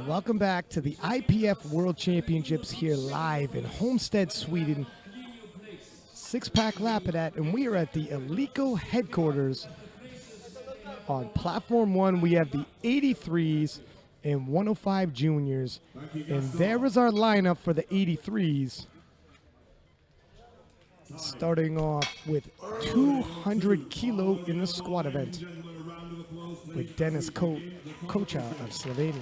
Welcome back to the IPF World Championships here live in Homestead, Sweden. Six-pack Lapidat, and we are at the Alico headquarters. On Platform 1, we have the 83s and 105 juniors. And there is our lineup for the 83s. Starting off with 200 kilo in the squat event with Denis Kocha of Slovenia.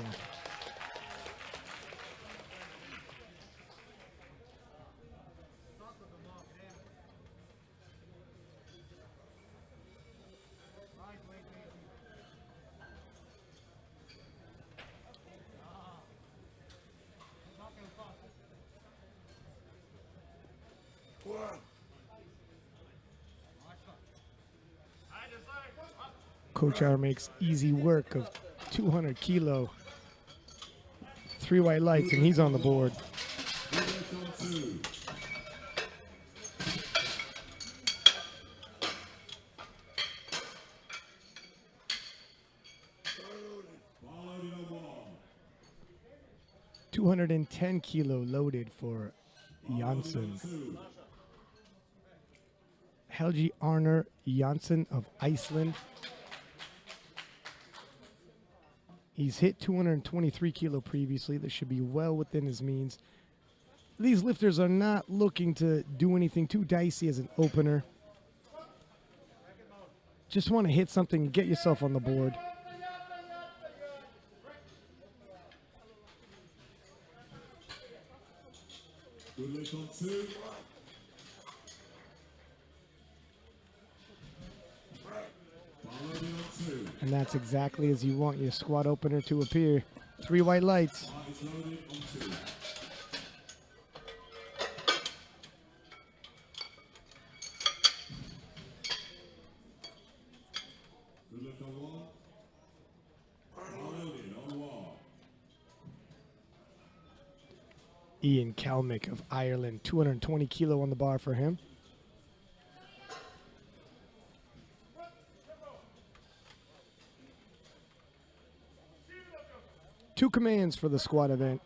Kochar makes easy work of 200 kilo. 3 white lights, and he's on the board. $210 kilo loaded for Janssen. Helgi Arner Janssen of Iceland. He's hit 223 kilo previously. This should be well within his means. These lifters are not looking to do anything too dicey as an opener. Just want to hit something and get yourself on the board. Good lift on 2. And that's exactly as you want your squat opener to appear. 3 white lights. Ian Kalmick of Ireland, 220 kilo on the bar for him. Two commands for the squat event.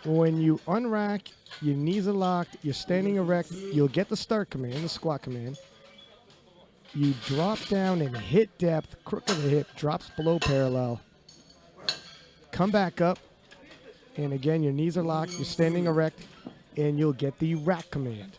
When you unrack, your knees are locked, you're standing erect, you'll get the start command, the squat command. You drop down and hit depth, crook of the hip, drops below parallel. Come back up, and again, your knees are locked, you're standing erect, and you'll get the rack command.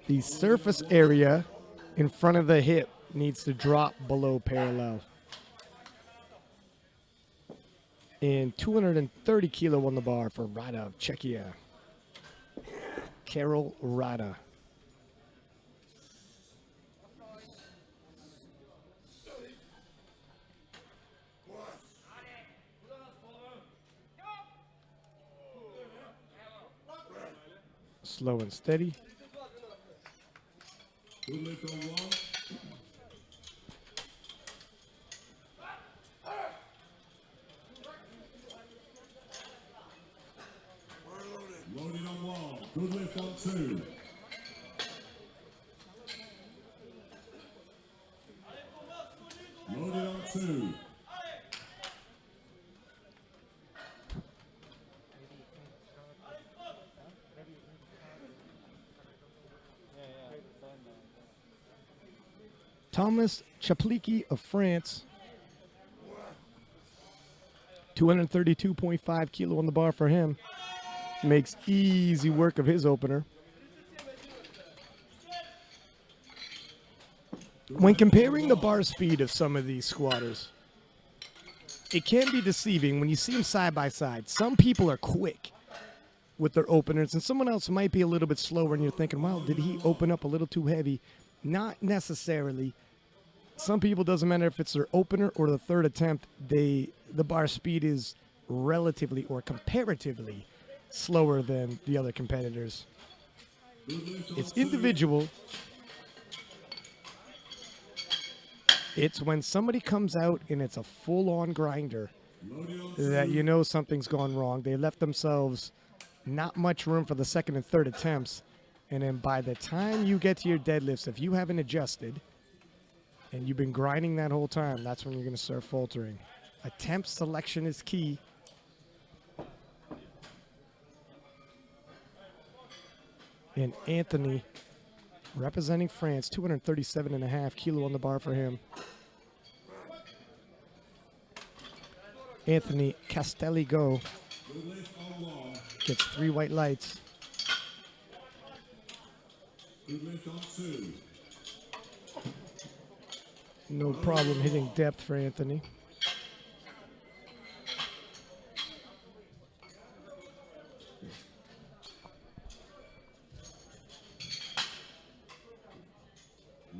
The surface area in front of the hip needs to drop below parallel. And 230 kilo on the bar for Rada of Czechia. Karol Rada. Slow and steady. Good lift on 1. Loaded on 1. Good lift on 2. Loaded on 2. Thomas Chapliki of France. 232.5 kilo on the bar for him. Makes easy work of his opener. When comparing the bar speed of some of these squatters, it can be deceiving when you see them side by side. Some people are quick with their openers, and someone else might be a little bit slower, and you're thinking, well, did he open up a little too heavy? Not necessarily. Some people, doesn't matter if it's their opener or the third attempt, the bar speed is relatively or comparatively slower than the other competitors. It's individual. It's when somebody comes out and it's a full-on grinder that you know something's gone wrong. They left themselves not much room for the second and third attempts. And then by the time you get to your deadlifts, if you haven't adjusted and you've been grinding that whole time, that's when you're going to start faltering. Attempt selection is key. And Anthony, representing France, 237.5 kilo on the bar for him. Anthony Castelligo Good lift on 1. gets 3 white lights. Good lift on 2. No problem hitting depth for Anthony.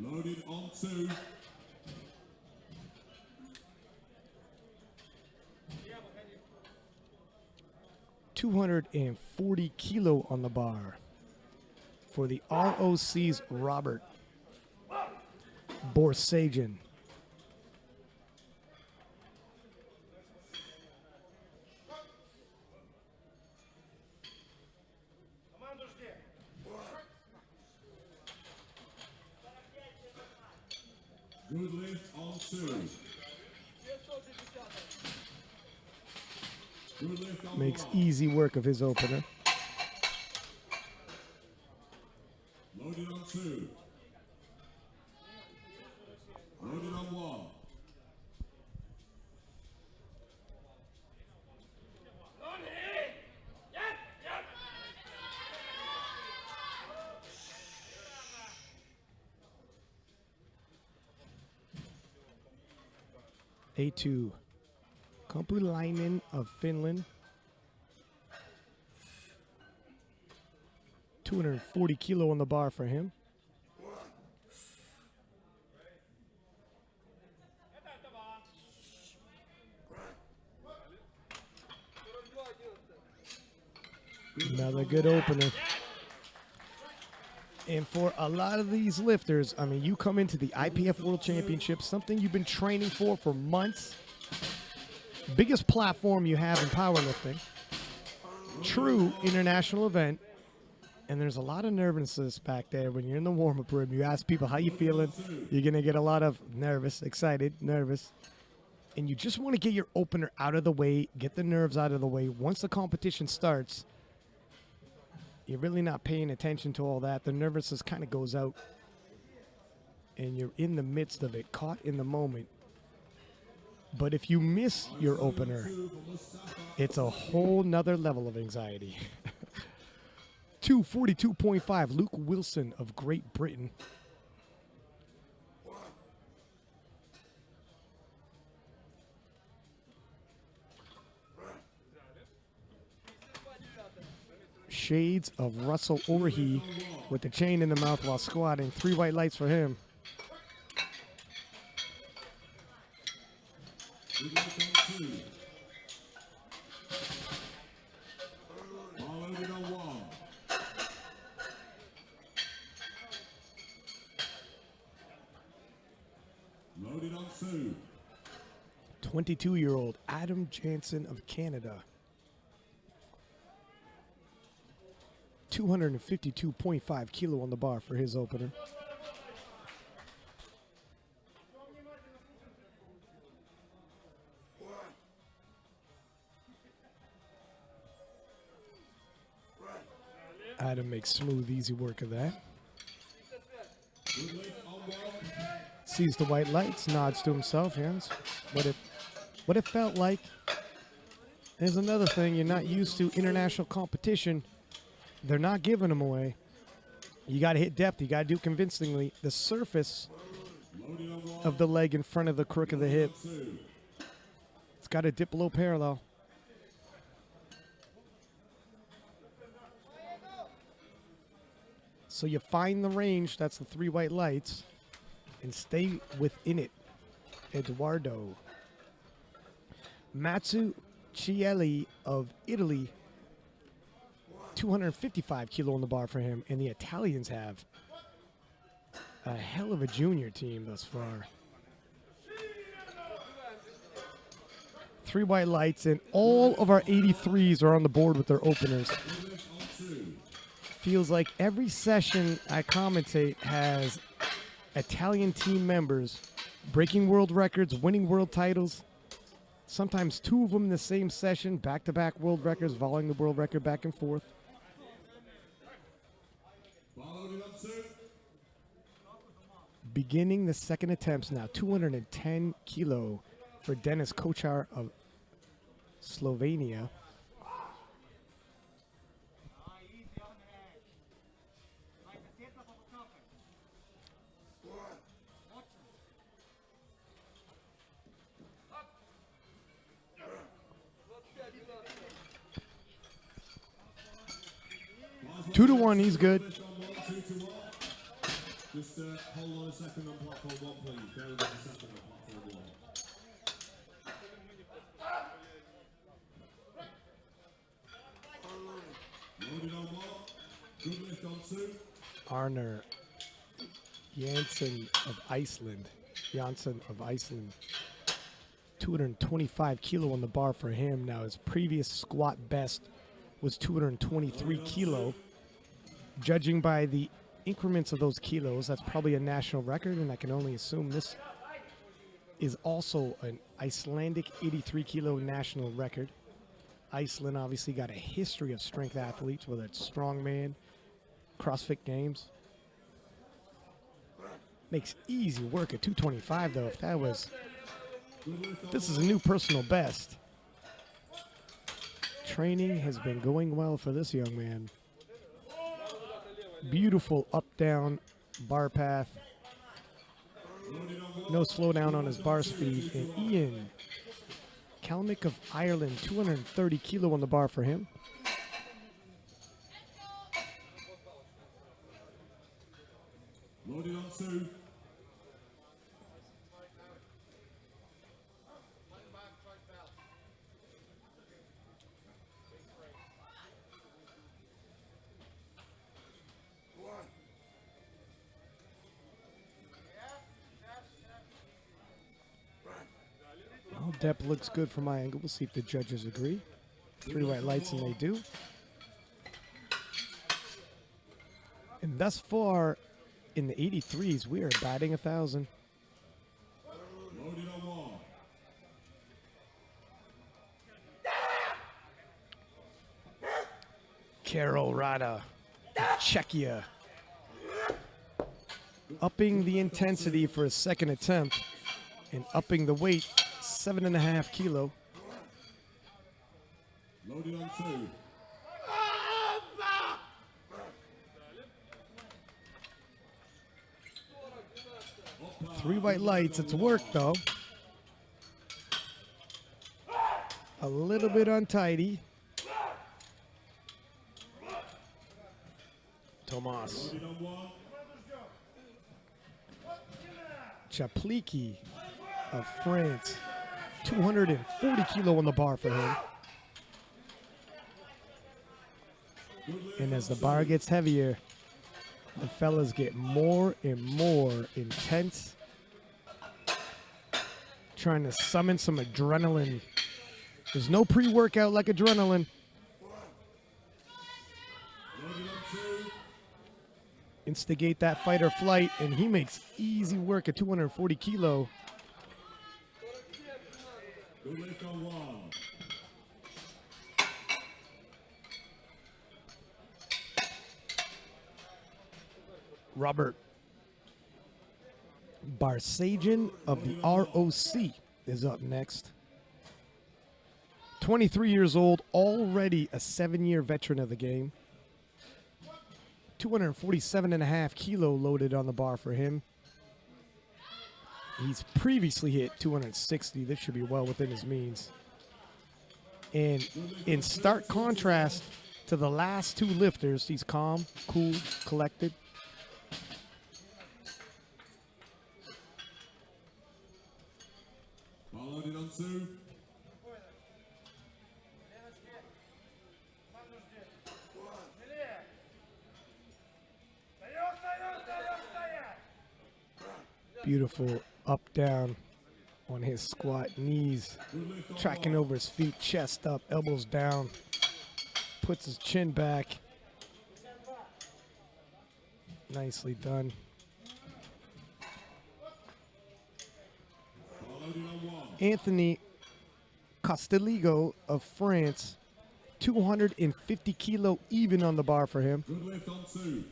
Loaded on 2. 240 kilo on the bar for the ROC's Robert Borsagian. Good lift on 2. Good lift on Makes 1. easy work of his opener. Loaded on 2. Loaded on 1. A2. Kampulainen of Finland. 240 kilo on the bar for him. Another good opener. And for a lot of these lifters, I mean, you come into the IPF World Championship, something you've been training for months. Biggest platform you have in powerlifting. True international event. And there's a lot of nervousness back there when you're in the warm-up room. You ask people, how you feeling? You're going to get a lot of nervous, excited, nervous. And you just want to get your opener out of the way, get the nerves out of the way. Once the competition starts, you're really not paying attention to all that. The nervousness kind of goes out. And you're in the midst of it, caught in the moment. But if you miss your opener, it's a whole nother level of anxiety. 242.5, Luke Wilson of Great Britain. Shades of Russell Orhe with the chain in the mouth while squatting. 3 white lights for him. Good lift on 2. All loaded on 1. Loaded on 2. 22-year-old Adam Jansen of Canada. 252.5 kilo on the bar for his opener. Adam makes smooth, easy work of that. Good lift on 1. Sees the white lights, nods to himself. Yes, what it felt like. There's another thing, you're not used to international competition. They're not giving them away. You got to hit depth. You got to do it convincingly. The surface Loaded on 1. of the leg in front of the crook of the hip. 2. It's got to dip below parallel. So you find the range, that's the 3 white lights, and stay within it. Eduardo. Matsu Chielli of Italy, 255 kilo on the bar for him, and the Italians have a hell of a junior team thus far. 3 white lights, and all of our 83s are on the board with their openers. Good lift feels like every session I commentate has Italian team members breaking world records, winning world titles. Sometimes two of them in the same session, back-to-back world records, following the world record back and forth. Loaded on 2. Beginning the second attempts now, 210 kilo for Denis Kochar of Slovenia. Two to one, he's good. Deadlift on 1, 2 to 1. Just hold on a second on platform 1, please. Bear with us a second on platform 1. Loaded on 1. Good lift on 2. Arner Janssen of Iceland. 225 kilo on the bar for him. Now his previous squat best was 223 kilo. Judging by the increments of those kilos, that's probably a national record, and I can only assume this is also an Icelandic 83 kilo national record. Iceland obviously got a history of strength athletes, whether it's strongman, CrossFit Games. Makes easy work at 225 though. If that was, this is a new personal best. Training has been going well for this young man. Beautiful up-down bar path. No slowdown on his bar speed. And Ian Kalnick of Ireland, 230 kilo on the bar for him. Loaded on 2. Well, depth looks good from my angle. We'll see if the judges agree. 3 white lights, and they do. And thus far, in the 83s, we are batting 1,000. Loaded on 1. Karol Rada, Czechia. Upping the intensity for his second attempt and upping the weight, 7.5 kilo. Loaded on 2. 3 white lights, it's work though. A little bit untidy. Tomas Loaded on 1. Chapliki of France, 240 kilo on the bar for him. And as the bar gets heavier, the fellas get more and more intense, trying to summon some adrenaline. There's no pre-workout like adrenaline. Loaded on 2. Instigate that fight or flight, and he makes easy work at 240 kilo. Good lift on 1. Robert Barsajan of the ROC is up next. 23 years old, already a 7-year veteran of the game. 247.5 kilo loaded on the bar for him. He's previously hit 260. This should be well within his means. And in stark contrast to the last 2 lifters, he's calm, cool, collected. Bar loaded on 2. Beautiful up down on his squat, knees tracking over his feet, chest up, elbows down, puts his chin back. Nicely done. Loaded on 1. Anthony Costeligo of France, 250 kilo even on the bar for him. Good lift on 2.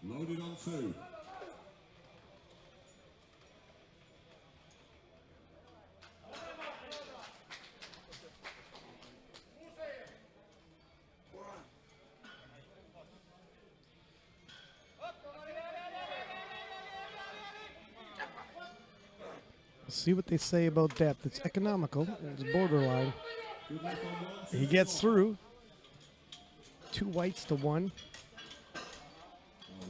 Loaded on 2. See what they say about depth. It's economical. It's borderline. Good lift on 1. He gets through. 2 whites to 1.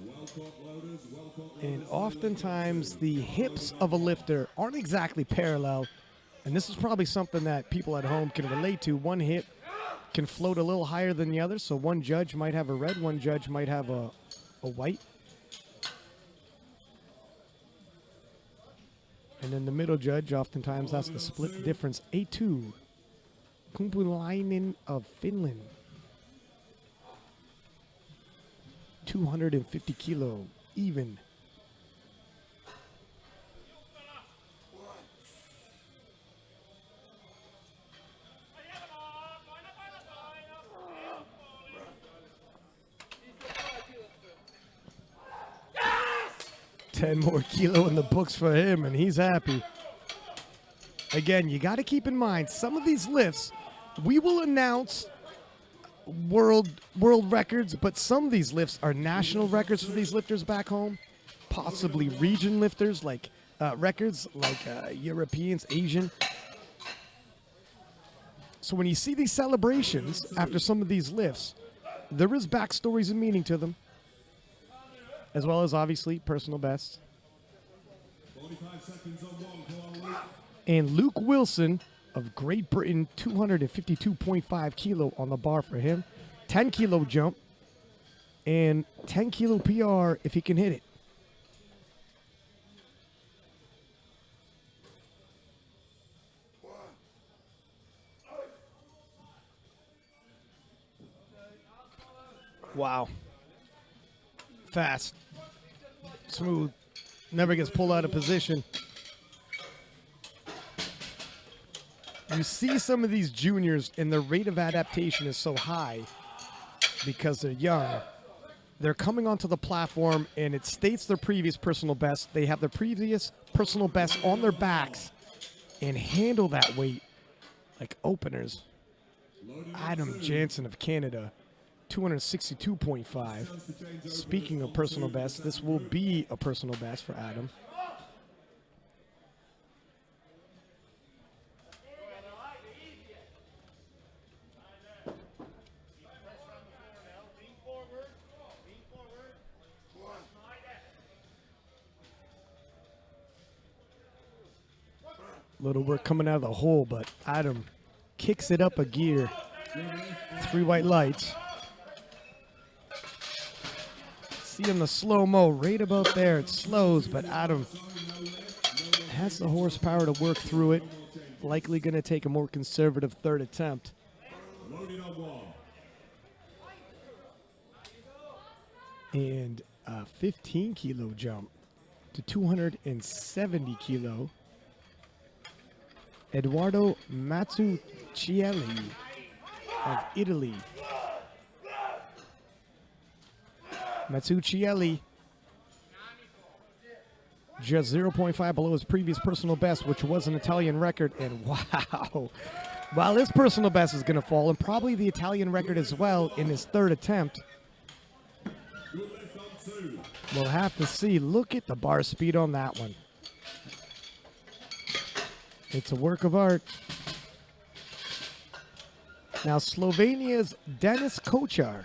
Well caught loaders, well caught loaders. And oftentimes the hips of a lifter aren't exactly parallel. And this is probably something that people at home can relate to. One hip can float a little higher than the other. So one judge might have a red, one judge might have a white. And then the middle judge oftentimes has to split the difference. A2, Kumpulainen of Finland. 250 kilo, even. Yes! 10 more kilo in the books for him, and he's happy. Again, you got to keep in mind, some of these lifts, we will announce world records, but some of these lifts are national records for these lifters back home, possibly region lifters like records like Europeans, Asian. So when you see these celebrations after some of these lifts, there is backstories and meaning to them, as well as obviously personal bests. 45 seconds on 1. Come on, Luke. And Luke Wilson of Great Britain, 252.5 kilo on the bar for him. 10 kilo jump and 10 kilo PR if he can hit it. Wow. Fast. Smooth. Never gets pulled out of position. You see some of these juniors and their rate of adaptation is so high because they're young. They're coming onto the platform and it states their previous personal best. They have their previous personal best on their backs and handle that weight like openers. Adam Jansen of Canada, 262.5. Speaking of personal best, this will be a personal best for Adam. Little work coming out of the hole, but Adam kicks it up a gear. 3 white lights. See on the slow-mo, right about there, it slows, but Adam has the horsepower to work through it. Likely going to take a more conservative third attempt. And a 15 kilo jump to 270 kilo. Edoardo Mazzucchelli of Italy. Mazzucchelli just 0.5 below his previous personal best, which was an Italian record. And wow, while his personal best is going to fall, and probably the Italian record as well in his third attempt, we'll have to see. Look at the bar speed on that one. It's a work of art. Now Slovenia's Denis Kochar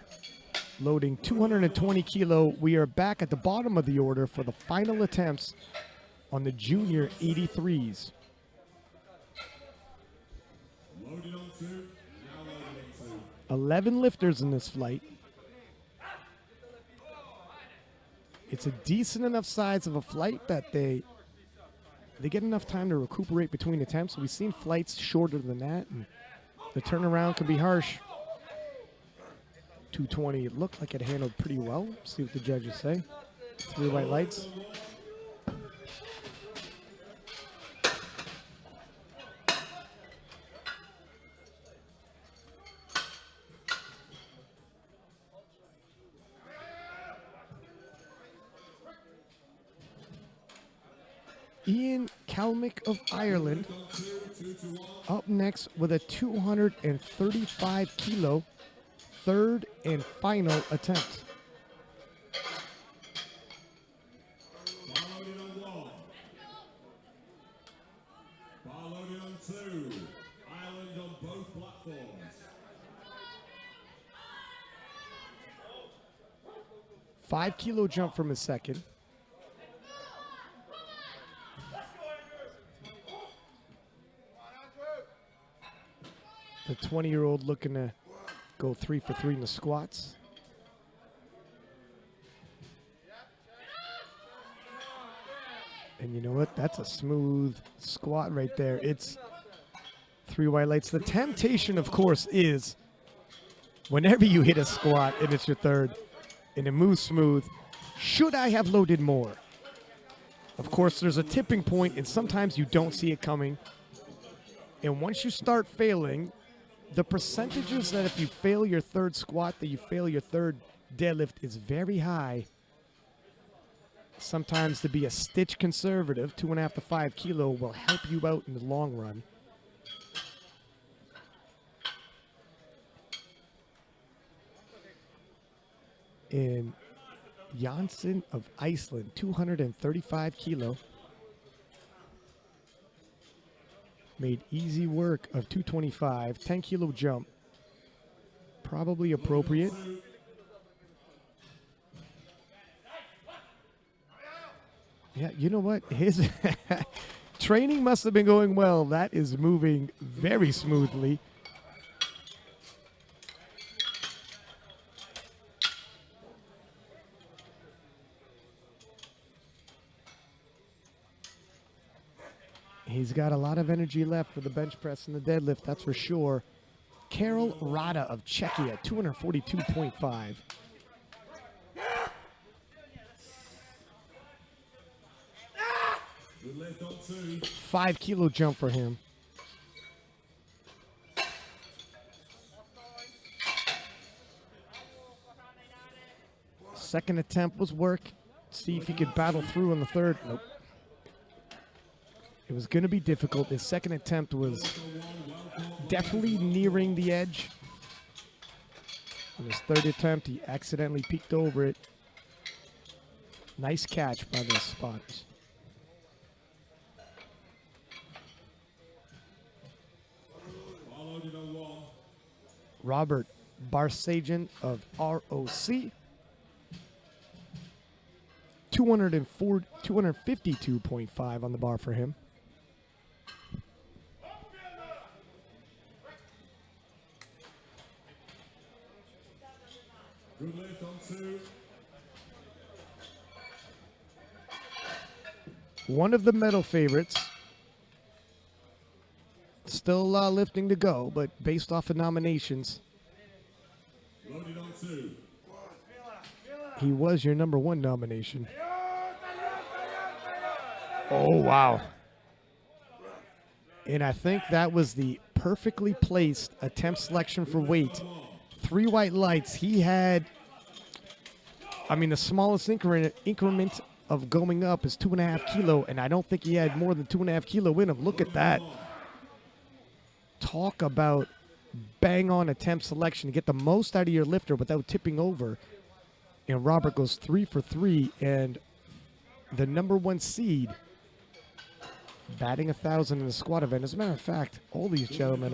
loading 220 kilo. We are back at the bottom of the order for the final attempts on the junior 83s. Loaded on 2. Now loaded on 2. 11 lifters in this flight. It's a decent enough size of a flight that they get enough time to recuperate between attempts. We've seen flights shorter than that, and The turnaround could be harsh. 220, it looked like it handled pretty well. See what the judges say. 3 white lights. Ian Kalmick of Ireland up next with a 235 kilo third and final attempt. Bar loaded on 1. Bar loaded on 2. Ireland on both platforms. 5 kilo jump from his second. The 20-year-old looking to go 3 for 3 in the squats. And you know what? That's a smooth squat right there. It's 3 white lights. The temptation, of course, is whenever you hit a squat and it's your third and it moves smooth, should I have loaded more? Of course, there's a tipping point, and sometimes you don't see it coming. And once you start failing, the percentages that if you fail your third squat, that you fail your third deadlift is very high. Sometimes to be a stitch conservative, 2.5 to 5 kilo will help you out in the long run. And Janssen of Iceland, 235 kilo. Made easy work of 225, 10 kilo jump. Probably appropriate. Yeah, you know what? His training must have been going well. That is moving very smoothly. He's got a lot of energy left for the bench press and the deadlift, that's for sure. Karel Rada of Czechia, 242.5. Good lift on 2. 5 kilo jump for him. Second attempt was work. See if he could battle through on the third. Nope. It was going to be difficult. His second attempt was definitely nearing the edge. On his third attempt, he accidentally peeked over it. Nice catch by the spotters. Bar loaded on 1. Robert Barsajan of ROC. 252.5 on the bar for him. Good lift on 2. One of the medal favorites. Still lifting to go, but based off of nominations, Loaded on 2. he was your number 1 nomination. Oh, wow. And I think that was the perfectly placed attempt selection for weight. 3 white lights. He had, the smallest increment of going up is 2.5 kilo, and I don't think he had more than 2.5 kilo in him. Look at that. Talk about bang on attempt selection to get the most out of your lifter without tipping over. And Robert goes 3 for 3, and the number 1 seed batting 1,000 in the squat event. As a matter of fact, all these gentlemen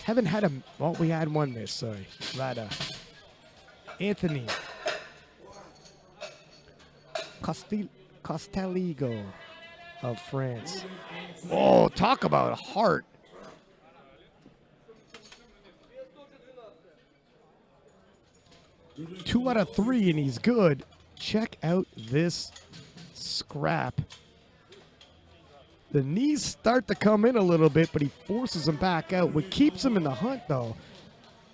haven't had a, well, we had one miss, sorry. Rada. Anthony Costaligo of France. Oh, talk about a heart. Two out of 3, and he's good. Check out this scrap. The knees start to come in a little bit, but he forces him back out. What keeps him in the hunt, though,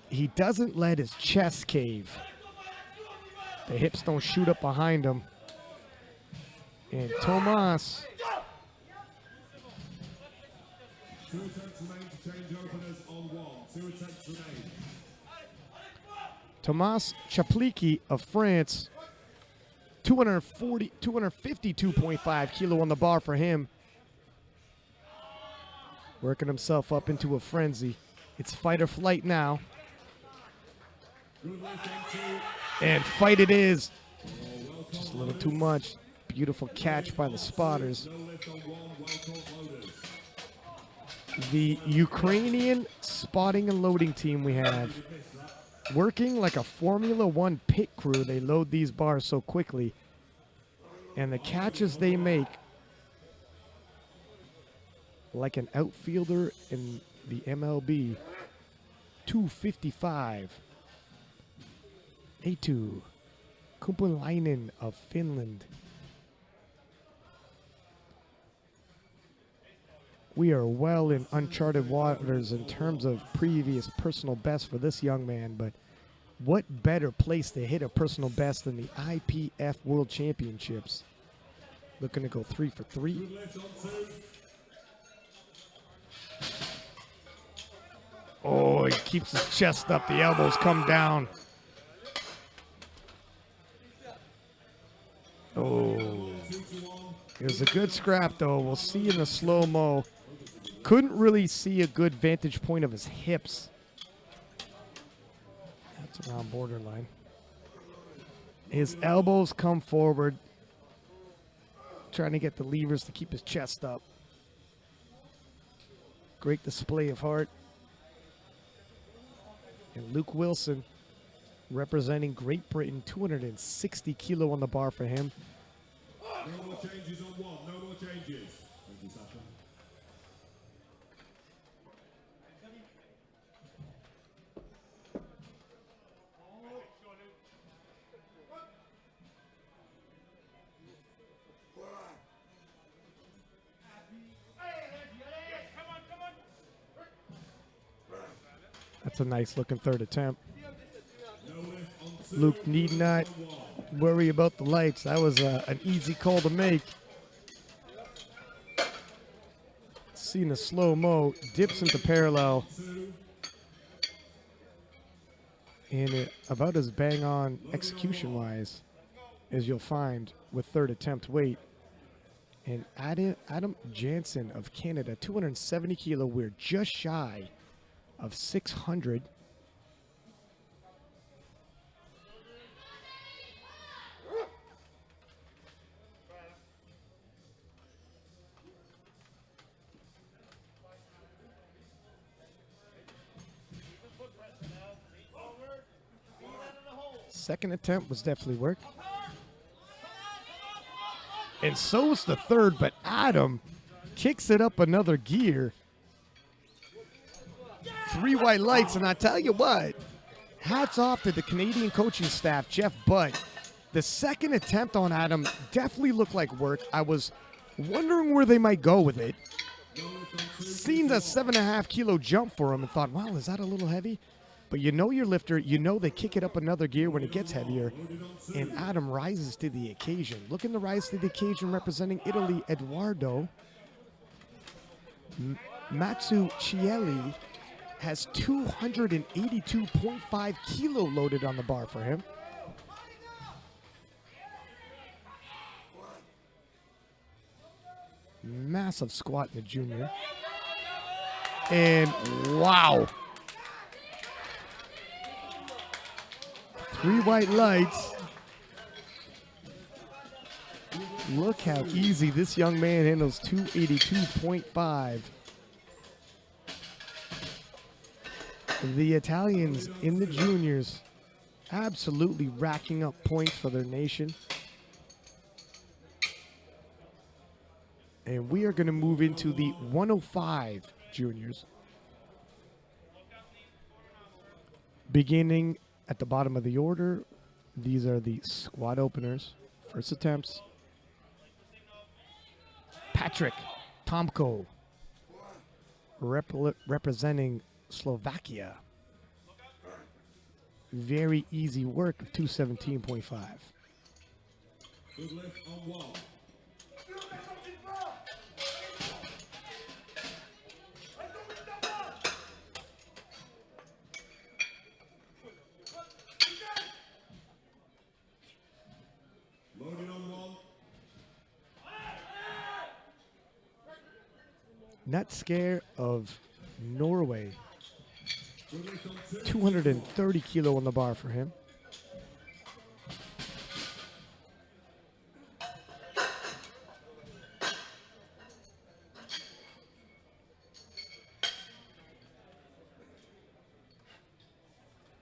he doesn't let his chest cave. The hips don't shoot up behind him. And Tomas, 2 attempts remain to change openers on 1. 2 attempts remain. Tomas Chapliki of France, 252.5 kilo on the bar for him. Working himself up into a frenzy. It's fight or flight now. Good lift into. And fight it is. Just a little too much. Beautiful catch by the spotters. No lift on 1. Well caught loaders. The Ukrainian spotting and loading team we have, working like a Formula One pit crew. They load these bars so quickly. And the catches they make, like an outfielder in the MLB, 255. Eetu Kumpulainen of Finland. We are well in uncharted waters in terms of previous personal best for this young man, but what better place to hit a personal best than the IPF World Championships? Looking to go 3 for 3. Good lift on 2. Oh, he keeps his chest up. The elbows come down. Oh, 2 to 1. it was a good scrap, though. We'll see in the slow-mo. Couldn't really see a good vantage point of his hips. That's around borderline. His elbows come forward, trying to get the levers to keep his chest up. Great display of heart. And Luke Wilson, representing Great Britain, 260 kilo on the bar for him. No more changes on 1. No more changes. Thank you, Sasha. That's a nice looking third attempt. No lift on 2. Luke need not worry about the lights. That was an easy call to make. Seeing a slow-mo, dips into parallel. 2. And about as bang-on execution-wise as you'll find with third attempt weight. And Adam Jansen of Canada, 270 kilo. We're just shy of 600. Second attempt was definitely work. And so was the third, but Adam kicks it up another gear. 3 white lights, and I tell you what, hats off to the Canadian coaching staff, Jeff Butt. The second attempt on Adam definitely looked like work. I was wondering where they might go with it. Seen a 7.5 kilo jump for him and thought, wow, is that a little heavy? But you know your lifter, you know they kick it up another gear when it gets heavier, and Adam rises to the occasion. Looking to rise to the occasion, representing Italy, Eduardo Mazzucchelli has 282.5 kilo loaded on the bar for him. Massive squat in the junior. And wow. 3 white lights. Look how easy this young man handles 282.5. The Italians in the juniors absolutely racking up points for their nation. And we are going to move into the 105 juniors. Beginning at the bottom of the order, these are the squat openers. First attempts. Patrick Tomko, representing Slovakia. Very easy work of 217.5. Good lift on 1. Loaded on 1. Not scared of Norway. Good lift on 2. 230 kilo on the bar for him.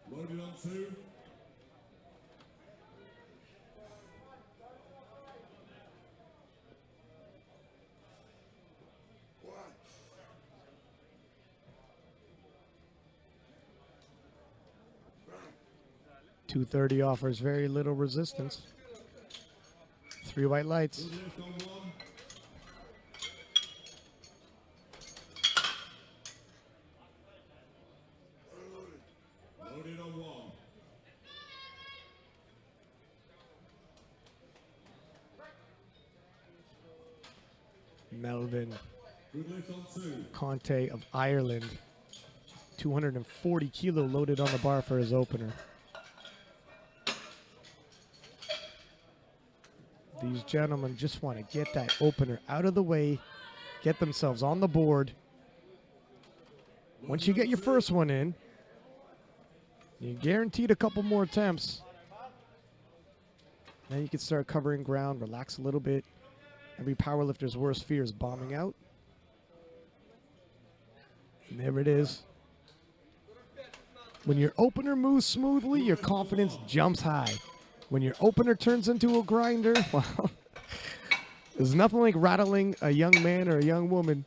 Loaded on 2. Two 230 offers very little resistance. 3 white lights. Good lift on 1. Loaded on 1. Melvin Good lift on 2. Conte of Ireland. 240 kilo loaded on the bar for his opener. These gentlemen just want to get that opener out of the way, get themselves on the board. Once you get your first one in, you're guaranteed a couple more attempts. Then you can start covering ground, relax a little bit. Every powerlifter's worst fear is bombing out. And there it is. When your opener moves smoothly, your confidence jumps high. When your opener turns into a grinder, well, there's nothing like rattling a young man or a young woman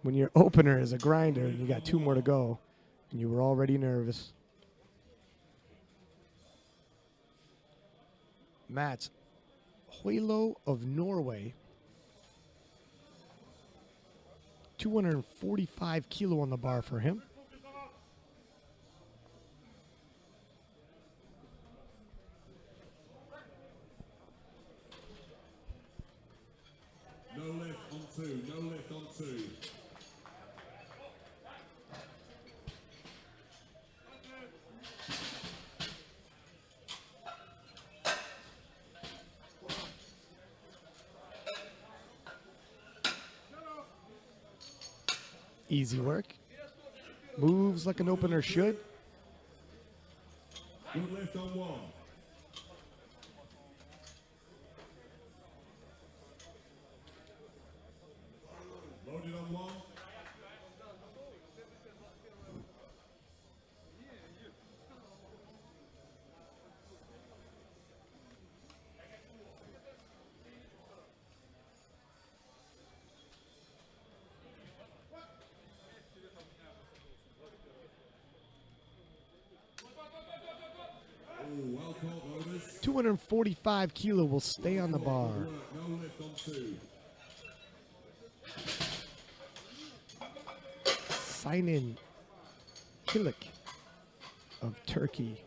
when your opener is a grinder and you got 2 more to go and you were already nervous. Mats Hoilo of Norway. 245 kilo on the bar for him. No lift on 2. No lift on 2. Easy work. Moves like an opener should. Good lift on 1. Loaded on 1. Well caught, loaders. 245 kilo will stay on the bar. No lift on 2. Sign-in Kilik of Turkey.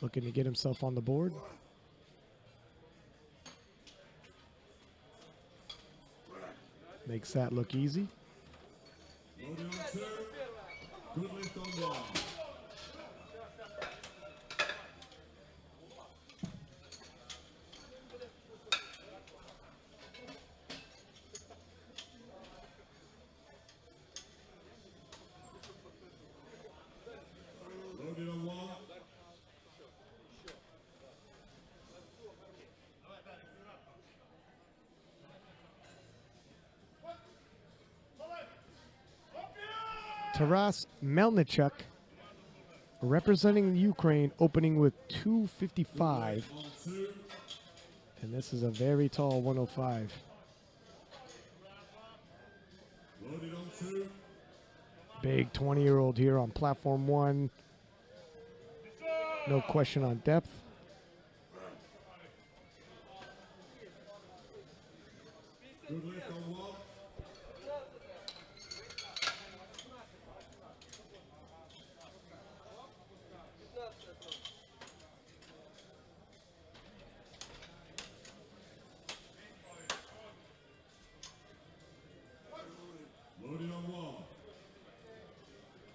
Looking to get himself on the board. Makes that look easy. Loaded on 2. Good lift on 1. Loaded on 1. Taras Melnichuk, representing Ukraine, opening with 255. On 2. And this is a very tall 105. Loaded on 2. Big 20-year-old here on platform 1. No question on depth. Good lift on 1.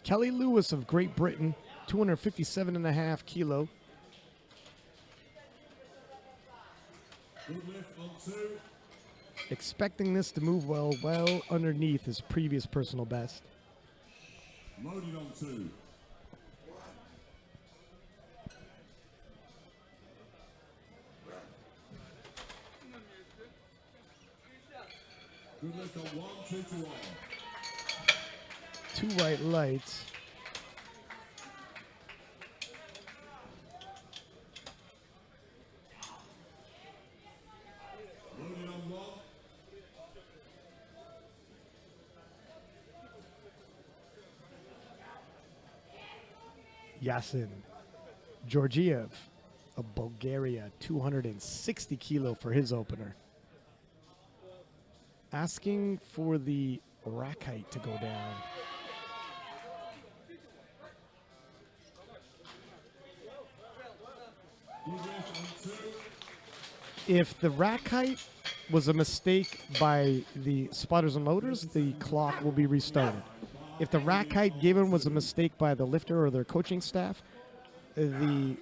Kelly Lewis of Great Britain, 257.5 kilo. Good lift on 2. Expecting this to move well underneath his previous personal best. Loaded on 2. Good lift on 1, 2 to 1. 2 white lights. Loaded on 1. Yasin Georgiev of Bulgaria, 260 kilo for his opener. Asking for the rack height to go down. Good lift on 2. If the rack height was a mistake by the spotters and loaders, the clock will be restarted. If the rack height given was a mistake by the lifter or their coaching staff, the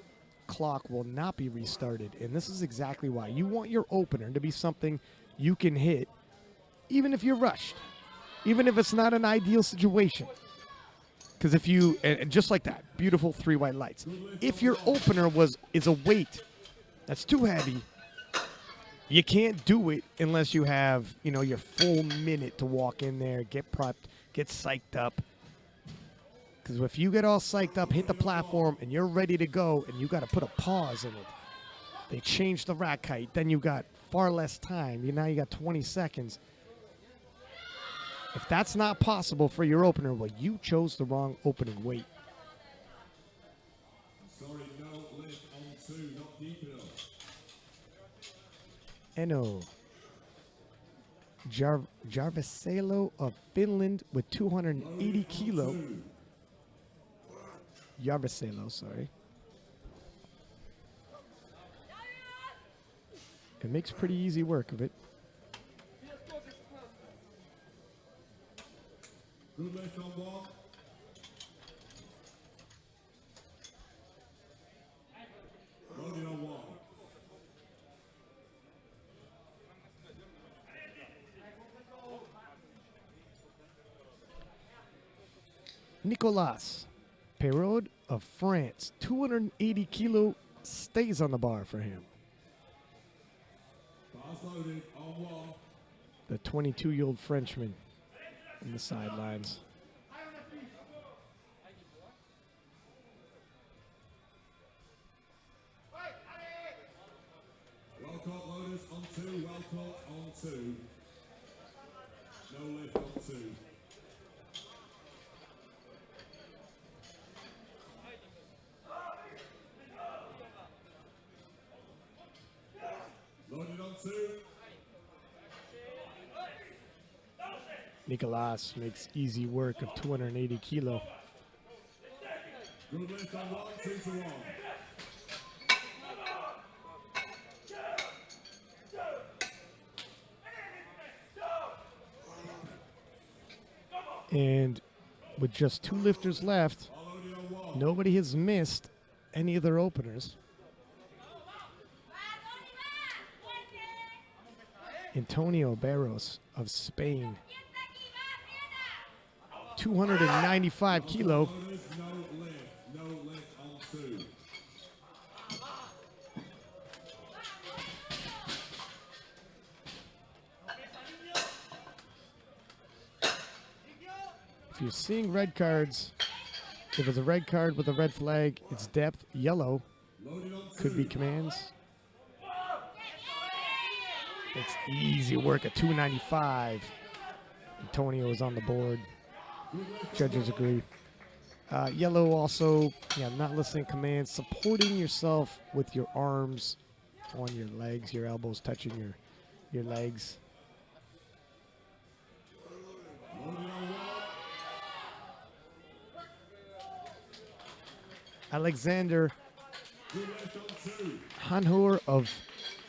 clock will not be restarted. And this is exactly why. You want your opener to be something you can hit, even if you're rushed, even if it's not an ideal situation. Because if you, and just like that, beautiful 3 white lights. If your opener is a weight that's too heavy, you can't do it unless you have, your full minute to walk in there, get prepped, get psyched up. Because if you get all psyched up, hit the platform, and you're ready to go, and you got to put a pause in it. They changed the rack height. Then you got far less time. Now you got 20 seconds. If that's not possible for your opener, well, you chose the wrong opening weight. Sorry, no lift on 2, not deep enough. Eno Jarvesalo of Finland with 280 kilo. Jarvesalo, sorry. It makes pretty easy work of it. Good lift on 1. Loaded on 1. Nicolas Perraud of France, 280 kilo, stays on the bar for him. Bars loaded on 1. The 22-year-old Frenchman on the sidelines. Well caught loaders on 2, well caught on 2. No lift on 2. Loaded on 2. Nicolas makes easy work of 280 kilo. Good lift on 1, 2 to 1. And with just 2 lifters left, Loaded on 1. nobody has missed any of their openers. Antonio Barros of Spain, 295 kilo. Loaders, no lift on 2. If you're seeing red cards, if it's a red card with a red flag, it's depth. Yellow Loaded on 2. could be commands. It's easy work at 295. Antonio is on the board. Judges agree. Yellow also, not listening to commands, supporting yourself with your arms on your legs, your elbows touching your legs. Loaded on 1. Alexander Good lift on 2. Hanhur of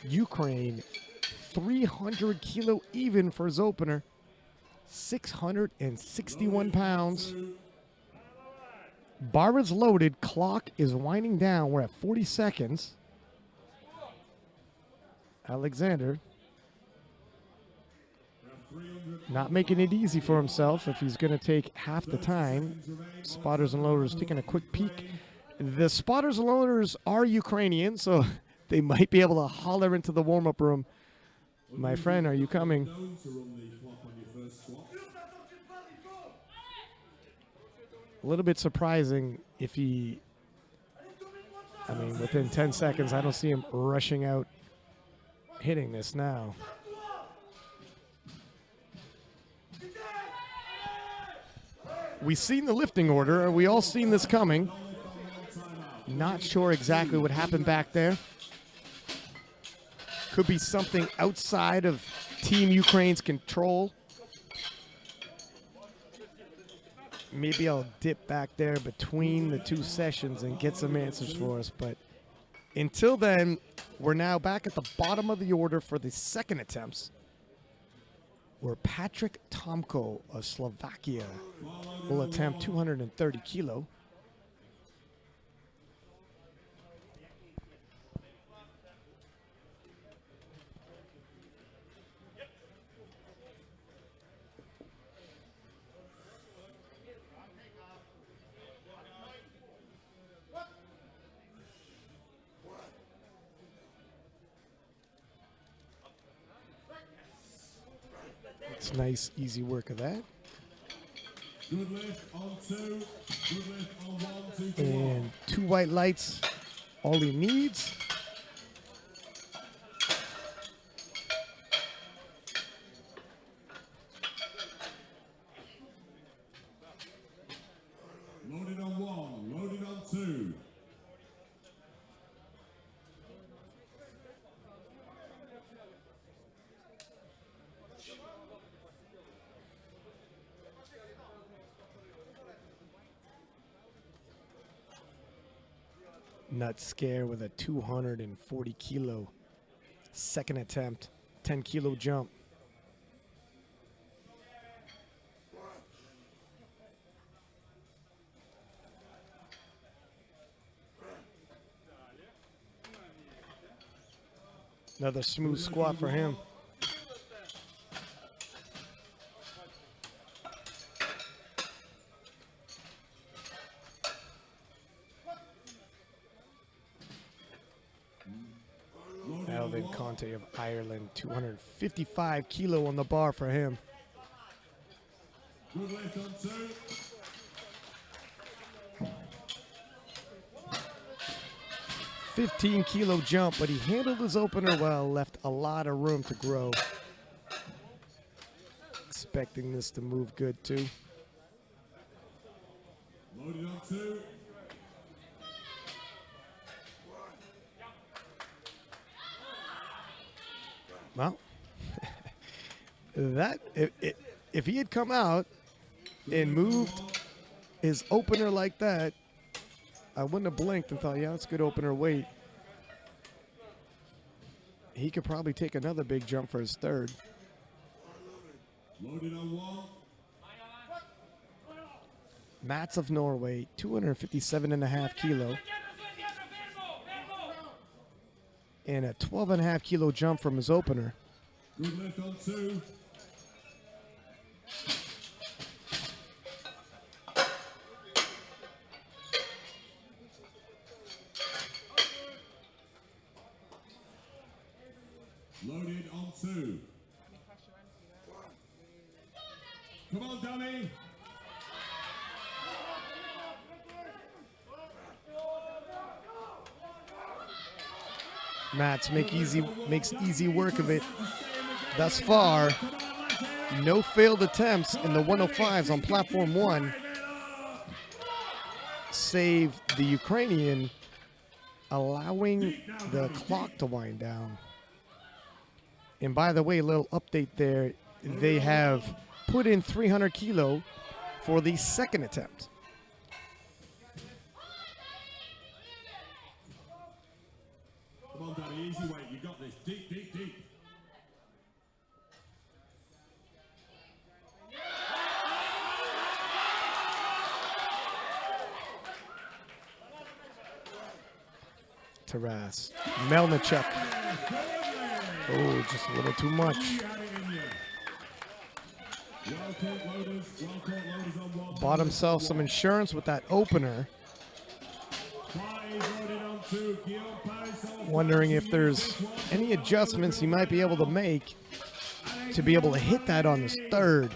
Ukraine, 300 kilo even for his opener, 661 pounds. 2. Bar is loaded. Clock is winding down. We're at 40 seconds. Alexander not making it easy for himself if he's going to take half the time. Spotters and loaders taking a quick peek. The spotters and loaders are Ukrainian, so they might be able to holler into the warm-up room. My friend, are you coming? A little bit surprising if he, I mean, within 10 seconds, I don't see him rushing out, hitting this now. We've seen the lifting order. We all seen this coming. Not sure exactly what happened back there. Could be something outside of Team Ukraine's control. Maybe I'll dip back there between the two sessions and get some answers for us. But until then, we're now back at the bottom of the order for the second attempts, where Patrick Tomko of Slovakia will attempt 230 kilo. It's nice, easy work of that. Good lift on 2. Good lift on 1, 2 to 1. And 2 white lights, all he needs. Loaded on 1, loaded on 2. Nut scare with a 240 kilo second attempt, 10 kilo jump. Another smooth squat for him. Alvin Conte of Ireland, 255 kilo on the bar for him. Good lift on 2. $15 kilo jump, but he handled his opener well, left a lot of room to grow. Expecting this to move good too. Loaded on 2. Well, that if he had come out and moved his opener like that, I wouldn't have blinked and thought, yeah, it's a good opener weight. He could probably take another big jump for his third. Loaded on 1. Mats of Norway, 257.5 kilo. And a 12.5 kilo jump from his opener. Good lift on 2. Loaded on 2. Come on, dummy. Mats makes easy work of it. Thus far, no failed attempts in the 105s on platform 1, save the Ukrainian allowing the clock to wind down. And by the way, a little update there, they have put in 300 kilo for the second attempt. Come on, Daddy, easy weight. You got this. Deep, deep, deep. Taras. Melnichuk. Oh, just a little too much. Bought himself some insurance with that opener. Wondering if there's any adjustments he might be able to make to be able to hit that on his third.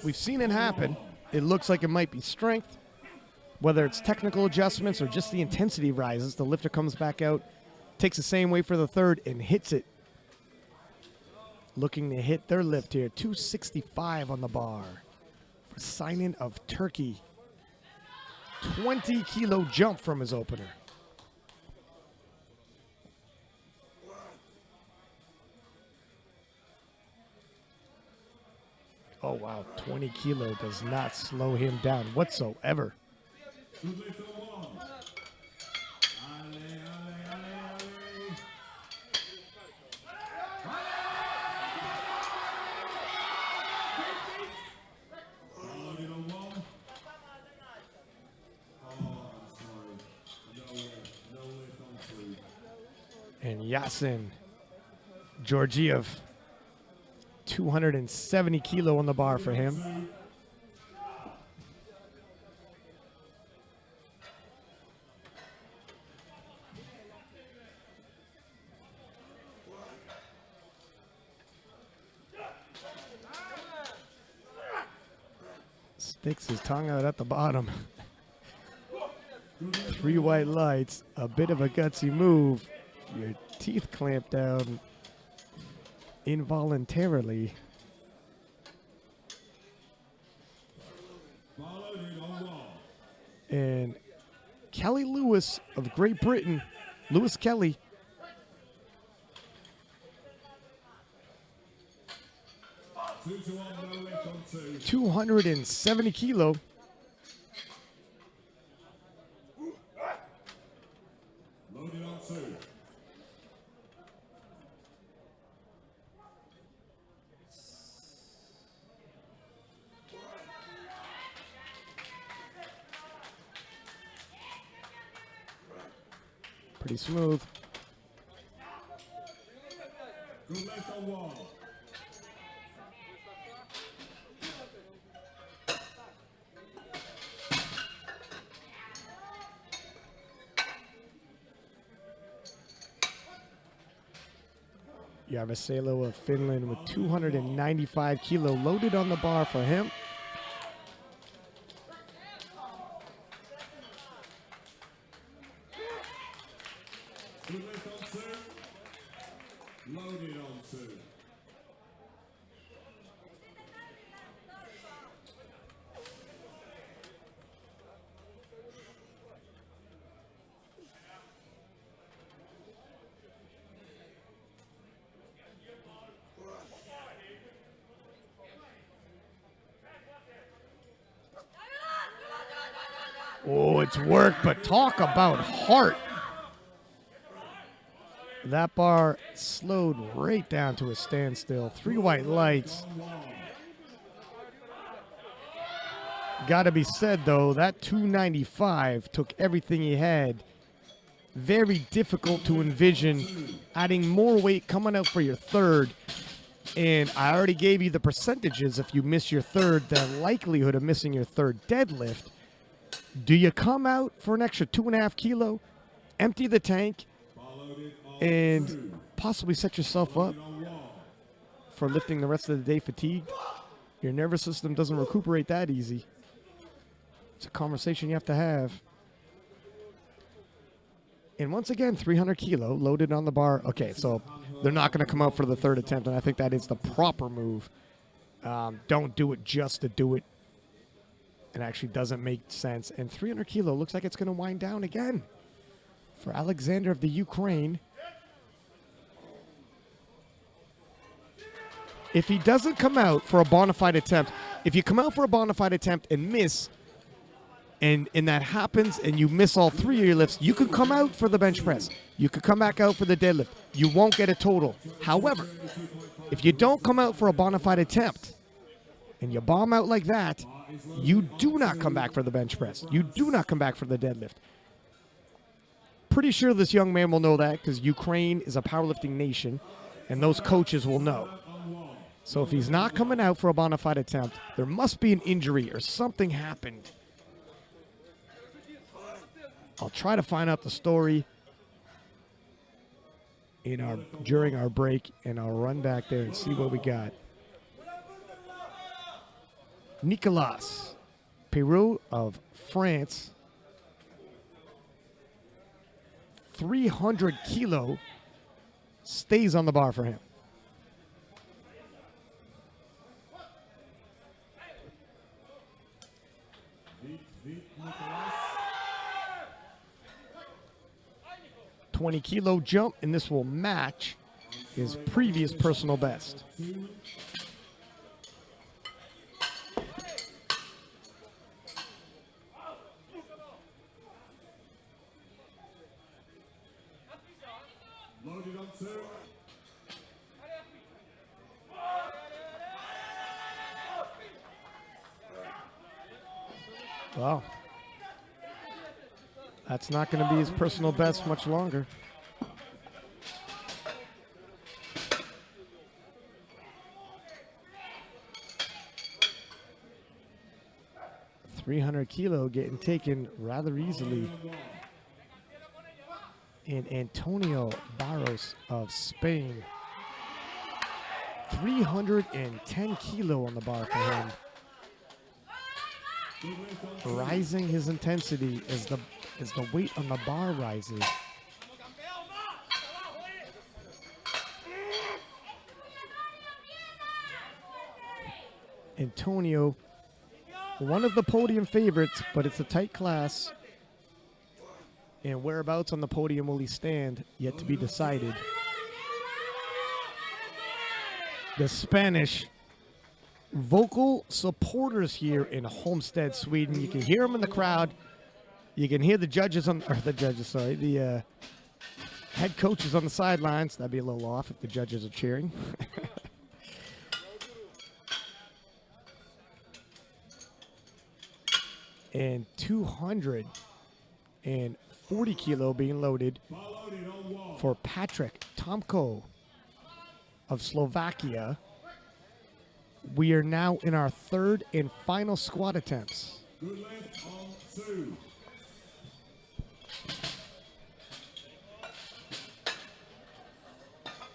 We've seen it happen. It looks like it might be strength. Whether it's technical adjustments or just the intensity rises, the lifter comes back out, takes the same weight for the third, and hits it. Looking to hit their lift here. 265 on the bar for Sinan of Turkey. 20-kilo jump from his opener. Oh, wow. 20 kilo does not slow him down whatsoever. And Yasin Georgiev, 270 kilo on the bar for him. Sticks his tongue out at the bottom. 3 white lights, a bit of a gutsy move. Your teeth clamp down involuntarily. And Kelly Lewis of Great Britain, Lewis Kelly, $270 kilo. Loaded on 2. Pretty smooth. Good left on 1. Järvesalo of Finland with 295 kilo loaded on the bar for him. Good left on 2. Loaded on 2. Oh, it's work, but talk about heart. That bar slowed right down to a standstill. 3 white lights. Gotta be said, though, that 295 took everything he had. Very difficult to envision adding more weight coming out for your third. And I already gave you the percentages if you miss your third, the likelihood of missing your third deadlift. Do you come out for an extra 2.5 kilo, empty the tank, and possibly set yourself up for lifting the rest of the day fatigued? Your nervous system doesn't recuperate that easy. It's a conversation you have to have. And once again, 300 kilo loaded on the bar. Okay, so they're not going to come out for the third attempt, and I think that is the proper move. Don't do it just to do it. It actually doesn't make sense. And 300 kilo looks like it's going to wind down again for Alexander of the Ukraine. If he doesn't come out for a bona fide attempt, if you come out for a bona fide attempt and miss, and that happens and you miss all 3 of your lifts, you could come out for the bench press. You could come back out for the deadlift. You won't get a total. However, if you don't come out for a bona fide attempt and you bomb out like that, You do not come back for the bench press. You do not come back for the deadlift. Pretty sure this young man will know that because Ukraine is a powerlifting nation, and those coaches will know. So if he's not coming out for a bona fide attempt, there must be an injury or something happened. I'll try to find out the story during our break, and I'll run back there and see what we got. Nicolas Perrault of France, 300 kilo, stays on the bar for him. $20-kilo jump, and this will match his previous personal best. Loaded on 2. Wow. That's not going to be his personal best much longer. $300-kilo getting taken rather easily. And Antonio Barros of Spain, 310 kilo on the bar for him. Rising his intensity as the weight on the bar rises. Antonio, one of the podium favorites, but it's a tight class. And whereabouts on the podium will he stand, yet to be decided. The Spanish vocal supporters here in Homestead, Sweden. You can hear them in the crowd. You can hear the judges the head coaches on the sidelines. That'd be a little off if the judges are cheering. And 240-kilo being loaded for Patrick Tomko of Slovakia. We are now in our third and final squat attempts. Good length on 2.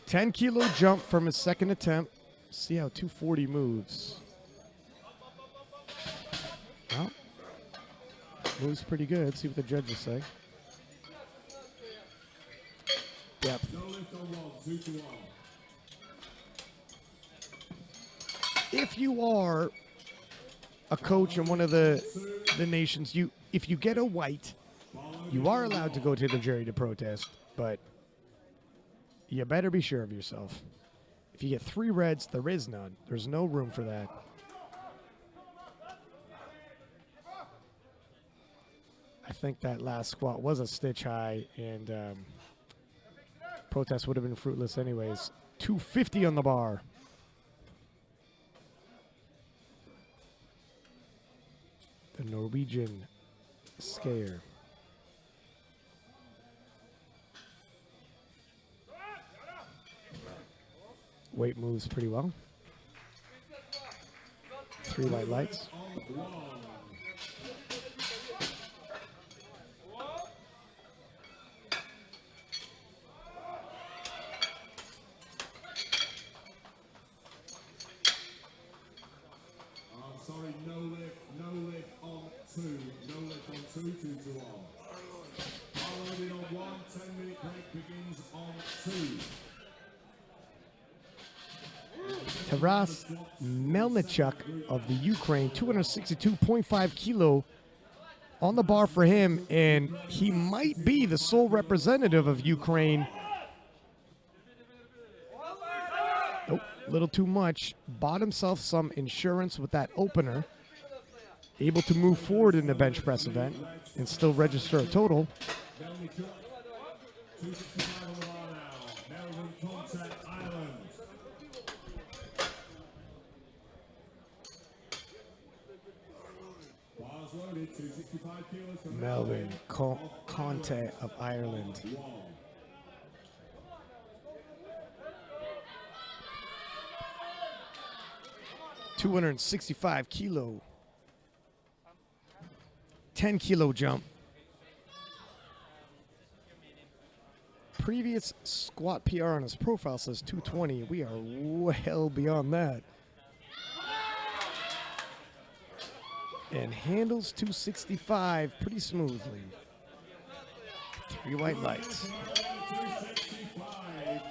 $10-kilo jump from his second attempt. See how 240 moves. Well, moves pretty good. See what the judges say. Depth. No lift on 1, 2 to 1. If you are a coach in one of the nations, if you get a white, you are allowed to go to the jury to protest, but you better be sure of yourself. If you get 3 reds, there is none. There's no room for that. I think that last squat was a stitch high, and protest would have been fruitless anyways. 250 on the bar. The Norwegian skier. Weight moves pretty well. 3 light lights. Sorry, no lift on 2. No lift on 2, 2 to 1. Loaded on 1, 10-minute break begins on 2. Taras Melnichuk of the Ukraine, 262.5 kilo on the bar for him, and he might be the sole representative of Ukraine. Nope, a little too much. Bought himself some insurance with that opener. Able to move forward in the bench press event and still register a total. 265 on the bar now. Melbourne Contact Island. loaded, 265 kilos from Melvin Conte of Ireland. Wall. 265 kilo. 10 kilo jump. Previous squat PR on his profile says 220. We are well beyond that. And handles 265 pretty smoothly. 3 white lights. 265.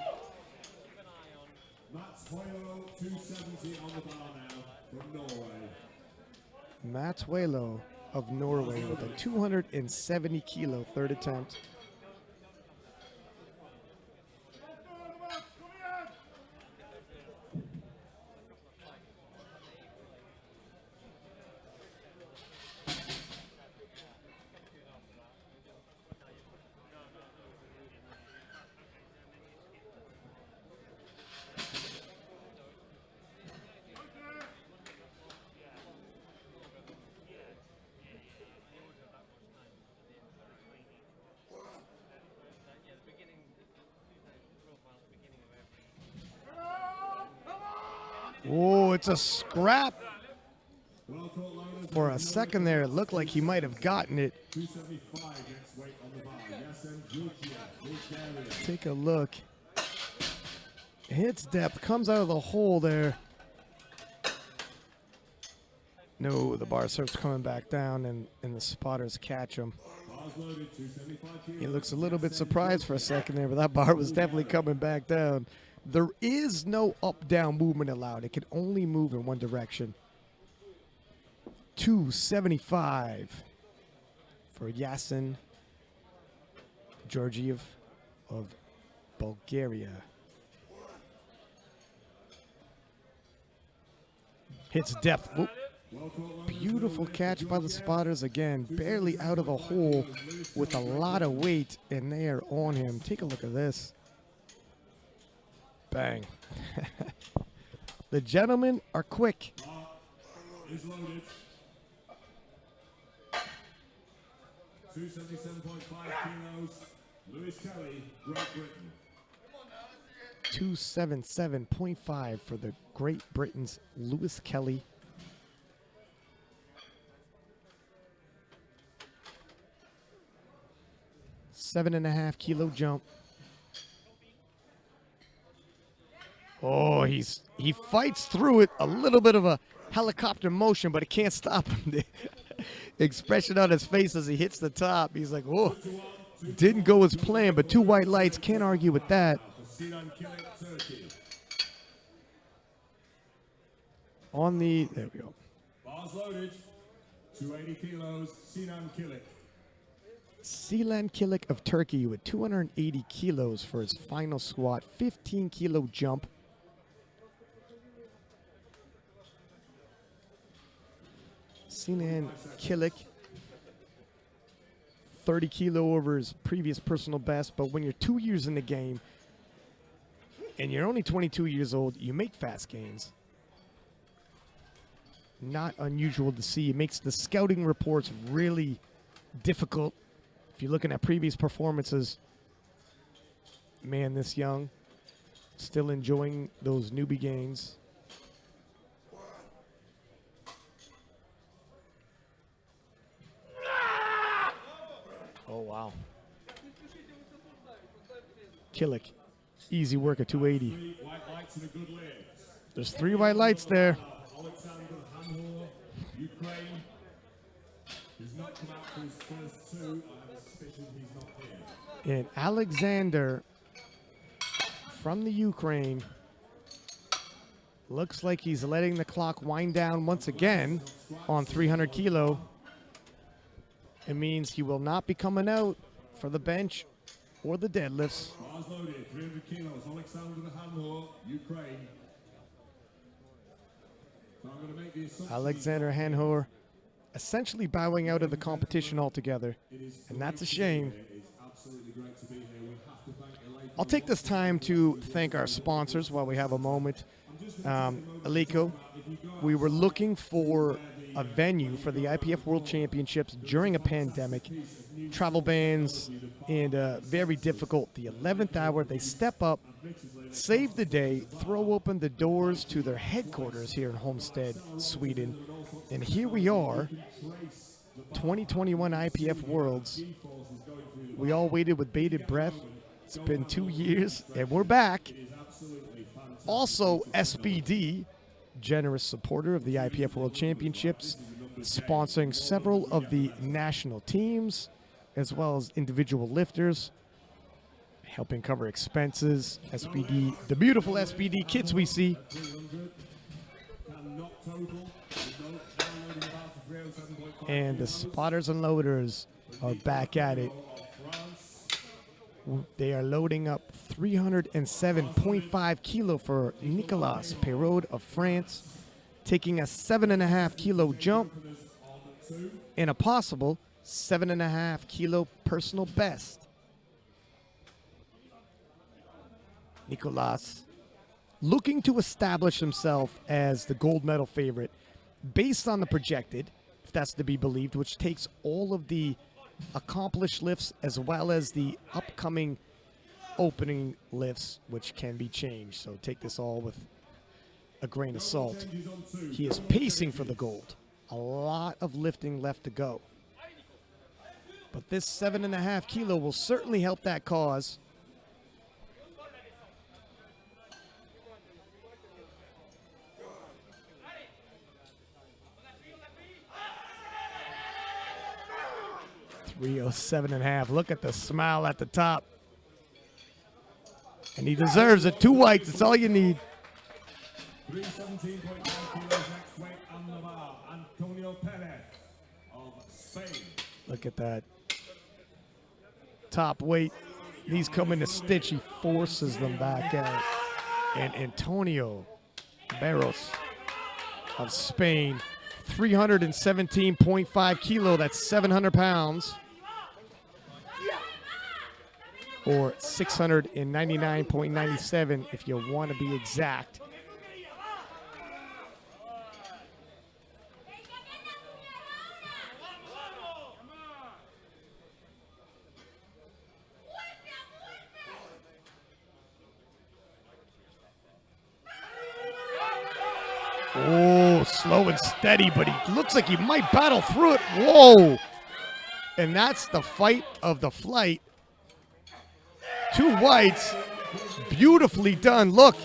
Mats Hoyle, 270 on the bar now from Norway. Mats Welo of Norway with a 270 kilo third attempt. Oh, it's a scrap. For a second there, it looked like he might have gotten it. 275 against weight on the bar. Yasin Georgia, Bulgaria. Take a look. Hits depth, comes out of the hole there. No, the bar starts coming back down, and the spotters catch him. Bars loaded, 275 kilos. He looks a little bit surprised for a second there, but that bar was definitely coming back down. There is no up-down movement allowed. It can only move in one direction. 275 for Yasin Georgiev of Bulgaria. Hits depth. Oop. Beautiful catch by the spotters again. Barely out of the hole with a lot of weight, and they are on him. Take a look at this. Bang. The gentlemen are quick. Is loaded. 277.5 kilos. Lewis Kelly, Great Britain. 277.5 for the Great Britain's Lewis Kelly. $7.5 kilo jump. Oh, he fights through it. A little bit of a helicopter motion, but it can't stop him. The expression on his face as he hits the top. He's like, oh, didn't go as planned, but 2 white lights. Can't argue with that. Sinan Kilik, Turkey. On the, there we go. Bars loaded. 280 kilos. Sinan Kilik. Sinan Kilik of Turkey with 280 kilos for his final squat. 15 kilo jump. Sinan Kilik, 30 kilo over his previous personal best, but when you're 2 years in the game and you're only 22 years old, you make fast gains. Not unusual to see. It makes the scouting reports really difficult. If you're looking at previous performances, man, this young, still enjoying those newbie gains. Oh, wow. Kilik, easy work at 280. 3 white lights and a good leg. There's 3 white lights there. Alexander Hanhor, Ukraine. He's not come out for his first 2. I have a suspicion he's not here. And Alexander from the Ukraine looks like he's letting the clock wind down once again on 300 kilo. It means he will not be coming out for the bench or the deadlifts. Bars loaded, 300 kilos. Alexander Hanhor, Ukraine. So I'm going to make the assumption. Alexander Hanhor essentially bowing out of the competition altogether, and that's a shame. It's absolutely great to be here. We have to thank Elena. I'll take this time to thank our sponsors while we have a moment. Alico, we were looking for a venue for the IPF World Championships during a pandemic, travel bans, and very difficult. The 11th hour, they step up, save the day, throw open the doors to their headquarters here in Homestead, Sweden. And here we are, 2021 IPF Worlds. We all waited with bated breath. It's been 2 years, and we're back. Also, SBD, generous supporter of the IPF World Championships, sponsoring several of the national teams, as well as individual lifters, helping cover expenses. SBD, the beautiful SBD kits we see. And the spotters and loaders are back at it. They are loading up 307.5 kilo for Nicolas Perraud of France, taking a 7.5 kilo jump and a possible 7.5 kilo personal best. Nicolas looking to establish himself as the gold medal favorite based on the projected, if that's to be believed, which takes all of the accomplished lifts as well as the upcoming opening lifts, which can be changed. So take this all with a grain of salt. He is pacing for the gold. A lot of lifting left to go. But this 7.5 kilo will certainly help that cause. $307.5. Look at the smile at the top. And he deserves it. 2 whites. That's all you need. 317.9 kilos next weight on the bar. Antonio Perez of Spain. Look at that. Top weight. These come in a stitch. He forces them back out. And Antonio Barros of Spain. 317.5 kilo. That's 700 pounds. Or 699.97 if you want to be exact. Oh, slow and steady, but he looks like he might battle through it. Whoa! And that's the fight of the flight. 2 whites, beautifully done. Look,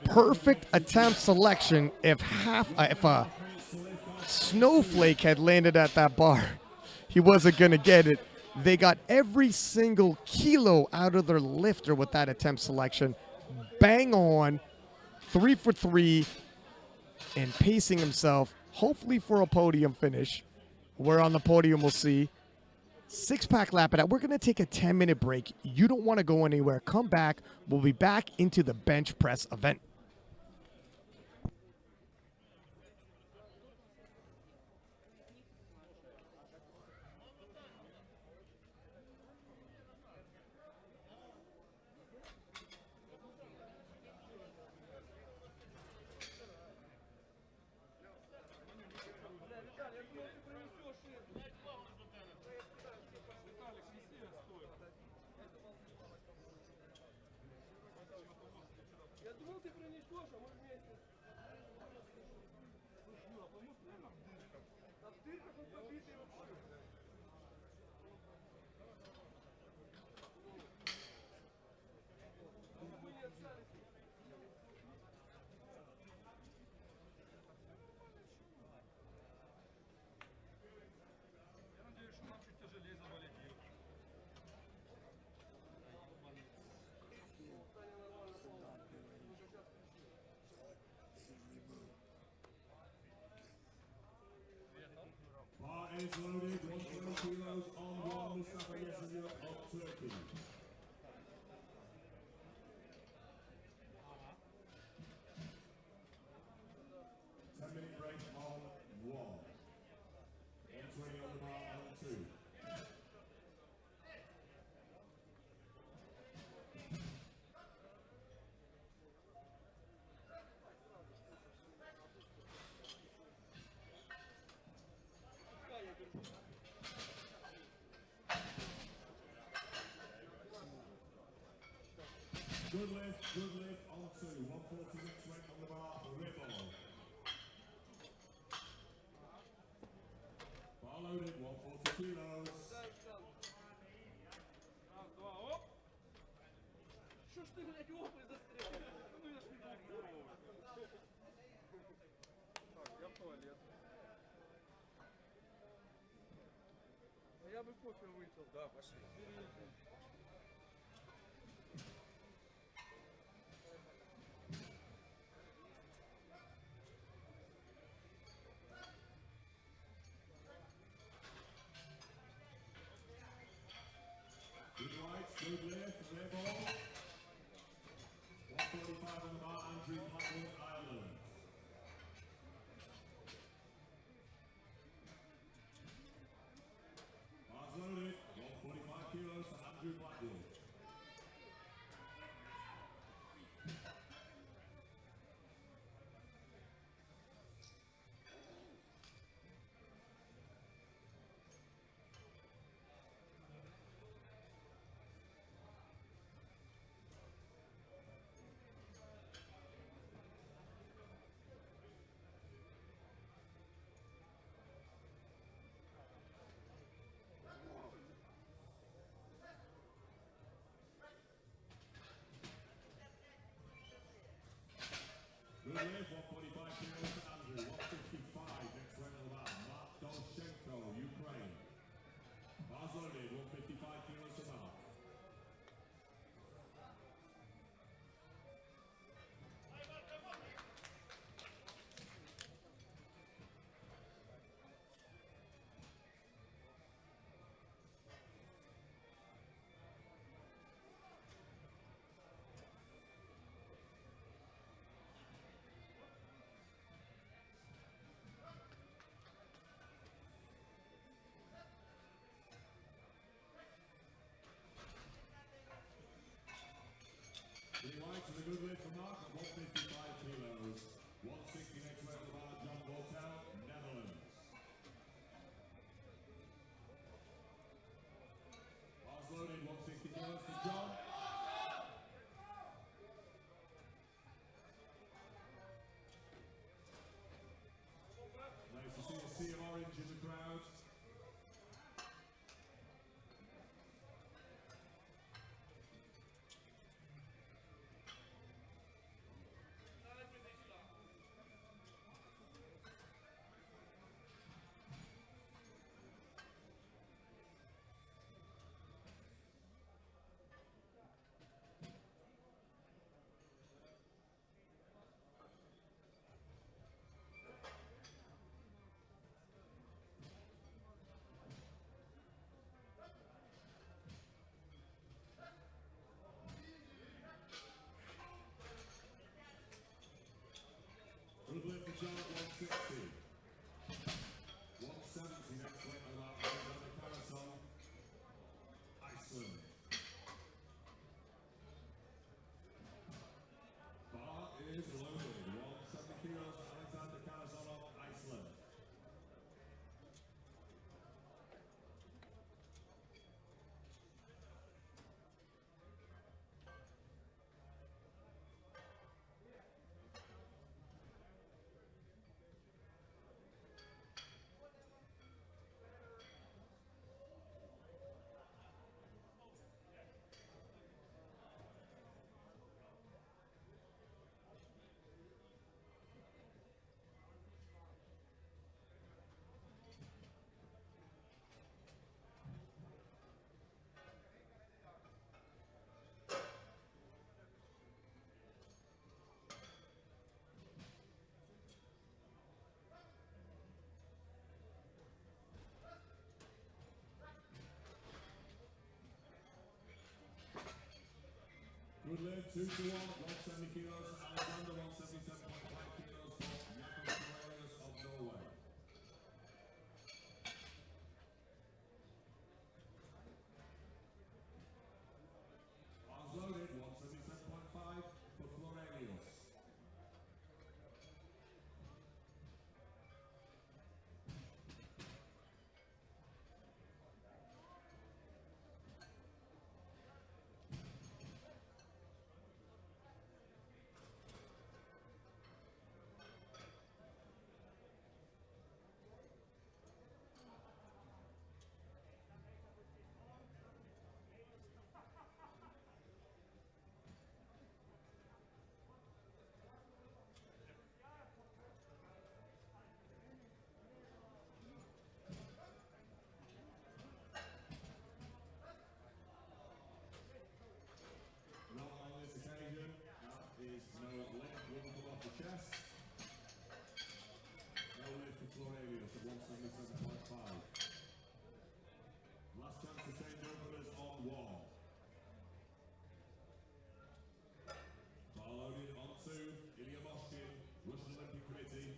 perfect attempt selection. If a snowflake had landed at that bar, he wasn't gonna get it. They got every single kilo out of their lifter with that attempt selection. Bang on, 3 for 3, and pacing himself, hopefully for a podium finish. Where on the podium we'll see. 6-pack lap it out. We're going to take a 10-minute break. You don't want to go anywhere. Come back. We'll be back into the bench press event. Bar is loaded, 120 kilos on one, Mustafa Yesunya of Turkey. Ten-minute break on 1. 120 on the bar on 2. Good lift on 2. 140 next weight on the bar for Ribble. Bar loaded, 140 kilos. Що ж ти, блядь, опи застряв? Ну я ж не був. Так, я в туалет. А я бы кофе выпил. Да, пошли. Good lights, good lift, Ribble. 145 on the bar, Andrew Blackwood, Ireland. Bars loaded, 145 kilos for Andrew Blackwood. Good lift, 145 kilos for Andrew, 155 next weight on the bar, Mark Dolchenko, Ukraine. Bars loaded, 155 kilos for Mark. Green white to the good lift for Mark at 155 kilos. 160 next weight on the bar, John Voltel, Netherlands. Bars loaded, 160 kilos for John. Nice to see a sea of orange in the crowd. Good lift for John at 160. 170 next weight on the bar, Alexander Karasov, Iceland. Bar is loaded, 170 kilos for Alexander Karasov of Iceland. Good lift, 2 to 1, 170 kilos, Alexander 177.5 kilos for Jakob Cornelius of Norway. Arms loaded, 177.5 for Florelius. the chest. No lift for Florelius at 177.5. Last chance to change openers on 1. Bar loaded on 2. Ilya Moshkin, Russian Olympic Committee.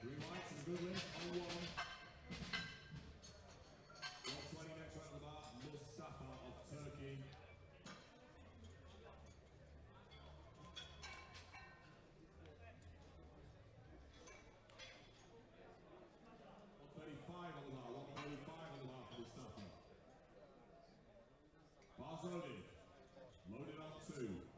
Green lights is a good lift on 1. 120 next round of the bar, Mustafa of Turkey. 135 on the bar, 135 on the bar for Mustafa. Bars loaded. Loaded on 2.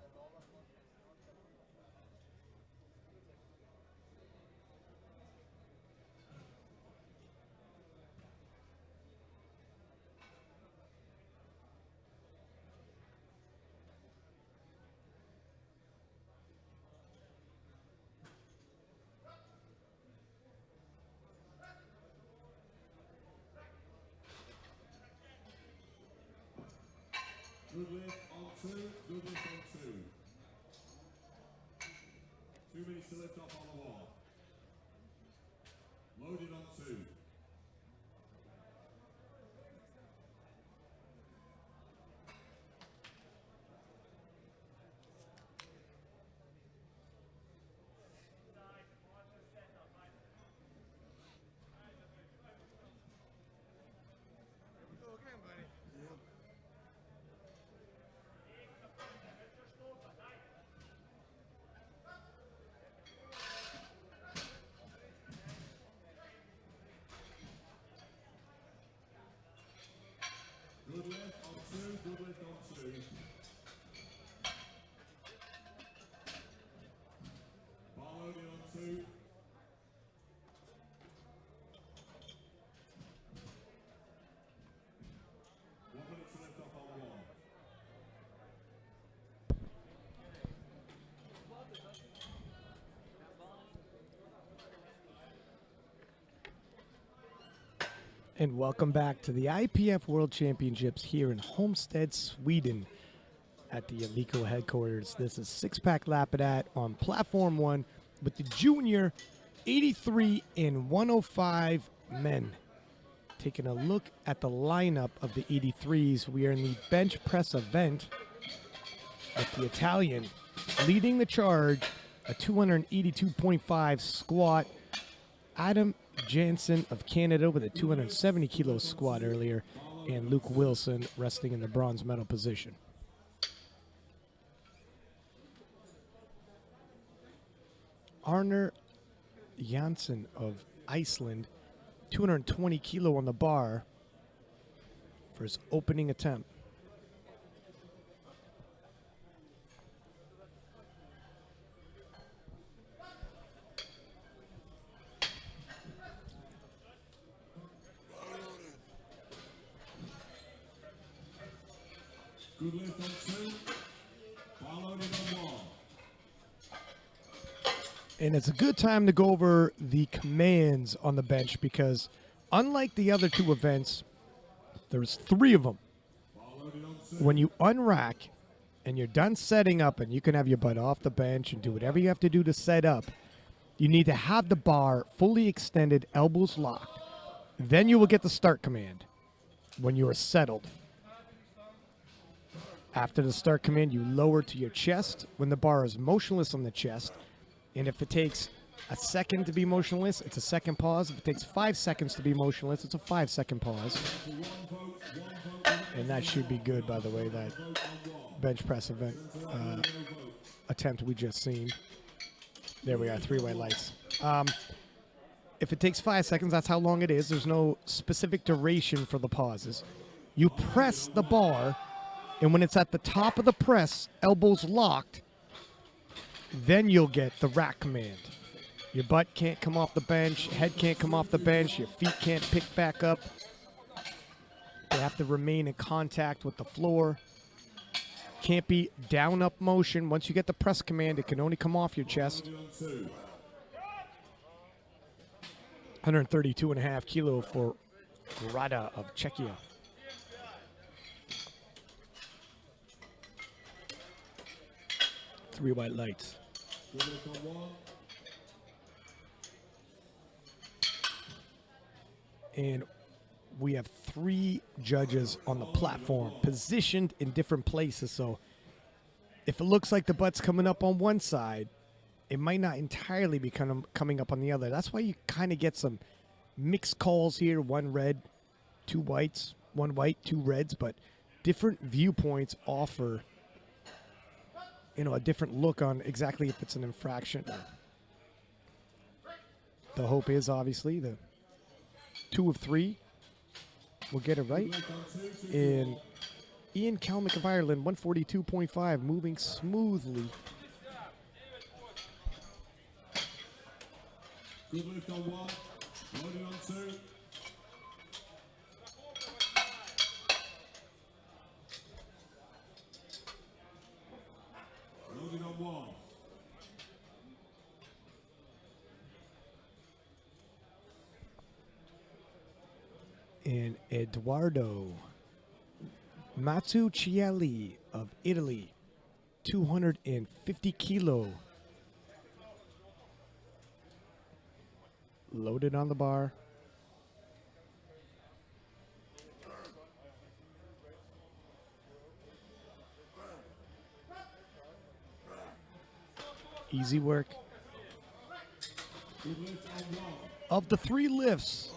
Good lift on 2, good lift on 2. 2 minutes to lift off on the wall. Loaded on 2. Good lift on 2, good lift on 2. Bar loaded on 2. 1 minute to lift off on 1. And welcome back to the IPF World Championships here in Homestead, Sweden at the Alico headquarters. This is six-pack Lapidat on Platform 1 with the junior 83 and 105 men. Taking a look at the lineup of the 83s, we are in the bench press event with the Italian leading the charge, a 282.5 squat. Adam Jansen of Canada with a 270 kilo squat earlier, and Luke Wilson resting in the bronze medal position. Arner Jansen of Iceland, 220 kilo on the bar for his opening attempt. Good lift on 2. Bar loaded on 1. And it's a good time to go over the commands on the bench because unlike the other two events, there's 3 of them. Bar loaded on 2. When you unrack and you're done setting up and you can have your butt off the bench and do whatever you have to do to set up, you need to have the bar fully extended, elbows locked. Then you will get the start command when you are settled. After the start command, you lower to your chest when the bar is motionless on the chest. And if it takes a second to be motionless, it's a second pause. If it takes 5 seconds to be motionless, it's a 5-second pause. And that should be good, by the way, that bench press event attempt we just seen. There we are, 3 white lights. If it takes 5 seconds, that's how long it is. There's no specific duration for the pauses. You press the bar, and when it's at the top of the press, elbows locked, then you'll get the rack command. Your butt can't come off the bench, head can't come off the bench, your feet can't pick back up. They have to remain in contact with the floor. Can't be down up motion. Once you get the press command, it can only come off your chest. 132.5 kilo for Rada of Czechia. Three white lights. And we have three judges on the platform positioned in different places. So if it looks like the butt's coming up on one side, it might not entirely be coming up on the other. That's why you kind of get some mixed calls here. One red, two whites, one white, two reds, but different viewpoints offer, a different look on exactly if it's an infraction. The hope is obviously the 2 of 3 will get it right. And Ian Kalmick of Ireland, 142.5, moving smoothly. Good lift on 1, loading on 2. Loading on 1. And Eduardo Mazzucchelli of Italy, 250 kilo. Loaded on the bar. Easy work. Of the 3 lifts,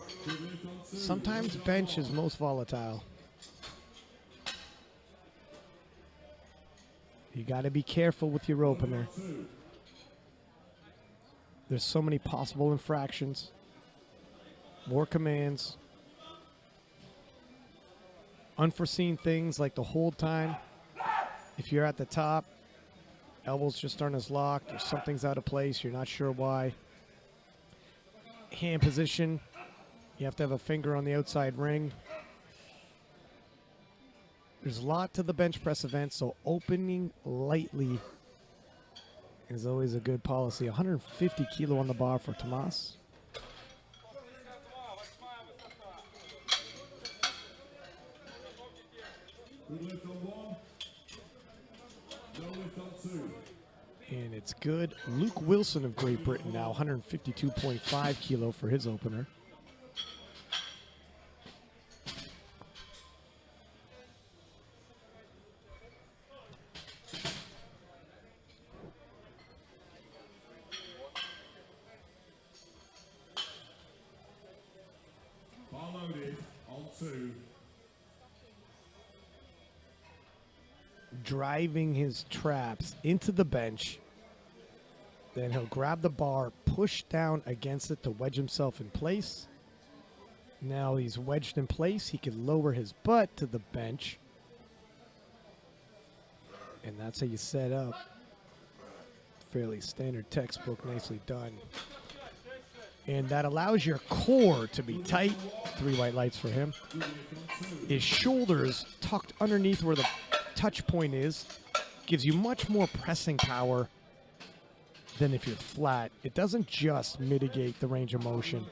sometimes bench is most volatile. You got to be careful with your opener. There's so many possible infractions. More commands. Unforeseen things like the hold time. If you're at the top, elbows just aren't as locked, or something's out of place, you're not sure why. Hand position. You have to have a finger on the outside ring. There's a lot to the bench press event, so opening lightly is always a good policy. 150 kilo on the bar for Tomas. Good lift on 1. No lift on 2. And it's good. Luke Wilson of Great Britain now, 152.5 kilo for his opener. Bar loaded on 2. Driving his traps into the bench. Then he'll grab the bar, push down against it to wedge himself in place. Now he's wedged in place. He can lower his butt to the bench. And that's how you set up. Fairly standard textbook, nicely done. And that allows your core to be tight. 3 white lights for him. His shoulders tucked underneath where the touch point is. Gives you much more pressing power than if you're flat. It doesn't just mitigate the range of motion.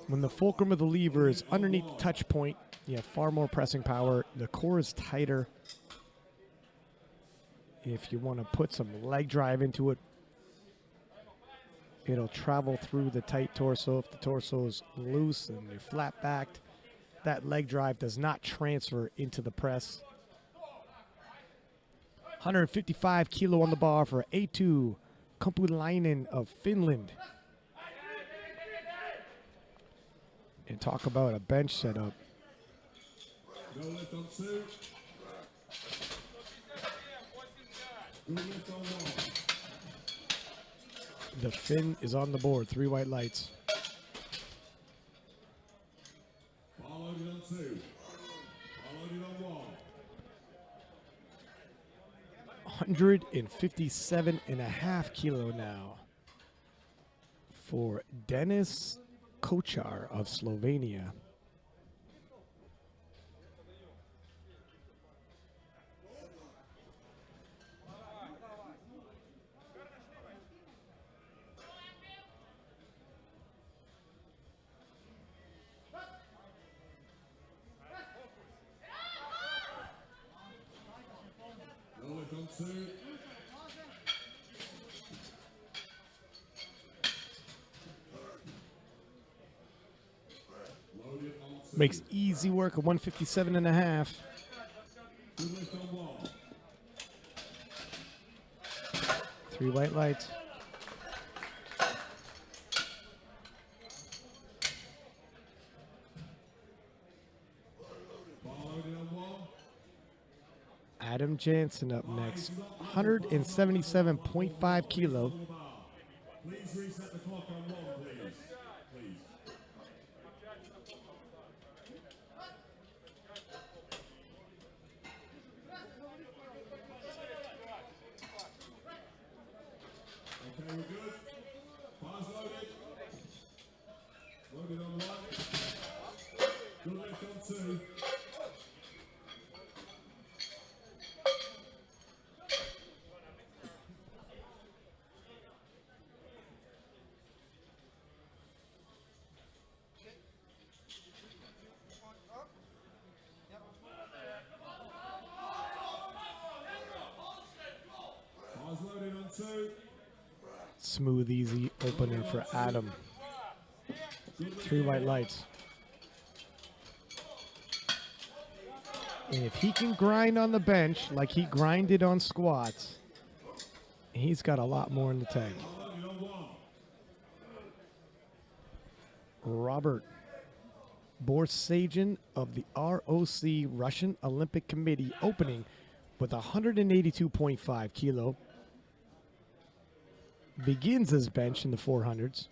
When the fulcrum of the lever is underneath the touch point, you have far more pressing power. The core is tighter. If you want to put some leg drive into it, it'll travel through the tight torso. If the torso is loose and you're flat backed, that leg drive does not transfer into the press. 155 kilo on the bar for A2 Kumpulainen of Finland. And talk about a bench setup. No lift on 2. Good lift on 1. The Finn is on the board. 3 white lights. Bar loaded on 2. Bar loaded on 1. 157.5 kilo now for Denis Kochar of Slovenia. Lower on 2. Loaded on 2. Makes easy work of 157.5. Deadlift on 1. 3 white lights. Bar loaded on 1. Adam Jansen up next. 177.5 kilo. Please reset the clock on 1, please. Please. Okay, we're good. Bars loaded. Loaded on 1. Good lift on 2. Bars loaded on 2. Smooth, easy opener for Adam. 3 white lights. And if he can grind on the bench like he grinded on squats, he's got a lot more in the tank. Loaded on 1. Robert Borsagian of the ROC Russian Olympic Committee opening with 182.5 kilo. Begins his bench in the 400s.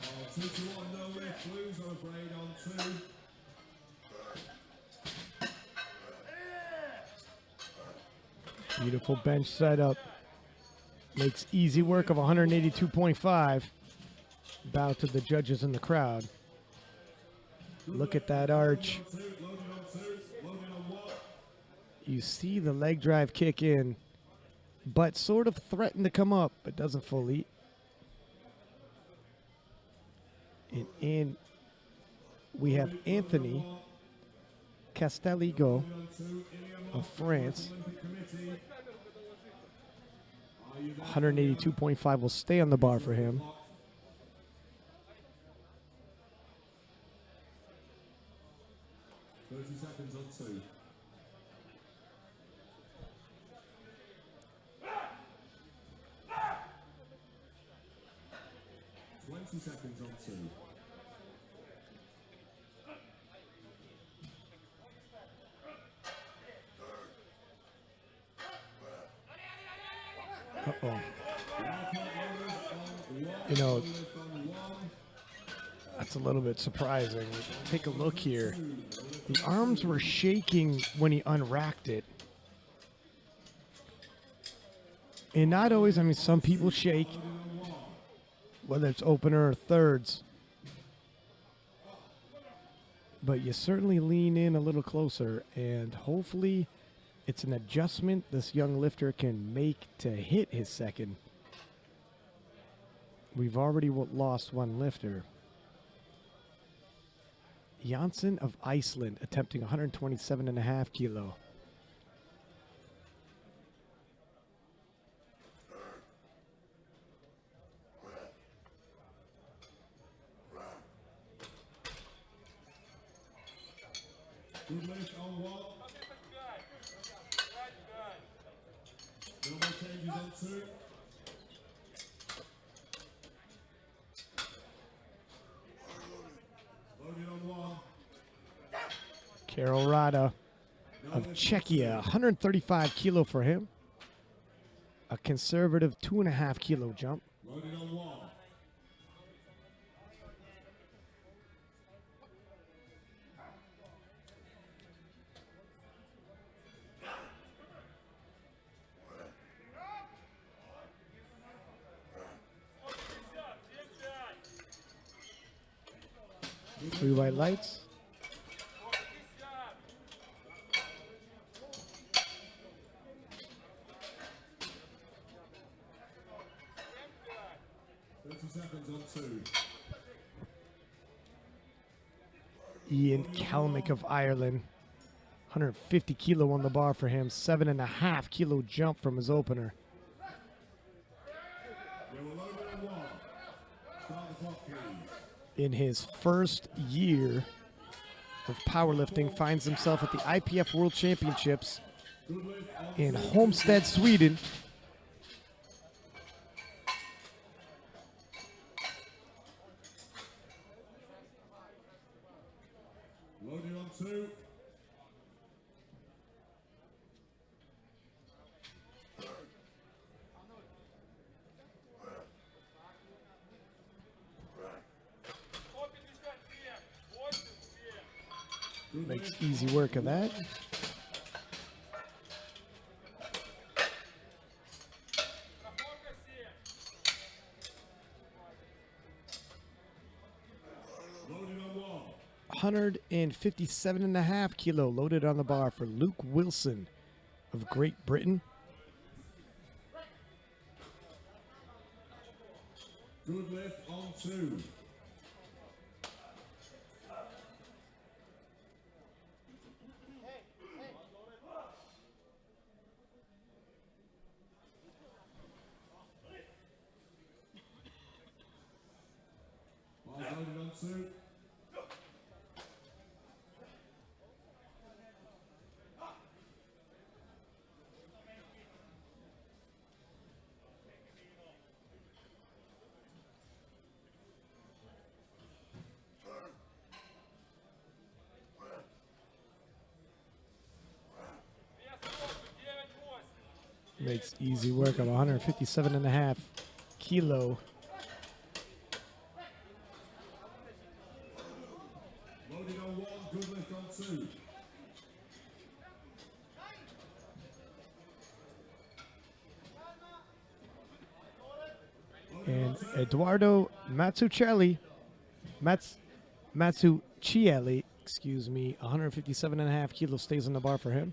Oh, 2 to 1, no lift. Blues, I'm afraid, on 2. Beautiful bench setup. Makes easy work of 182.5. Bow to the judges in the crowd. Look at that arch. Loaded on 2. Loaded on 1. You see the leg drive kick in, but sort of threatened to come up, but doesn't fully. And we have Anthony Casteligo of France. 182.5 will stay on the bar for him. Seconds on 2. Seconds on 2. Uh-oh. You know, that's a little bit surprising. Take a look here. The arms were shaking when he unracked it. And not always, I mean, some people shake, whether it's opener or thirds. But you certainly lean in a little closer, and hopefully it's an adjustment this young lifter can make to hit his second. We've already lost one lifter. Janssen of Iceland attempting 127.5 kilo. Good lift on 1. No more changes on 2. Loaded on 1. Karol Rada of Czechia, 135 kilo for him. A conservative 2.5 kilo jump. Loaded on 1. 3 white lights. Seconds on 2. Ian Kalmick of Ireland. 150 kilo on the bar for him. 7.5 kilo jump from his opener. Yeah, we're loaded on 1. Start the clock, please. In his first year of powerlifting, finds himself at the IPF World Championships Good lift on in 2. Homestead, Sweden. Loaded on 2. Good Makes lift. easy work of that. Loaded on 1. 157.5 kilo loaded on the bar for Luke Wilson of Great Britain. Good lift on 2. Bars loaded on 2. Makes easy work of 157.5 kilo. Loaded on 1. Good lift on 2. And Eduardo Mazzucchelli, excuse me, 157.5 kilo stays on the bar for him.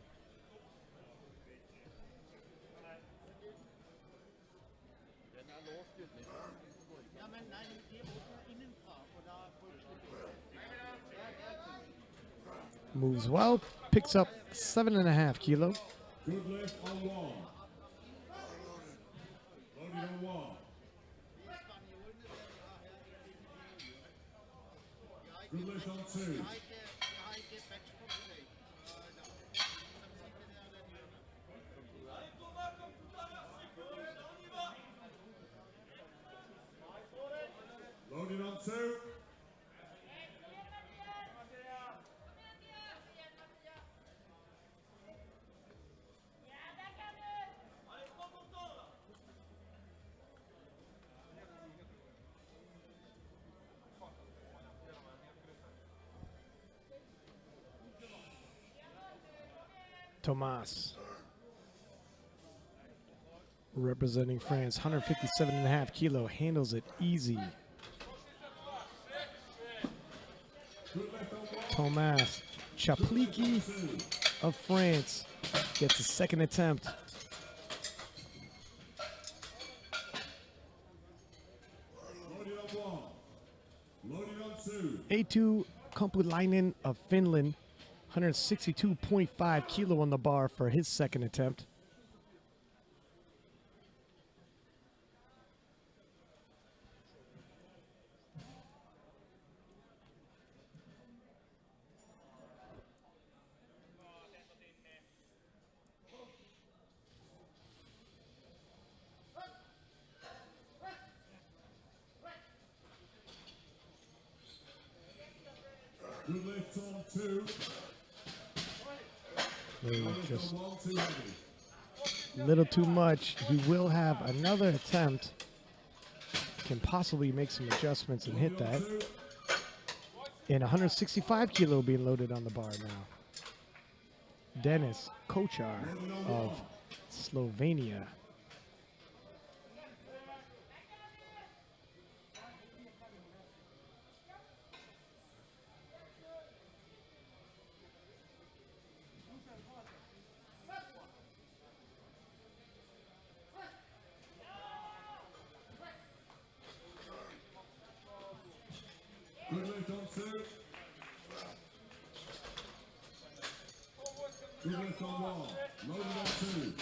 Moves well, picks up 7.5 kilo. Good lift on 1. Loaded on 1. Good lift on 2. Loaded on 2. Thomas, representing France, 157.5 kilo, handles it easy. Good lift on 1. Thomas Chapliki of France gets a second attempt. Loaded on 1. Loaded on 2. Eetu Kompulainen of Finland, 162.5 kilo on the bar for his second attempt. Good lift on 2. Just On 1 too heavy. a little too much. He will have another attempt. can possibly make some adjustments and hit that. And 165 kilo being loaded on the bar now. Denis Kochar of Slovenia. Deadlift on 2. Deadlift on 1. Loaded on 2.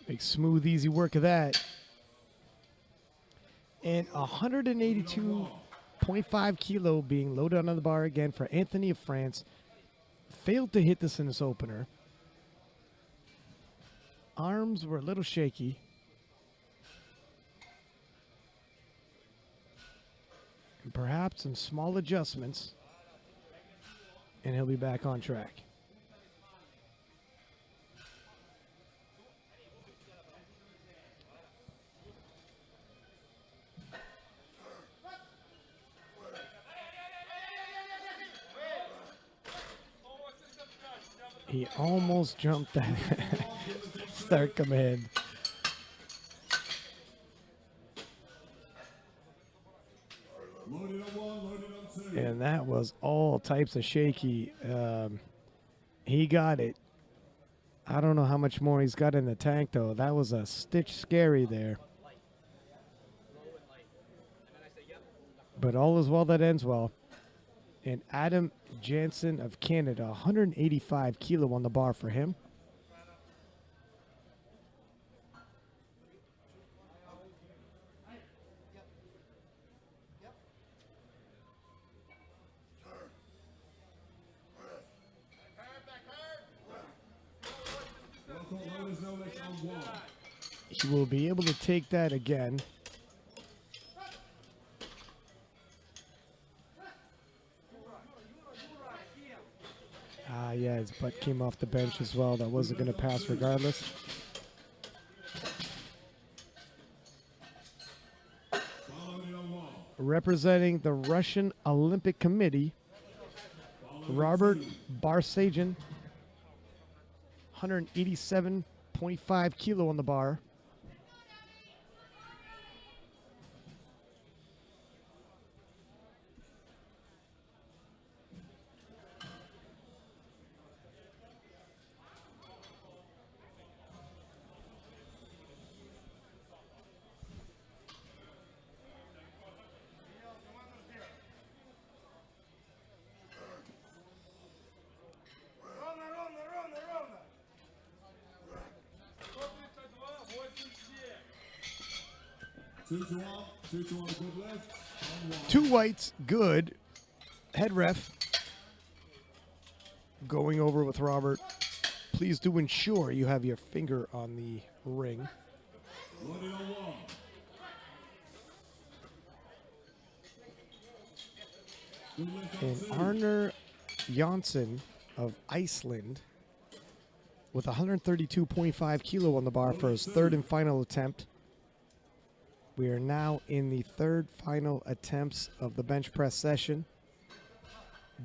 Make smooth, easy work of that. And 182.5 kilo being loaded onto the bar again for Anthony of France. Failed to hit this in his opener. Arms were a little shaky. And perhaps some small adjustments. And he'll be back on track. He almost jumped that start command. Loaded on 1, loaded on 2. And that was all types of shaky. He got it. I don't know how much more he's got in the tank, though. That was a stitch scary there. But all is well that ends well. And Adam Jansen of Canada, 185 kilo on the bar for him. Loaders no lift on 1. He will be able to take that again. Yeah, his butt came off the bench as well. That wasn't going to pass regardless. Loaded on 1. Representing the Russian Olympic Committee, Robert Barsajan, 187.5 kilo on the bar. Two to one good lift. On 1. Two whites, good. Head ref going over with Robert. Please do ensure you have your finger on the ring. Loaded on 1. Good lift on And 2. Arner Jansson of Iceland with 132.5 kilo on the bar for his third and final attempt. We are now in the third final attempts of the bench press session.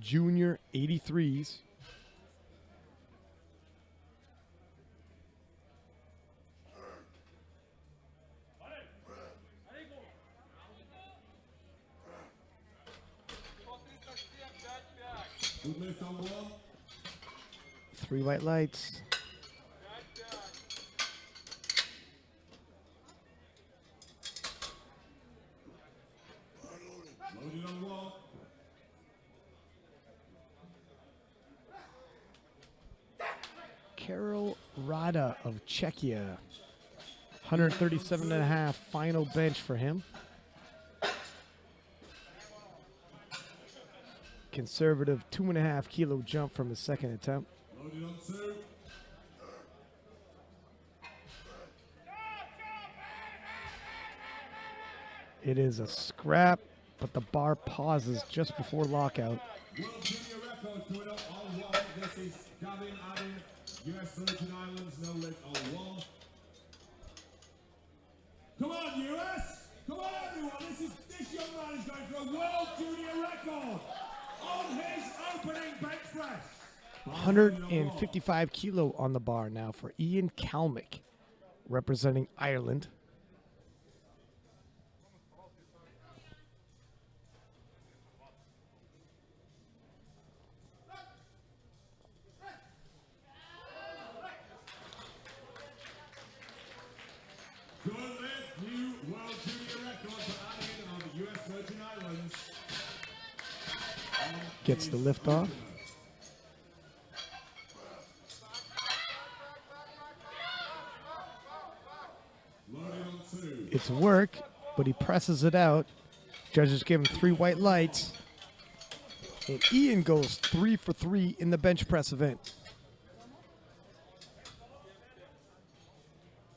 Junior 83s. Good lift on 1. 3 white lights. Loaded on 1. Karol Rada of Czechia. 137.5 final bench for him. Conservative 2.5 kilo jump from his second attempt. Loaded on 2. It is a scrap, but the bar pauses just before lockout. World Junior record coming up on one. This is Gavin Addy, US Virgin Islands, no lift on one. Come on, US! Come on, everyone! This young man is going for a world junior record on his opening bench press. 155 kilo on the bar now for Ian Kalmick, representing Ireland. Good lift, new world junior record for Addy on the US Virgin Islands. Gets the lift off. Loaded on two. It's work, but he presses it out. Judges give him 3 white lights. And Ian goes 3 for 3 in the bench press event.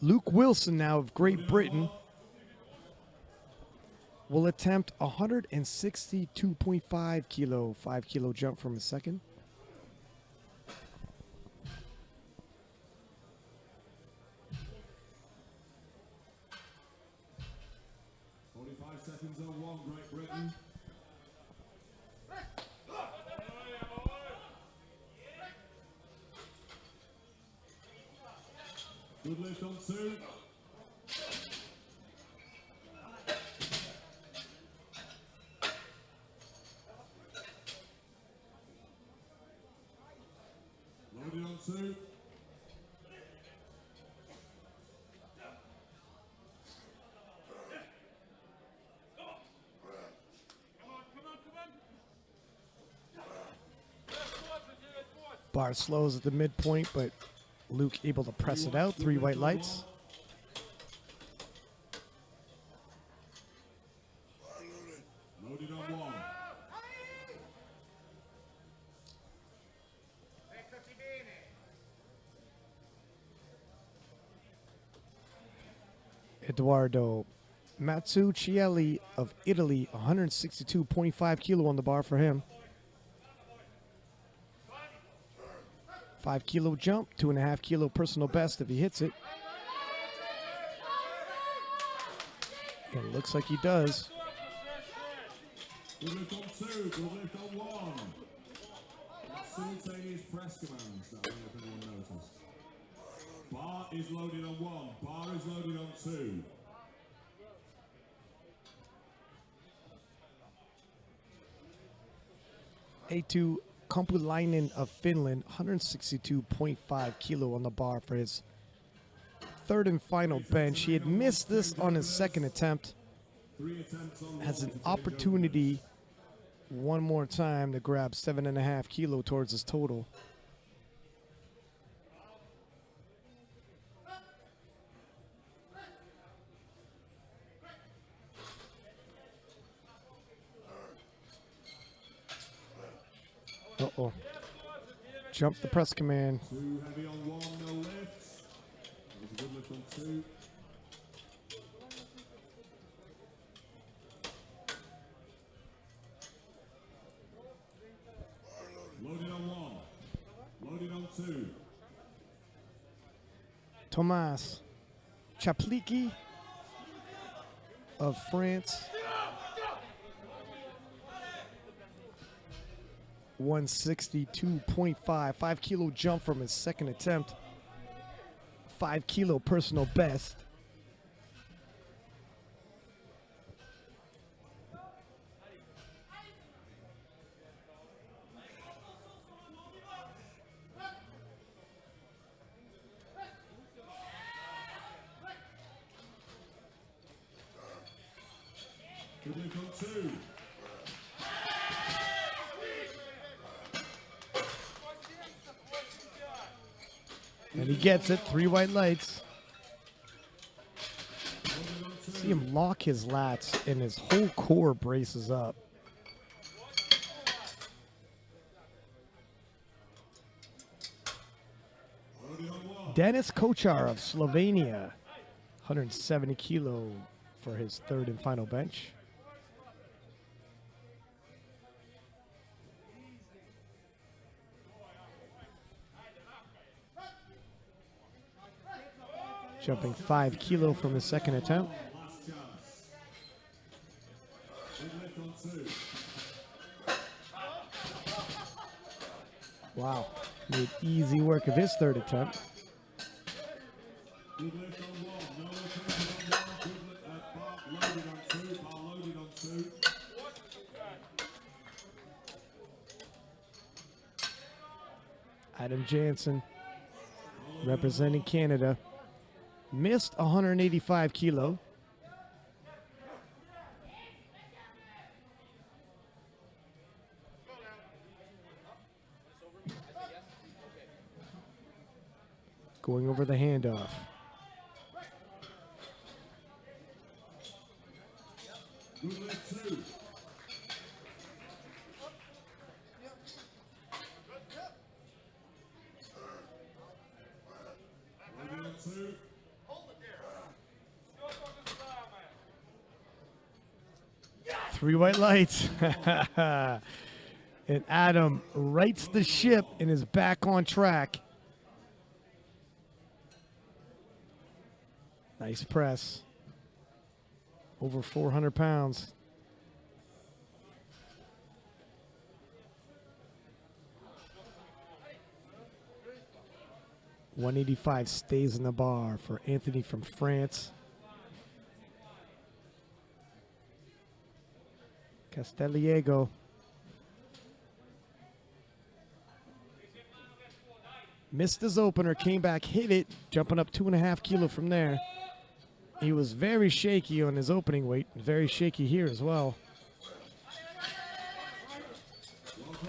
Luke Wilson now of Great Britain will attempt 162.5 kilo, 5 kilo jump from his second. Seconds on one, Great Britain. Good lift on two. Loaded on two. Bar slows at the midpoint, but Luke able to press it out. 3 white lights. Loaded on one. Edoardo Mazzucchelli of Italy, 162.5 kilo on the bar for him. 5 kilo jump, 2.5 kilo personal best if he hits it. And it looks like he does. Good lift on two, good lift on one. Simultaneous press commands, that way if anyone noticed. Bar is loaded on one, bar is loaded on two. A2 Kompulainen of Finland, 162.5 kilo on the bar for his third and final bench. He had missed this on his second attempt. Has an opportunity one more time to grab 7.5 kilo towards his total. Uh-oh. Jump the press command. Too heavy on one, no lift. That was a good lift on two. Loaded on one. Loaded on two. Thomas Chapliki of France. 162.5, 5 kilo jump from his second attempt. 5 kilo personal best. Good lift on two. And he gets it, 3 white lights. See him lock his lats and his whole core braces up. Denis Kochar of Slovenia, 170 kilo for his third and final bench. Jumping 5 kilo from his second attempt. Last chance. Deadlift on 2. Wow. Made easy work of his third attempt. Deadlift on 1. No attention on 1. Bar loaded on 2. Bar loaded on 2. Adam Jansen, representing Canada, missed 185 kilo. Going over the handoff. Deadlift 2. Loaded on 2. Three white lights. And Adam rights the ship and is back on track. Nice press. Over 400 pounds. $185 stays in the bar for Anthony from France. Casteliego. Missed his opener, came back, hit it, jumping up 2.5 kilo from there. He was very shaky on his opening weight, very shaky here as well.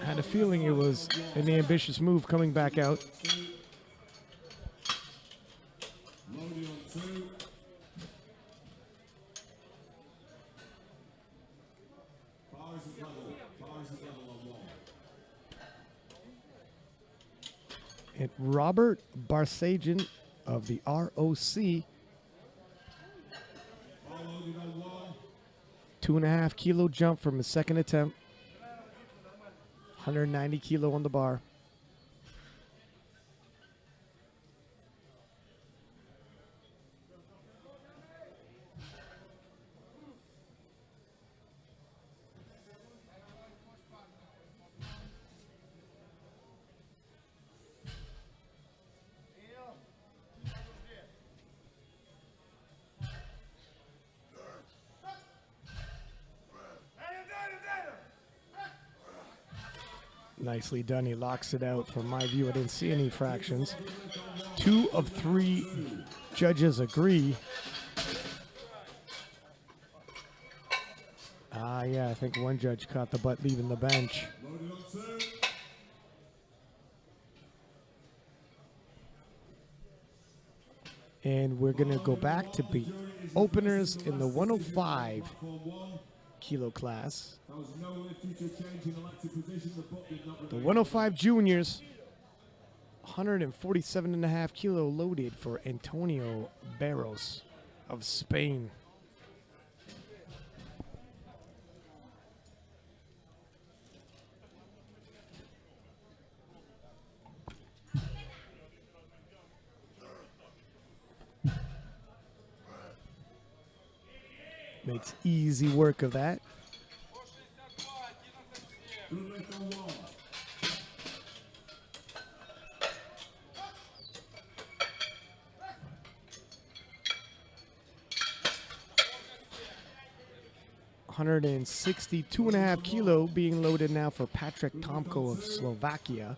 I had a feeling it was an ambitious move coming back out. Loaded on 2. Bars is level. Bars is level on 1. And Robert Barsajan of the ROC, Bar loaded on 1. 2.5 kilo jump from his second attempt. 190 kilo on the bar. Nicely done. He locks it out. From my view, I didn't see any fractions. 2 of 3 judges agree. Yeah, I think one judge caught the butt leaving the bench. Loaded on 2. And we're going to go back to beat openers in the 105 Platform 1. kilo class. There was no lift due to change in elected position. The butt did not The remain. 105 juniors, 147.5 kilo loaded for Antonio Barros of Spain. Makes easy work of that. Deadlift on 1. $162.5 kilo being loaded now for Patrick Tomko of Slovakia.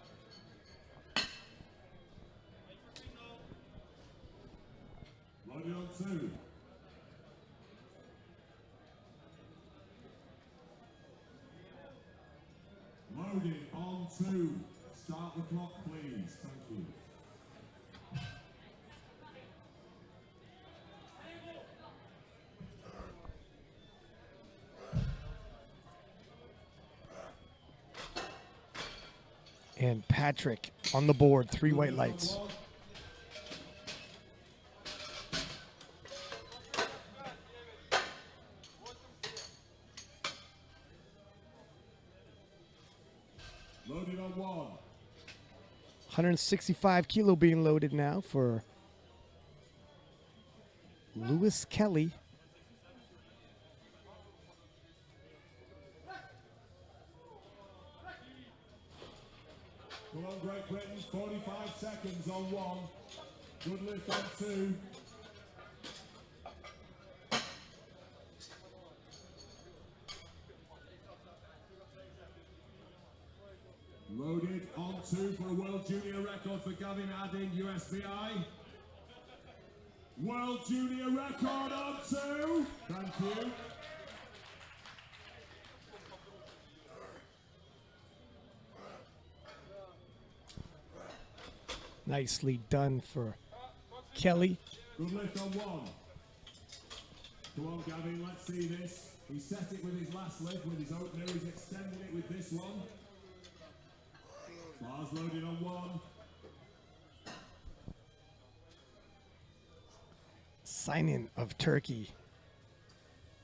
Loaded on 2. Loaded on 2. Start the clock, please. Thank you. And Patrick on the board, 3 white lights. Loaded on 1. 165 kilo being loaded now for Lewis Kelly. Come on, Great Britain, 45 seconds on 1. Good lift on 2. Loaded on 2 for a World Junior record for Gavin Adding, USBI. World Junior record on 2. Thank you. Nicely done for Kelly. Good lift on 1. Come on, Gavin, let's see this. He set it with his last lift, with his opener. He's extending it with this one. Bars loaded on 1. Signing of Turkey.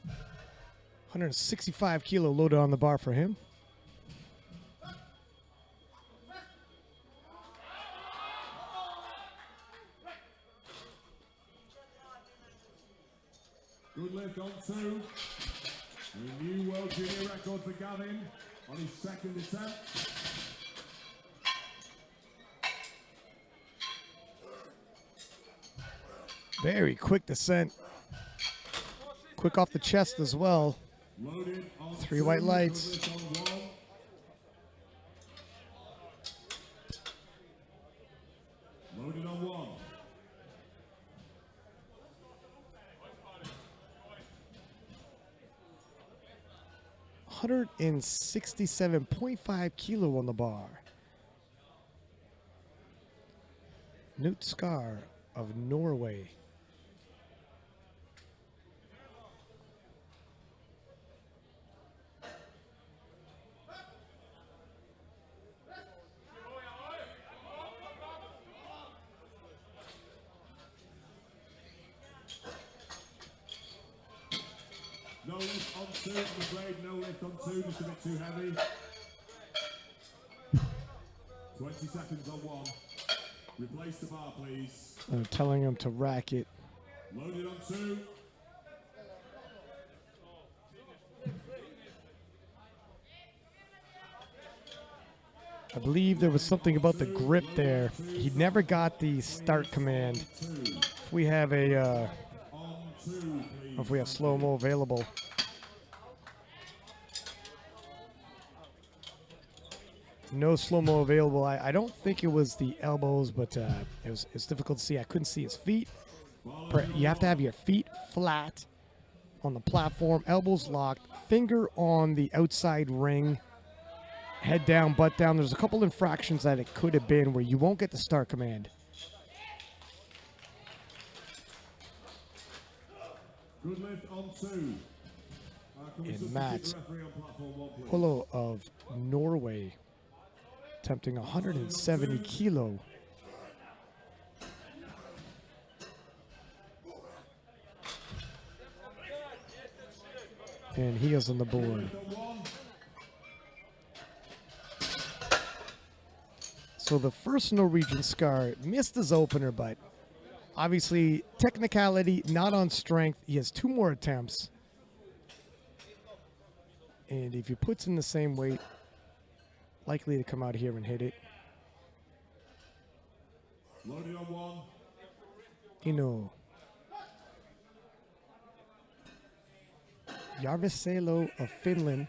165 kilo loaded on the bar for him. Good lift on 2. A new World Junior record for Gavin on his second attempt. Very quick descent. Quick off the chest as well. Loaded on 3 2. white lights. Good lift on 1. Loaded on 1. $167.5 kilo on the bar. Knut Skar of Norway. No lift on 2, I'm afraid. No lift on 2, just a bit too heavy. 20 seconds on 1. Replace the bar, please. I'm telling him to rack it. Loaded on 2. I believe there was something about the grip there. He never got the start command. If we have a, On 2, please. if we have slow-mo available. No slow-mo available. I don't think it was the elbows, but it's difficult to see. I couldn't see his feet. You have to have your feet flat on the platform, elbows locked, finger on the outside ring, head down, butt down. There's a couple infractions that it could have been where you won't get the start command. Good lift on 2. Can we And substitute Matt the referee on platform 1, please? Pullo of Norway, attempting 170 kilo. And he is on the board. So the first Norwegian Scar missed his opener, but obviously technicality, not on strength. He has 2 more attempts. And if he puts in the same weight, likely to come out here and hit it. Loaded on 1. Järvisalo of Finland.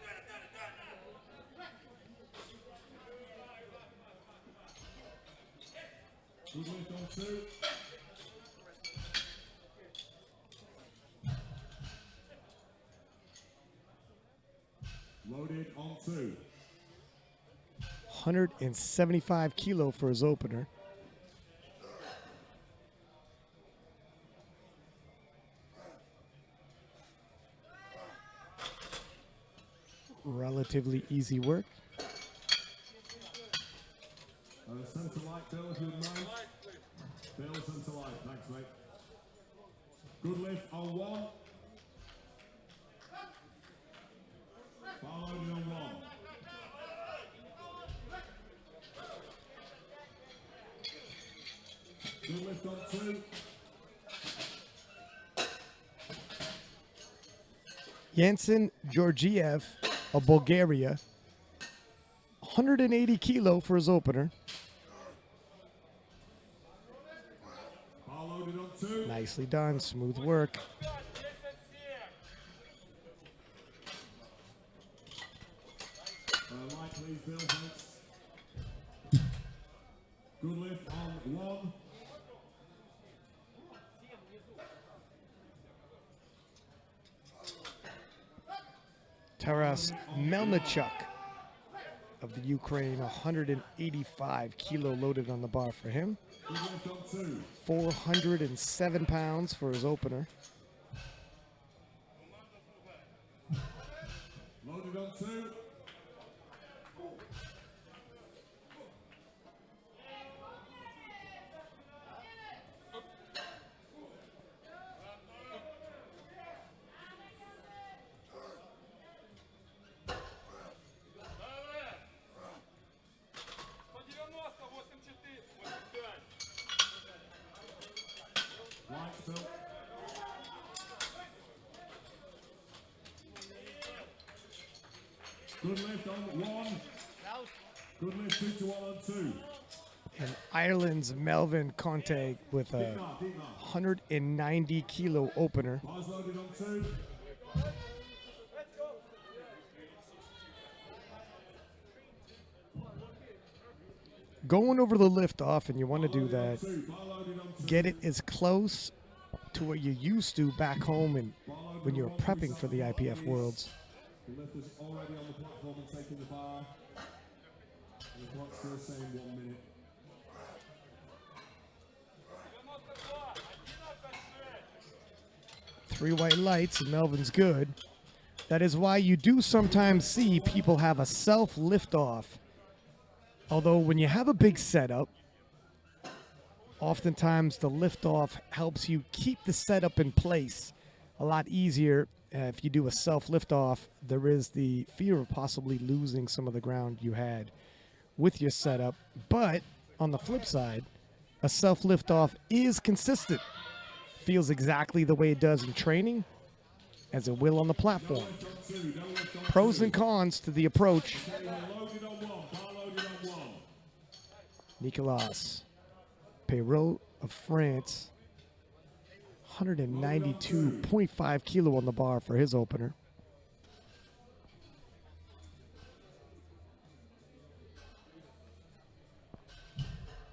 Good lift on 2. Loaded on 2. 175 kilo for his opener. Relatively easy work. Centre light, Bill, if you would mind. Bill, centre light. Thanks, mate. Good lift on 1. Bar loaded on 1. Good lift on 2. Yansin Georgiev of Bulgaria, 180 kilo for his opener. Bar loaded on 2. Nicely done, smooth work. Light please, Bill, thanks. Good lift on 1. Taras Melnichuk of the Ukraine, 185 kilo loaded on the bar for him. Good lift on 2. 407 pounds for his opener. Loaded on 2. Light still. Good lift on 1. Good lift 2 to 1 on 2. And Ireland's Melvin Conte with a Deep mark. 190 kilo opener. Bars loaded on 2. Going over the lift off, and you want to do that, 2. Bar loaded on 2. get it as close to what you used to back home and when you were prepping for the IPF Worlds. The lift is already on the platform and taking the bar. And the clock's still saying 1 minute. Three white lights, and Melvin's good. That is why you do sometimes see people have a self lift off. Although when you have a big setup, oftentimes the lift off helps you keep the setup in place a lot easier. If you do a self lift off, there is the fear of possibly losing some of the ground you had with your setup. But on the flip side, a self lift off is consistent. Feels exactly the way it does in training as it will on the platform. Pros and cons to the approach. Loaded on 1. Bar loaded on 1. Nicolas Perrault of France, 192.5 kilo on the bar for his opener.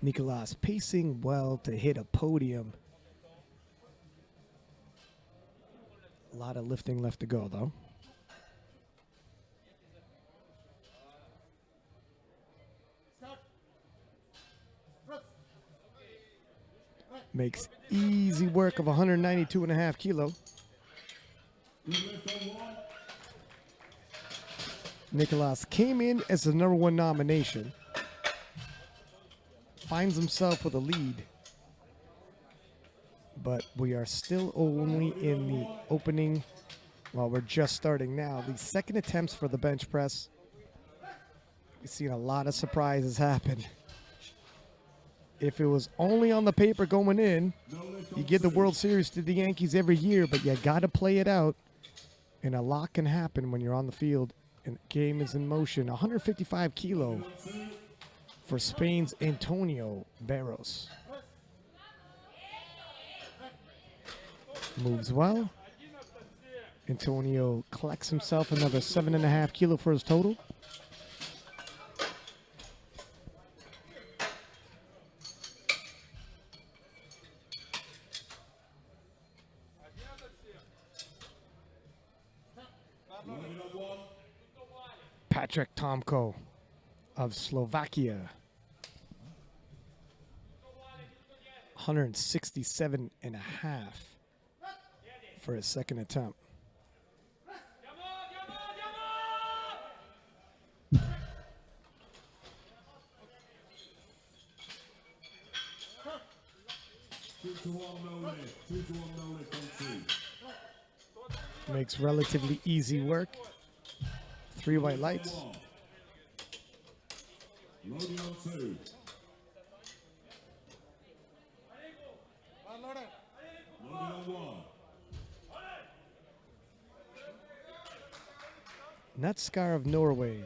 Nicolas pacing well to hit a podium. A lot of lifting left to go, though. Makes easy work of 192.5 kilo. Good lift on 1. Nicolas came in as the #1 nomination. Finds himself with a lead. But we are still only in the opening. Well, we're just starting now. The second attempts for the bench press. We've seen a lot of surprises happen. If it was only on the paper going in, you give the World Series to the Yankees every year, but you got to play it out. And a lot can happen when you're on the field and the game is in motion. 155 kilo for Spain's Antonio Barros. Moves well. Antonio collects himself another 7.5 kilo for his total. Loaded on 1. Patrick Tomko of Slovakia, 167.5 for his second attempt. Two to 1 no lift. 2 to 1 no lift on 2. Makes relatively easy work. Three white lights. Loading on 2. Loading on 1. Nutskar of Norway.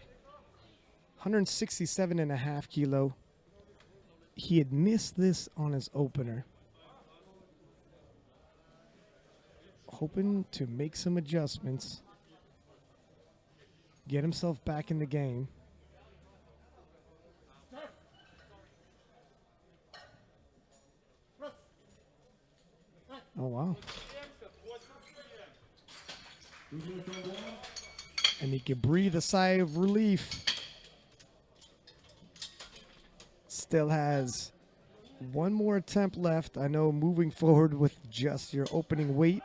167.5 kilo. He had missed this on his opener. Hoping to make some adjustments. Get himself back in the game. Oh, wow. And he can breathe a sigh of relief. Still has one more attempt left. I know moving forward with just your opening weight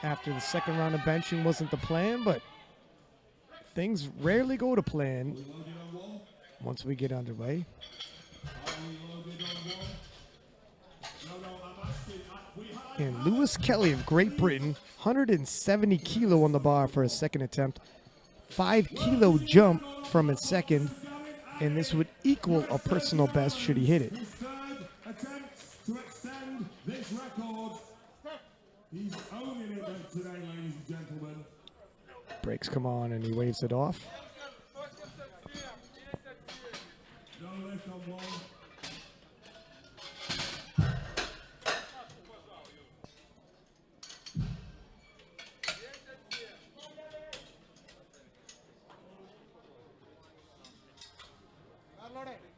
after the second round of benching wasn't the plan, but things rarely go to plan once we get underway. And Lewis Kelly of Great Britain, 170 kilo on the bar for his second attempt. 5 kilo jump from his second, and this would equal a personal best should he hit it. His third attempt to extend this record. He's owning it today, ladies and gentlemen. Brakes come on, and he waves it off. No lift on one.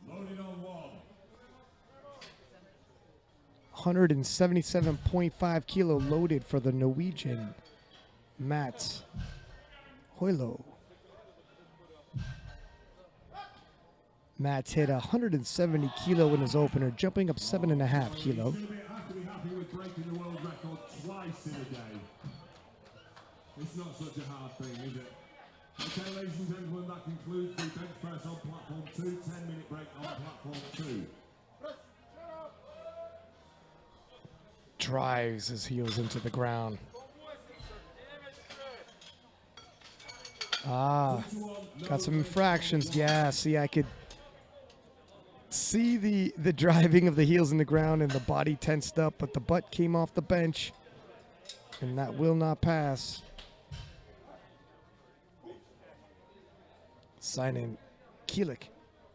Loaded on one. 177.5 kilo loaded for the Norwegian Mats Hoilo. Mats hit 170 kilo in his opener, jumping up 7.5 kilo. You're going to have to be happy with breaking the world record twice in a day. It's not such a hard thing, is it? Okay, ladies and gentlemen, that concludes the bench press on platform 2. 10-minute break on platform 2. Drives his heels into the ground. Ah, got some infractions. Yeah, see, I could see the driving of the heels in the ground and the body tensed up, but the butt came off the bench, and that will not pass. Sinan Kilik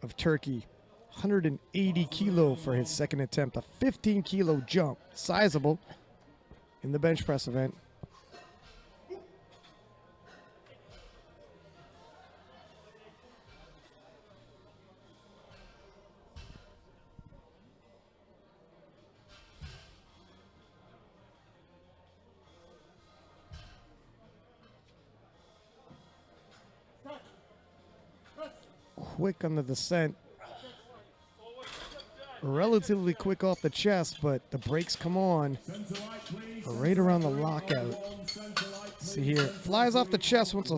of Turkey, 180 kilo for his second attempt, a 15 kilo jump, sizable in the bench press event. Quick on the descent, relatively quick off the chest, but the brakes come on right around the lockout. See here, it flies off the chest once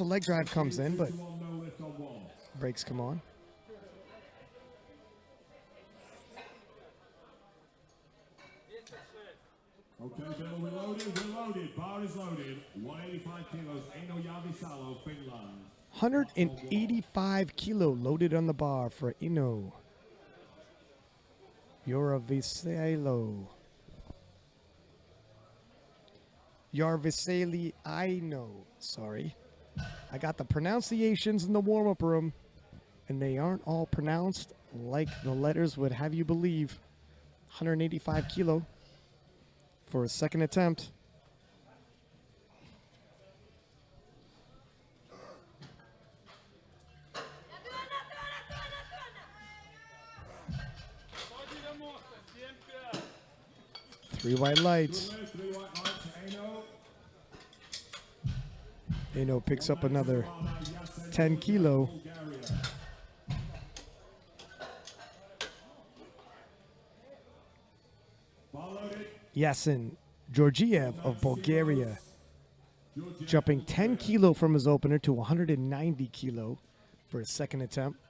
a leg drive comes in, but brakes come on. Okay, Bill, we're loaded. Bar is loaded. 185 kilos, Eino Järvisalo, Finland. 185 kilo loaded on the bar for Ino Järvisalo. Järvisali Aino. Sorry. I got the pronunciations in the warm-up room, and they aren't all pronounced like the letters would have you believe. 185 kilo for his second attempt. Three white lights. Eino picks up another 10 kilo. Yasin Georgiev of Bulgaria, jumping 10 kilo from his opener to 190 kilo for his second attempt.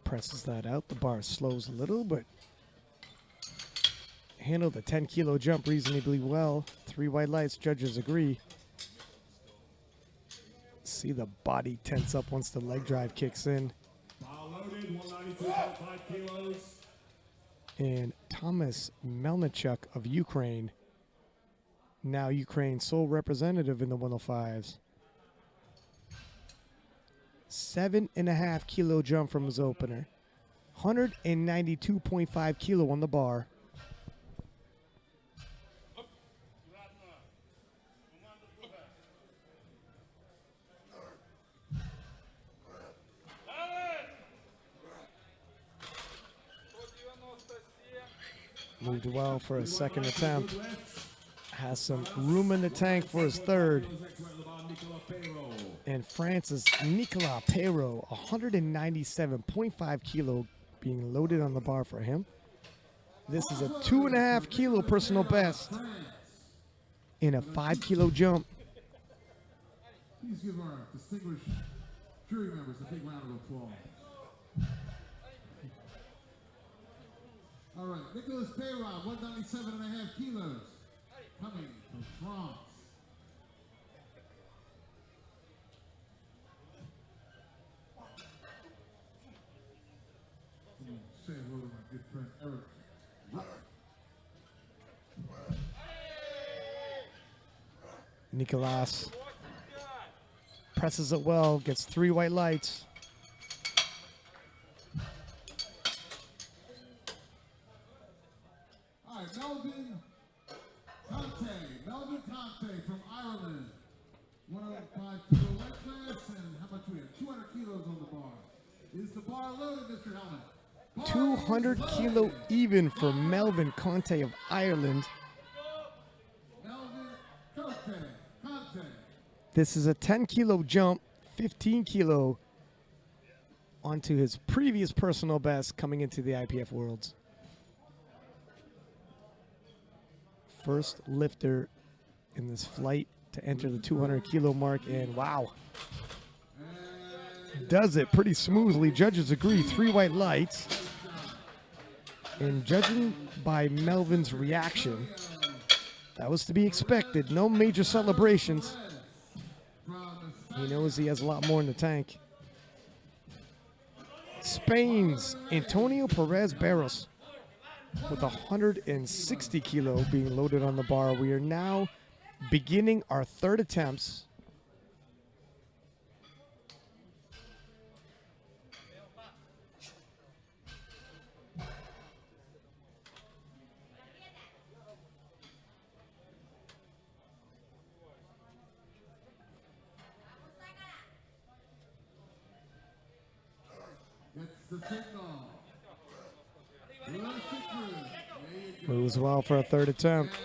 Presses that out. The bar slows a little, but handled the 10 kilo jump reasonably well. Three white lights, judges agree. See the body tense up once the leg drive kicks in. Bar loaded, 192.5 kilos. And Thomas Melnichuk of Ukraine, now Ukraine's sole representative in the 105s. 7.5 kilo jump from his opener. 192.5 kilo on the bar. Moved well for his second attempt. Has some room in the tank for his third. And France's Nicolas Perrault, 197.5 kilo being loaded on the bar for him. This is a 2.5 kilo personal best in a 5 kilo jump. Please give our distinguished jury members a big round of applause. All right, Nicolas Perrault, 197.5 kilos, coming from France. Say hello to my good friend Eric. Nicolas presses it well, gets 3 white lights. All right, Melvin Conte from Ireland. 105 kilo leg class, and how much we have? 200 kilos on the bar. Is the bar loaded, Mr. Hellman? 200 kilo even for Melvin Conte of Ireland. Melvin Conte. This is a 10 kilo jump, 15 kilo onto his previous personal best coming into the IPF Worlds. First lifter in this flight to enter the 200 kilo mark, and wow. Does it pretty smoothly. Judges agree, 3 white lights. And judging by Melvin's reaction, that was to be expected. No major celebrations. He knows he has a lot more in the tank. Spain's Antonio Perez Barros with 160 kilo being loaded on the bar. We are now beginning our third attempts. Moves well for a third attempt.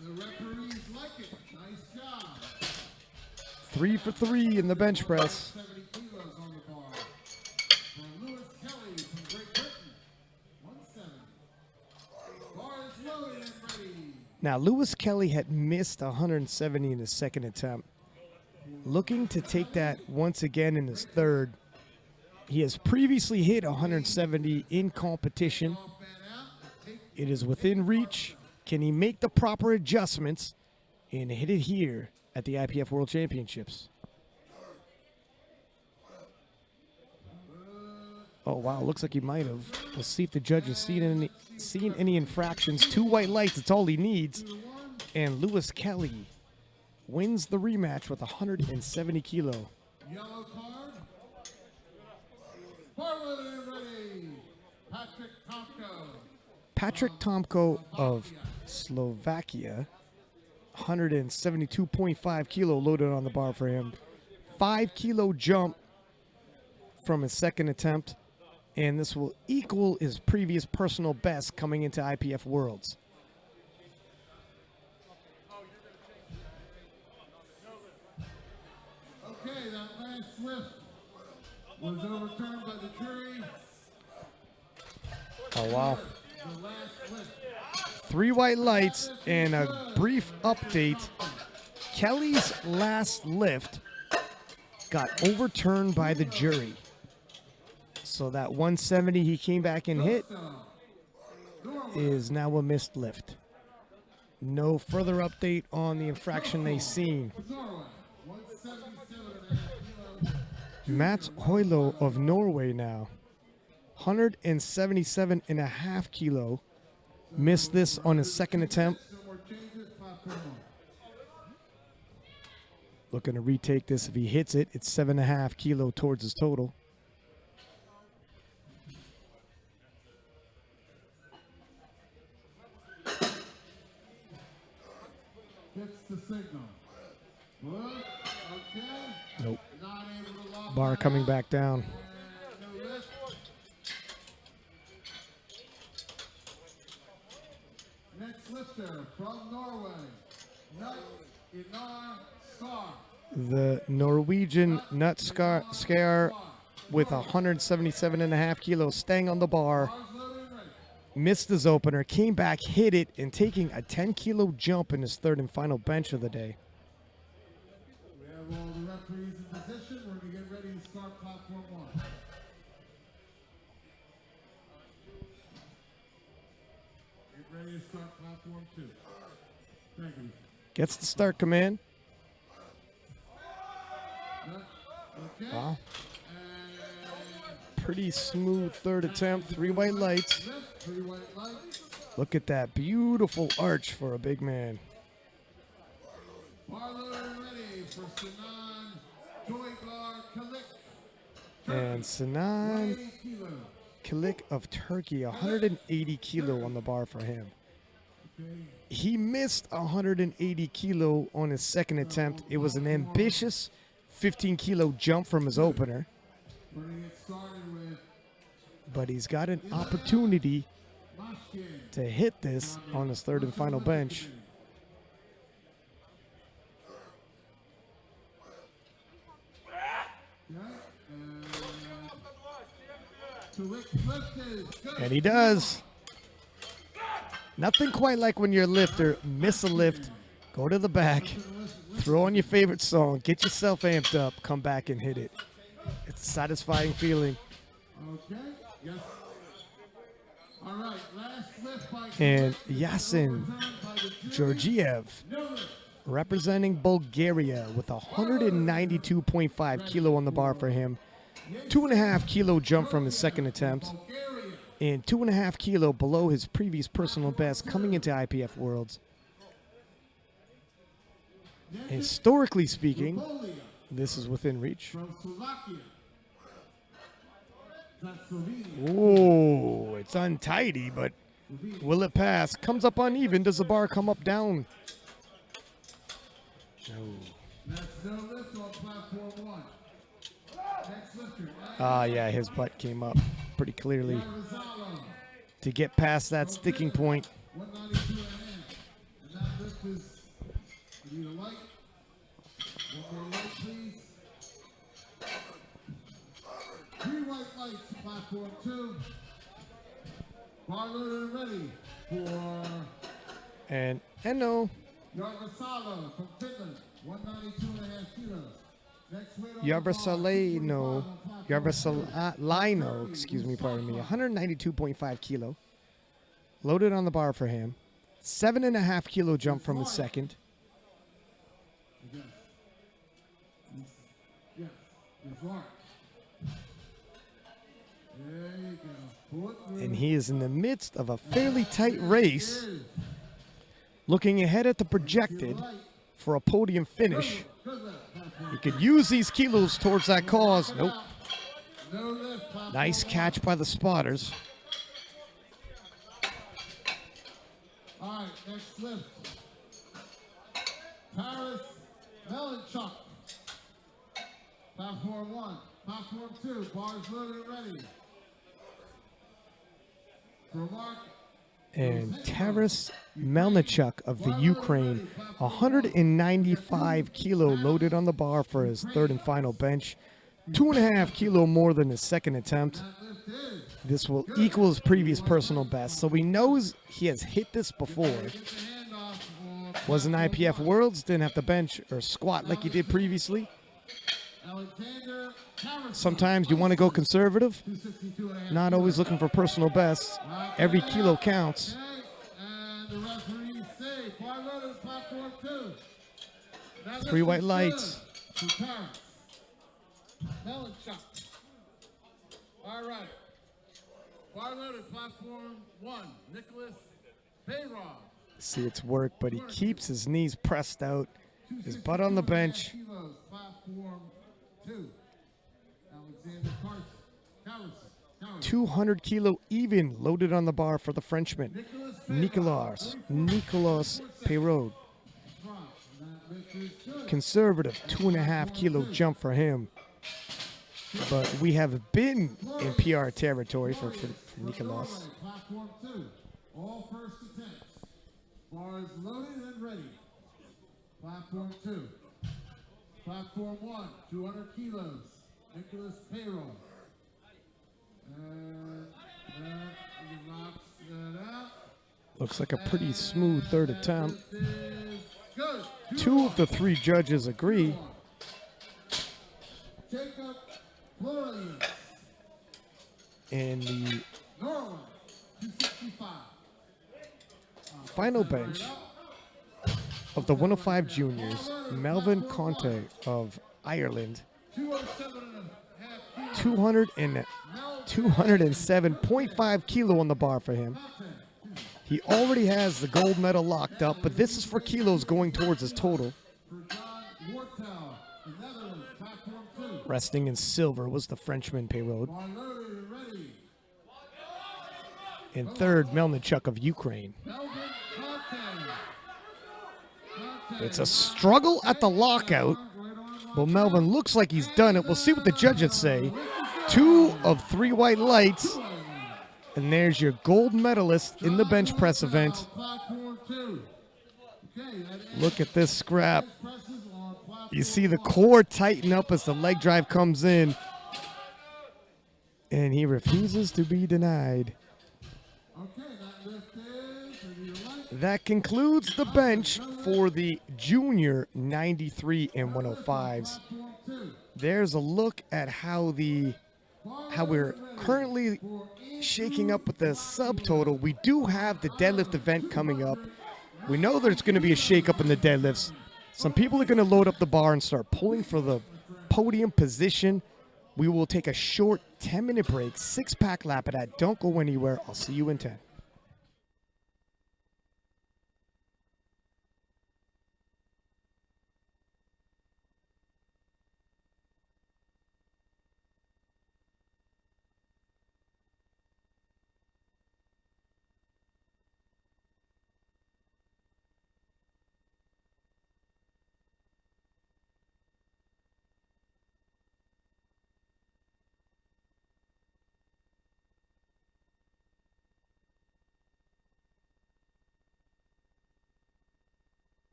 The referees like it. Nice job. 3 for 3 in the bench press. 70 kilos on the bar. For Lewis Kelly from Great Britain. 170. Bar is loaded and ready. Now, Lewis Kelly had missed 170 in his second attempt. Looking to take that once again in his third. He has previously hit 170 in competition. It is within reach. Can he make the proper adjustments and hit it here at the IPF World Championships? Oh, wow. Looks like he might have. We'll see if the judge has seen any infractions. 2 white lights. That's all he needs. And Lewis Kelly wins the rematch with 170 kilo. Yellow card. Forward and ready. Patrick Tomko. Patrick Tomko of Slovakia, 172.5 kilo loaded on the bar for him. 5 kilo jump from his second attempt, and this will equal his previous personal best coming into IPF Worlds. Okay, that last lift was overturned by the jury. Oh, wow. The last lift. 3 white lights and a brief update. Kelly's last lift got overturned by the jury. So that 170 he came back and hit is now a missed lift. No further update on the infraction they seen. Norway, Mats Hoilo of Norway now. 177.5 kilo. Missed this on his second attempt. Looking to retake this. If he hits it, it's 7.5 kilo towards his total. Gets the signal. Good. Okay. Nope. Not able to lock Bar that coming out. back down. And no lift. Next lifter from Norway, Nut Inar Skar. The Norwegian Nut Skar with 177.5 kilos staying on the bar. Bars loaded and ready. Missed his opener, came back, hit it, and taking a 10-kilo jump in his third and final bench of the day. We have all the referees in position. We're going to get ready to start platform 1. Get ready to start platform 2. Thank you. Gets the start command. Okay. Wow. And Pretty smooth third attempt. 3 white lights. lift, 3 white lights. Look at that beautiful arch for a big man. Bar loaded and ready for Sinan Joygar Kalik. And Sinan 80 kilo. Kalik of Turkey, 180 kilo on the bar for him. Okay. He missed 180 kilo on his second attempt. It was an ambitious 15-kilo jump from his opener, We're going to get started with but he's got an opportunity Mashkin. to hit this on his third and final bench. And he does. Nothing quite like when you're a lifter, miss a lift, go to the back, throw on your favorite song, get yourself amped up, come back and hit it. It's a satisfying feeling. Okay. Yes. All right. Last lift by And Kalik. Yasin Overturned by the jury. Georgiev, No lift. representing Bulgaria with 192.5 kilo on the bar for him. 2.5 kilo jump from his second attempt, Bulgaria. and 2.5 kilo below his previous personal best coming into IPF Worlds. Historically speaking, Mongolia this is within reach. from Slovakia. That's Slovenia. Oh, it's untidy, but will it pass? Comes up uneven. Does the bar come up down? No. That's no lift on platform 1. Next lifter. Ah, yeah, his butt came up pretty clearly. Gonzalo. To get past that sticking point, 192 and a half. And that lift is, we need a light. One more light, please. 3 white lights, platform 2. Bar loaded and ready for and no, Yarvasalo from Finland, 192 and a half kilos. Next weight on the bar, Yarvasalino, 245 on platform 2. Yarvasalino, excuse me, pardon me, 192.5 kilo. Loaded on the bar for him. 7.5 kilo jump from his second. Yes. Yes. Yes, Mark. There you go. Pull it through. And he is in the midst of a fairly tight race, looking ahead at the projected for a podium finish. He could use these kilos towards that cause. Nope. No lift, platform Nice 1. catch by the spotters. All right, next lift. Paris Melanchuk. Platform 1. Platform 2. Bars loaded and ready. For Mark. And Taras Melnichuk of the Ukraine, 195 kilo loaded on the bar for his third and final bench. 2.5 kilo more than his second attempt. That lift is. This will equal his previous personal best, so he knows he has hit this before. Get the handoff on Was in IPF Worlds, didn't have to bench or squat like he did previously. Alexander Harrison. Sometimes you want to go conservative, 262 and a half. not always looking for personal bests. Every kilo counts. Okay, and the referees say bar loaded platform 2. That 3 lift white is lights. good for Paris. Melon shot. All right. Bar loaded, platform 1, Nicholas Bayrod. See its work, but he keeps his knees pressed out, his butt on the bench. Kilos, platform 2, Alexander Carson. 200 kilo even loaded on the bar for the Frenchman, Nicolas Peyraud. Conservative 2.5 kilo jump for him. But we have been in PR territory for Nicolas. Platform 2, all first attempts. Bars loaded and ready. Platform 2. Platform 1, 200 kilos. Nicholas Payroll. He knocks it out. Looks like a pretty smooth third attempt. Good. 2 of the 3 judges agree. Jacob Florian. And the Norway, 265. final bench of the 105 juniors, Melvin Conte of Ireland, 207.5 kilo on the bar for him. He already has the gold medal locked up, but this is for kilos going towards his total. Resting in silver was the Frenchman Peyraud. In third, Melnichuk of Ukraine. It's a struggle at the lockout, but Melvin looks like he's done it. We'll see what the judges say. 2 of 3 white lights. And there's your gold medalist in the bench press event. Look at this scrap. You see the core tighten up as the leg drive comes in. And he refuses to be denied. That concludes the bench for the junior 93 and 105s. There's a look at how we're currently shaking up with the subtotal. We do have the deadlift event coming up. We know there's going to be a shake-up in the deadlifts. Some people are going to load up the bar and start pulling for the podium position. We will take a short 10-minute break, 6-pack lap of that. Don't go anywhere. I'll see you in 10.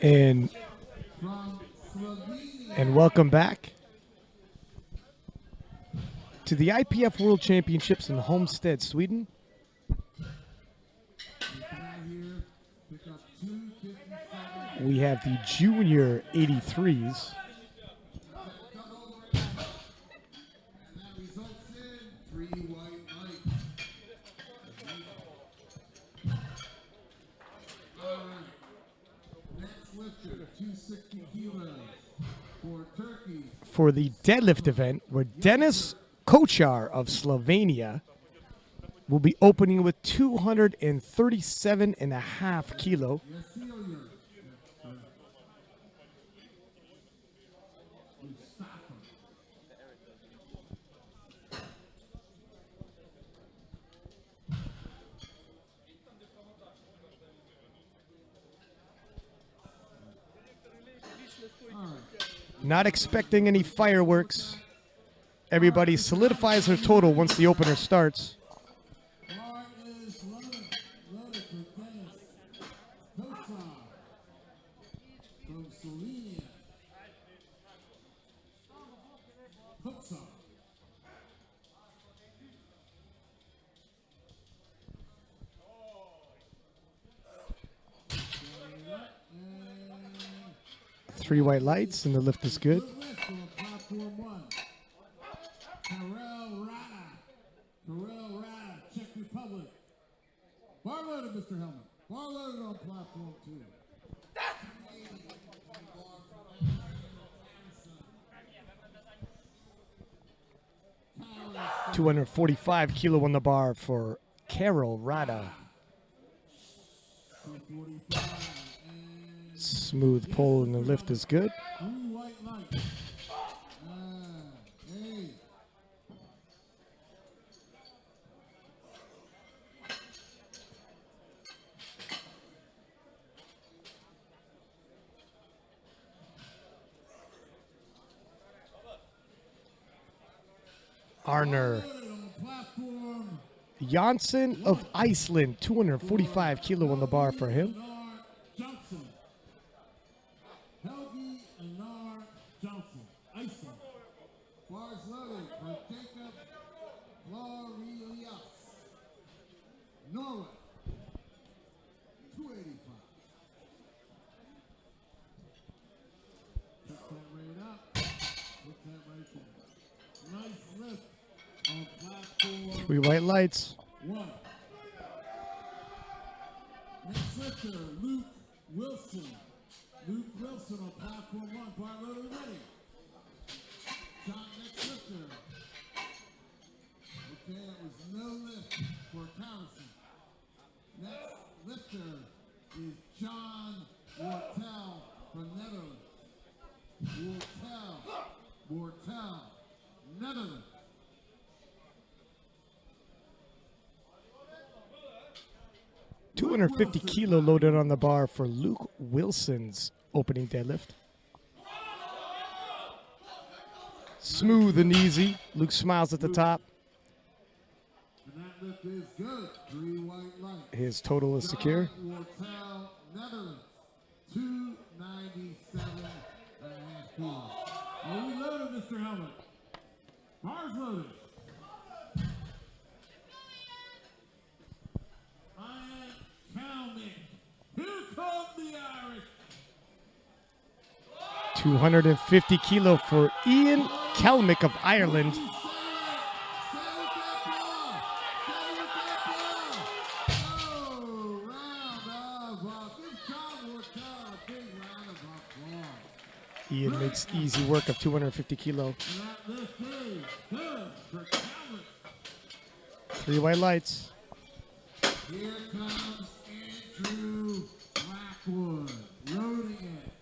And from Slovenia. and welcome back to the IPF World Championships in Homestead, Sweden. Here, pick up 257. We have the junior 83s. And that results in 3 white lights. All right. Next lifter, 260 kilos for Turkey. For the deadlift event, where Dennis Kochar of Slovenia will be opening with 237.5 kilo. Yasilia. Not expecting any fireworks. Everybody solidifies their total once the opener starts. Bar is loaded. Loaded for Dennis Kochar from Slovenia. Kochar. And 3 white lights, and the lift is good. good lift on platform 1. Karel Rada, Czech Republic. Bar loaded, Mr. Helmet. Bar loaded on platform 2. 245 kilo on the bar for Carol Rada. 245 and Smooth pull, and the lift is good. 3 white lights. Hey. Arner Loaded on platform Janssen of Iceland, 245 kilo on the bar for him. Anar Johnson. Helgi Anar Johnson. Iceland. Bars loaded for Jacob Florelius. Norway. 285. Pick that rate up. Put that right there. Nice lift on platform 3 white lights. 1. Next lifter, Luke Wilson. Luke Wilson on platform 1. Bar loaded ready. John, next lifter. Okay, that was no lift for Townsend. Next lifter is John Wortel from Netherlands. Wortel, Netherlands. — 250 kilo loaded on the bar for Luke Wilson's opening deadlift. Smooth and easy. Luke smiles at the top. And that lift is good. 3 white lights. His total is secure. John Wortel, Netherlands. 297.5 kilos. Are we loaded, Mr. Helmet? Bars loaded. I am counting. Here come the Irish. 250 kilo for Ian Kelmick of Ireland. Stay with that ball. Stay with that ball. Oh, round of applause. Give John Wortel a big round of applause. Ian makes easy work of 250 kilo. And that lift is good for Calvin. 3 white lights. Here comes Andrew Blackwood, loading it.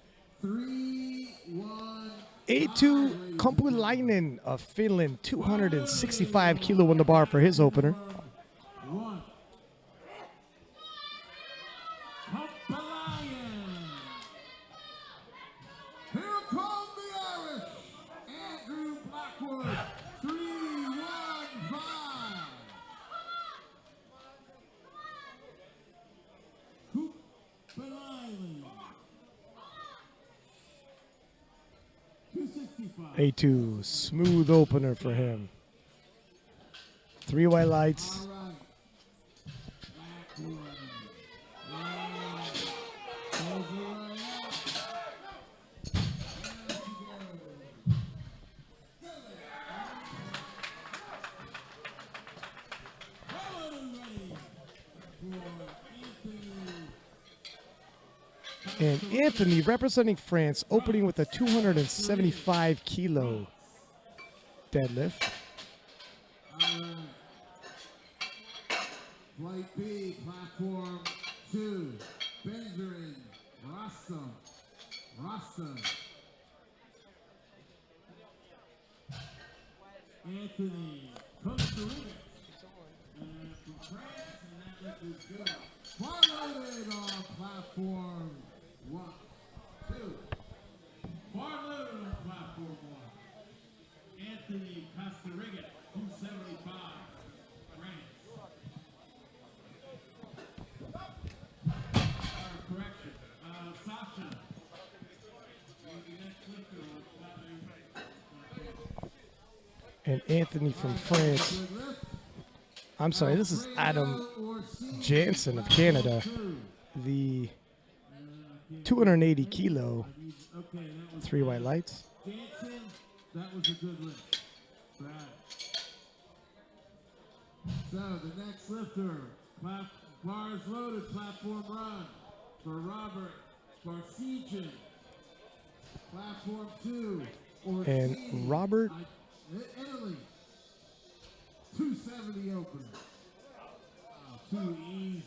3-1. Eetu Kompulainen of Finland, 265 kilo on the bar for his opener. 1. Kompulainen. Here come the Irish. Andrew Blackwood, 3-1-5. Kompulainen. A2, smooth opener for him. 3 white lights. All right. Back one. Close it right up. There she goes. And Anthony, representing France, opening with a 275 kilo deadlift. Flight B, platform 2, Benjamin, Rasta. Anthony, Costa Rica. And from France, and that lift is good. Far-loaded on platform 1, 2. Far-loaded on platform 1. Anthony, Costa Rica, 275, France. Correction. Sasha. The next lifter on And Anthony from France. I'm sorry, this is Adam Jansen of Canada. The 280 kilo, 3 white lights. Jansen, that was a good lift. Brad. So the next lifter, bars loaded, platform run for Robert Sparsegian. Platform 2. And Robert, Italy. 270 opener. Too easy.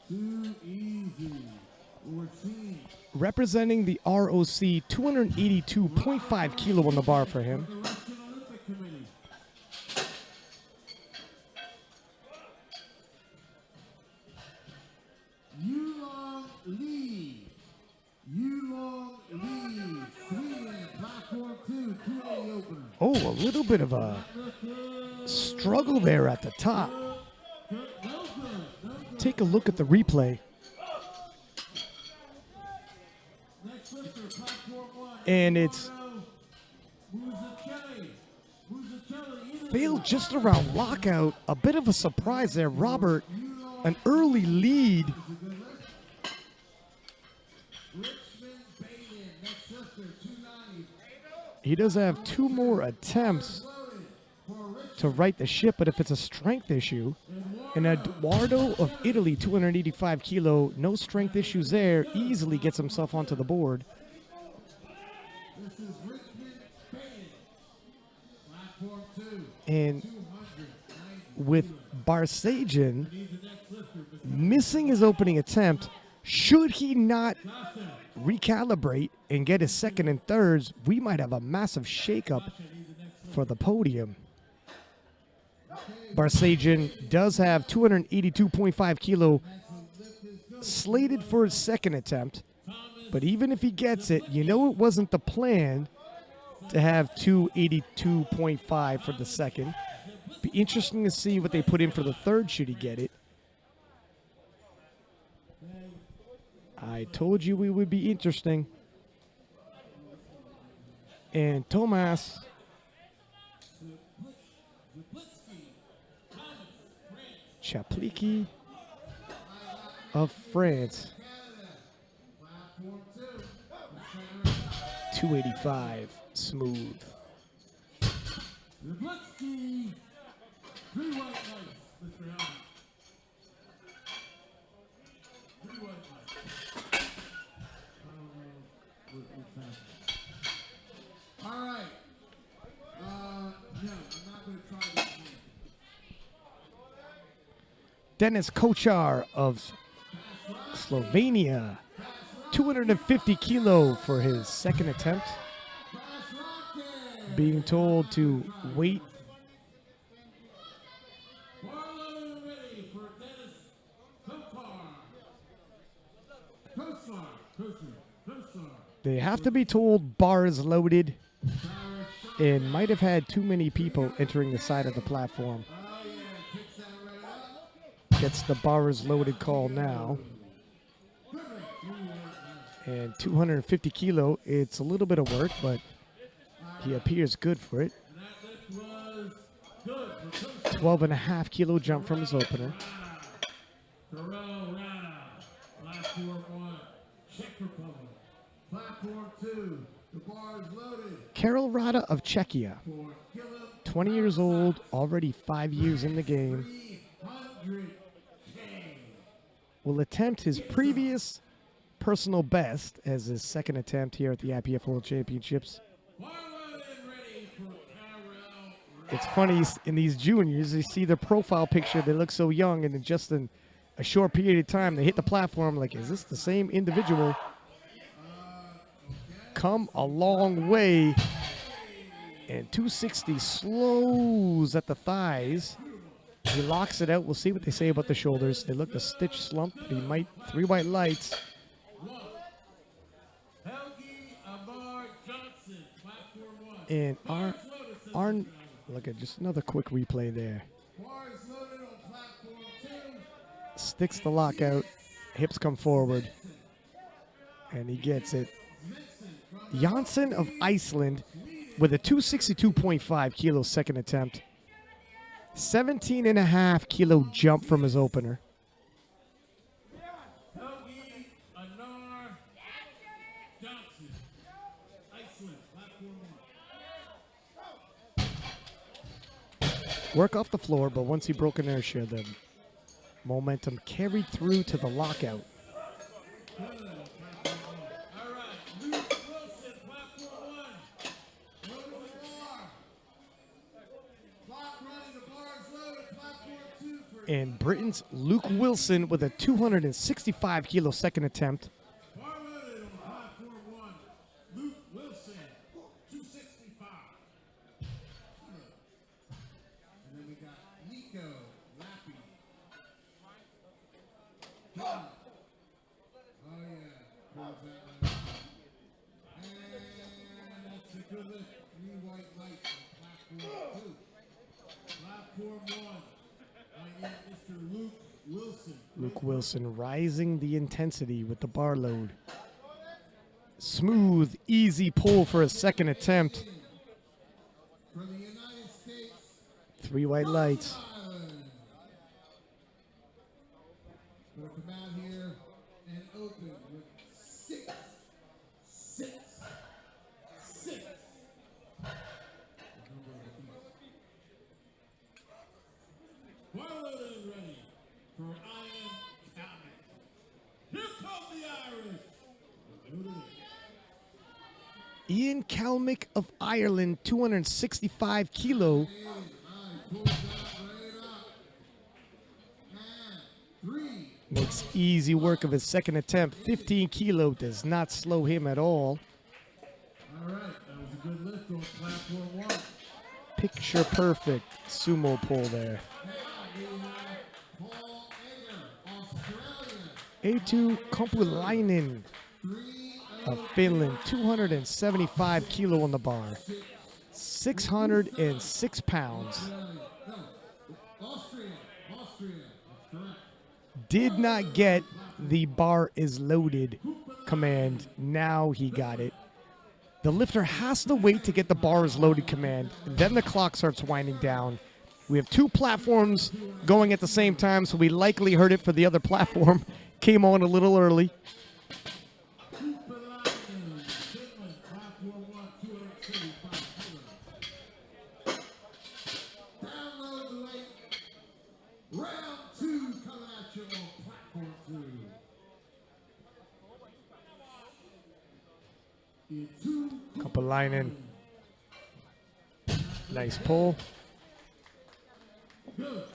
Too easy. Orsini. representing the ROC, 282.5 kilo on the bar for him. The Russian Olympic Committee. Yulong Lee. Sweden, platform 2, 280 opener. Oh, a little bit of a struggle there at the top. Take a look at the replay. Next lifter, platform 1. And it's failed just around lockout. A bit of a surprise there. Robert, an early lead. He does have 2 more attempts to right the ship, but if it's a strength issue, and Eduardo of Italy, 285 kilo, no strength issues there, easily gets himself onto the board. And with Barsajan missing his opening attempt, should he not recalibrate and get his second and thirds, we might have a massive shakeup for the podium. Barsajan does have 282.5 kilo slated for his second attempt, but even if he gets it, you know it wasn't the plan to have 282.5 for the second. Be interesting to see what they put in for the third should he get it. I told you we would be interesting. And Tomas Chapliki of France, 285, smooth. Zablitsky, 3 white lights, Mr. Allen. 3 white lights. What's happening? All right. No, I'm not going to try this again. Denis Kochar of Slovenia, 250 kilo for his second attempt. Being told to wait. Ready for Denis Kochar. They have to be told bar is loaded and might have had too many people entering the side of the platform. Gets the bar is loaded call now. And 250 kilo, it's a little bit of work, but He appears good for it. And that lift was good for Coach 12.5 kilo jump from his opener. Terrell Rada, platform 1, Czech Republic. Platform 2, the bar is loaded Karel Rada of Czechia, for Gillum 20 years old, already 5 years in the game, 300K. will attempt his previous personal best as his second attempt here at the IPF World Championships. Forward and ready for Terrell Rada. It's funny, in these juniors, you see their profile picture, they look so young, and in just in a short period of time, they hit the platform like, is this the same individual? Come a long way. And 260 slows at the thighs. He locks it out. We'll see what they say about the shoulders. They look a stitch slump, but he might. 3 white lights. Helgi Amar Johnson, platform 1. And Arn, look at just another quick replay there. Bar is loaded on platform 2. Sticks the lockout. Hips come forward. And he gets it. Janssen of Iceland with a 262.5 kilo second attempt. 17.5 kilo jump from his opener. Helgi Anar Johnson, Iceland, platform 1. Work off the floor, but once he broke inertia, the momentum carried through to the lockout. All right, Luke Wilson, platform 1. Go to the bar. Clock running, the bar is loaded, platform 2 for And Britain's Luke Wilson with a 265 kilo second attempt. bar loaded on platform 1. Luke Wilson, 265. And then we got Nico Lappy. Oh yeah, pulls that one. And that's a good lift. 3 white lights on platform 2. Platform 1. I need Mr. Luke Wilson. Luke Wilson rising the intensity with the bar load. Smooth, easy pull for a second attempt. From the United States, 3 white lights. Island. Gonna come out here and open with 6, 6, 6. The number of the beast. Well loaded and ready for Ian Calvin. Here come the Irish. Loaded in. Ian Kalmick of Ireland, 265 kilo. Pulls that right up. And 3. Makes easy work of his second attempt. 15 kilo does not slow him at all. All right, that was a good lift on platform 1. Picture perfect sumo pull there. Now we have Paul Eger, Australia. Eetu Kompulainen 3 of Finland, 275 kilo on the bar. 606 pounds. No, Austria. That's correct. Did not get the bar is loaded command. Now he got it. The lifter has to wait to get the bar is loaded command. Then the clock starts winding down. We have 2 platforms going at the same time, so we likely heard it for the other platform. Came on a little early. Finland, platform 1, 275 kilos. Download the link. Round 2 coming at you on platform 2. Kompulainen. Nice pull.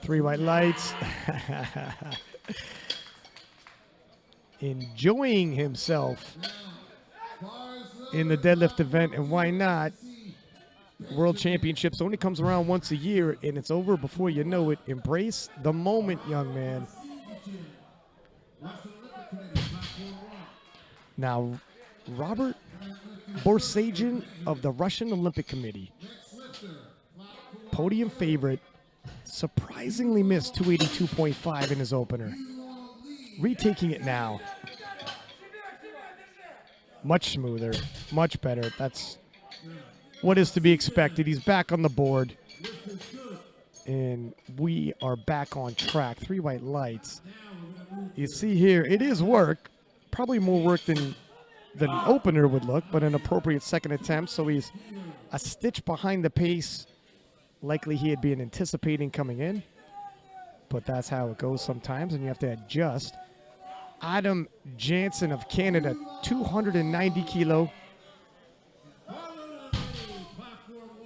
3 white lights. Enjoying himself in the deadlift event, and why not? World Championships only comes around once a year, and it's over before you know it. Embrace the moment, young man. Now, Robert Borsagin of the Russian Olympic Committee, podium favorite, surprisingly missed 282.5 in his opener. Retaking it now. Much smoother, much better. That's what is to be expected? He's back on the board. And we are back on track. 3 white lights. You see here, it is work. Probably more work than an opener would look, but an appropriate second attempt. So he's a stitch behind the pace. Likely he had been anticipating coming in. But that's how it goes sometimes, and you have to adjust. Adam Jansen of Canada, 290 kilo.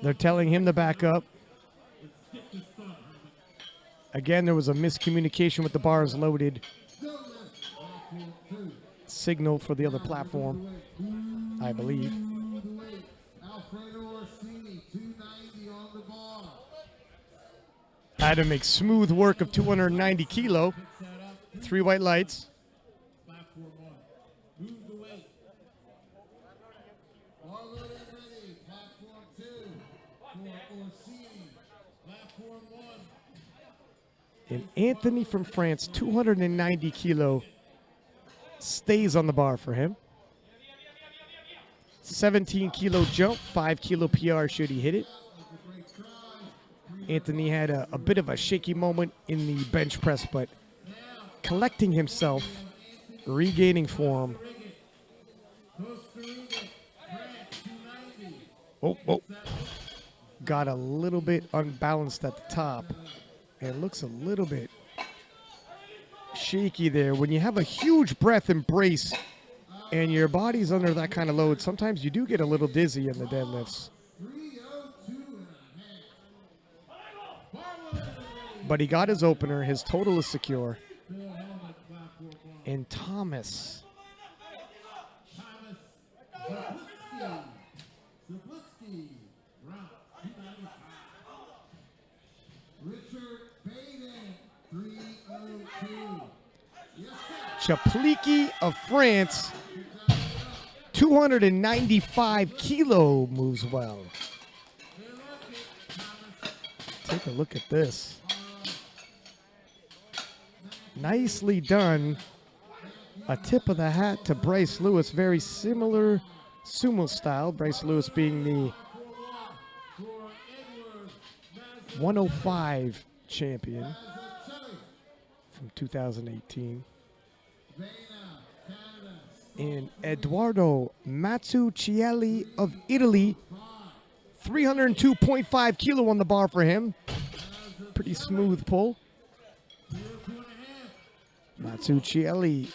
They're telling him to back up. Again, there was a miscommunication with the bars loaded. Signal for the other platform, I believe. Adam makes smooth work of 290 kilo. 3 white lights. And Anthony from France, 290 kilo, stays on the bar for him. 17 kilo jump, 5 kilo PR should he hit it. Anthony had a bit of a shaky moment in the bench press, but collecting himself, regaining form. Oh. Got a little bit unbalanced at the top. It looks a little bit shaky there. When you have a huge breath embrace and your body's under that kind of load, sometimes you do get a little dizzy in the deadlifts. But he got his opener. His total is secure. And Thomas. Chapliki of France, 295 kilo, moves well. Take a look at this. Nicely done. A tip of the hat to Bryce Lewis, very similar sumo style. Bryce Lewis being the 105 champion from 2018. And Eduardo Mazzucchelli of Italy, 302.5 kilo on the bar for him. Pretty smooth pull. Mazzucchelli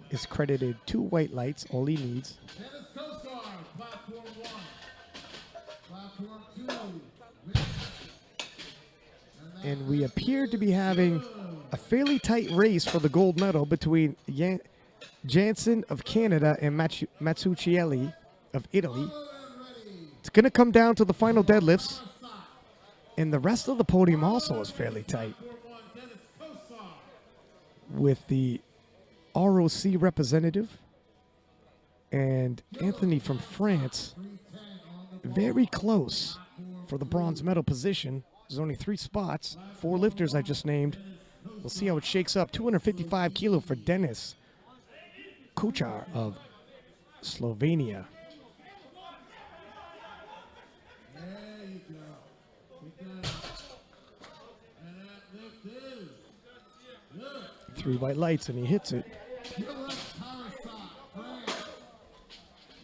is credited 2 white lights, all he needs. And we appear to be having a fairly tight race for the gold medal between Jansen of Canada and Mazzucchelli of Italy. It's going to come down to the final deadlifts. And the rest of the podium also is fairly tight, with the ROC representative and Anthony from France very close for the bronze medal position. There's only 3 spots, 4 lifters I just named. We'll see how it shakes up. 255 kilo for Denis Kuchar of Slovenia. There you go. 3 white lights and he hits it.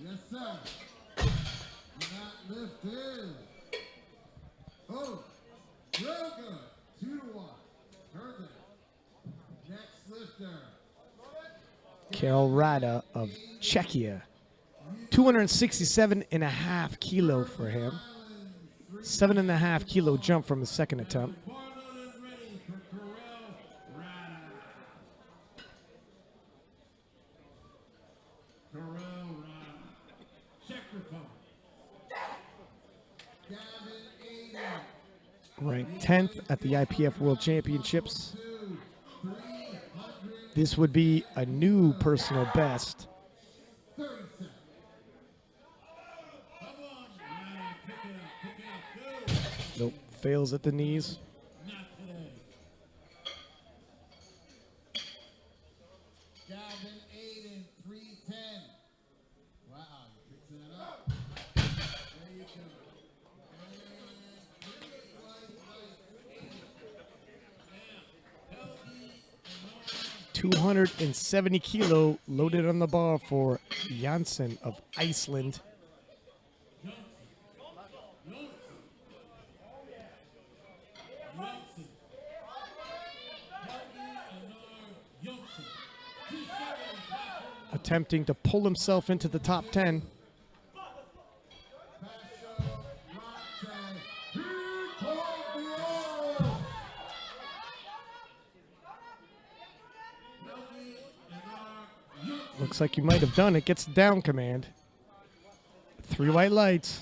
Yes, sir. And that lift is. Oh, real good. 2-1. Heard that. Next lifter. Karel Rada of Czechia. 267.5 kilo for him. 7.5 kilo jump from his second attempt. Ranked 10th at the IPF World Championships. This would be a new personal best. Nope, fails at the knees. Gavin Aiden, 310. Wow, he picks that up. There you go. 270 kilo loaded on the bar for Janssen of Iceland. Attempting to pull himself into the top 10. Looks like you might have done it. Gets the down command. 3 white lights.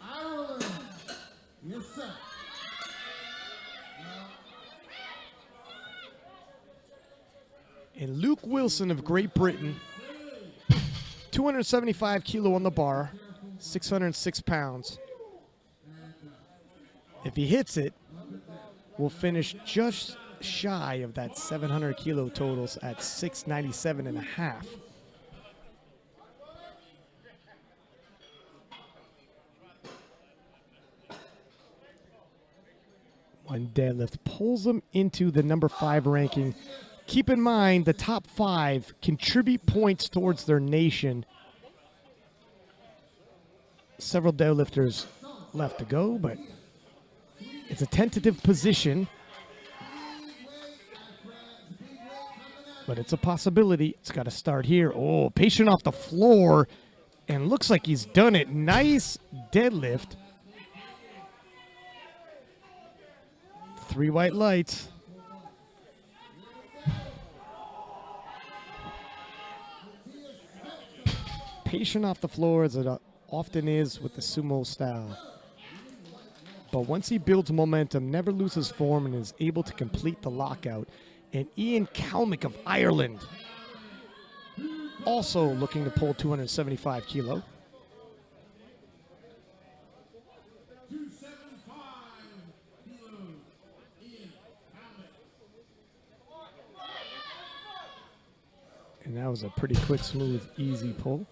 Ireland. Yes, sir. And Luke Wilson of Great Britain. 275 kilo on the bar. 606 pounds. If he hits it, we'll finish just shy of that 700 kilo totals at 697 and a half. One deadlift pulls him into the number 5 ranking. Keep in mind, the top 5 contribute points towards their nation. Several deadlifters left to go, but it's a tentative position. But it's a possibility. It's got to start here. Oh, patient off the floor. And looks like he's done it. Nice deadlift. 3 white lights. Patient off the floor as it often is with the sumo style. But once he builds momentum, never loses form, and is able to complete the lockout. And Ian Kalmick of Ireland, also looking to pull 275 kilo. And that was a pretty quick, smooth, easy pull.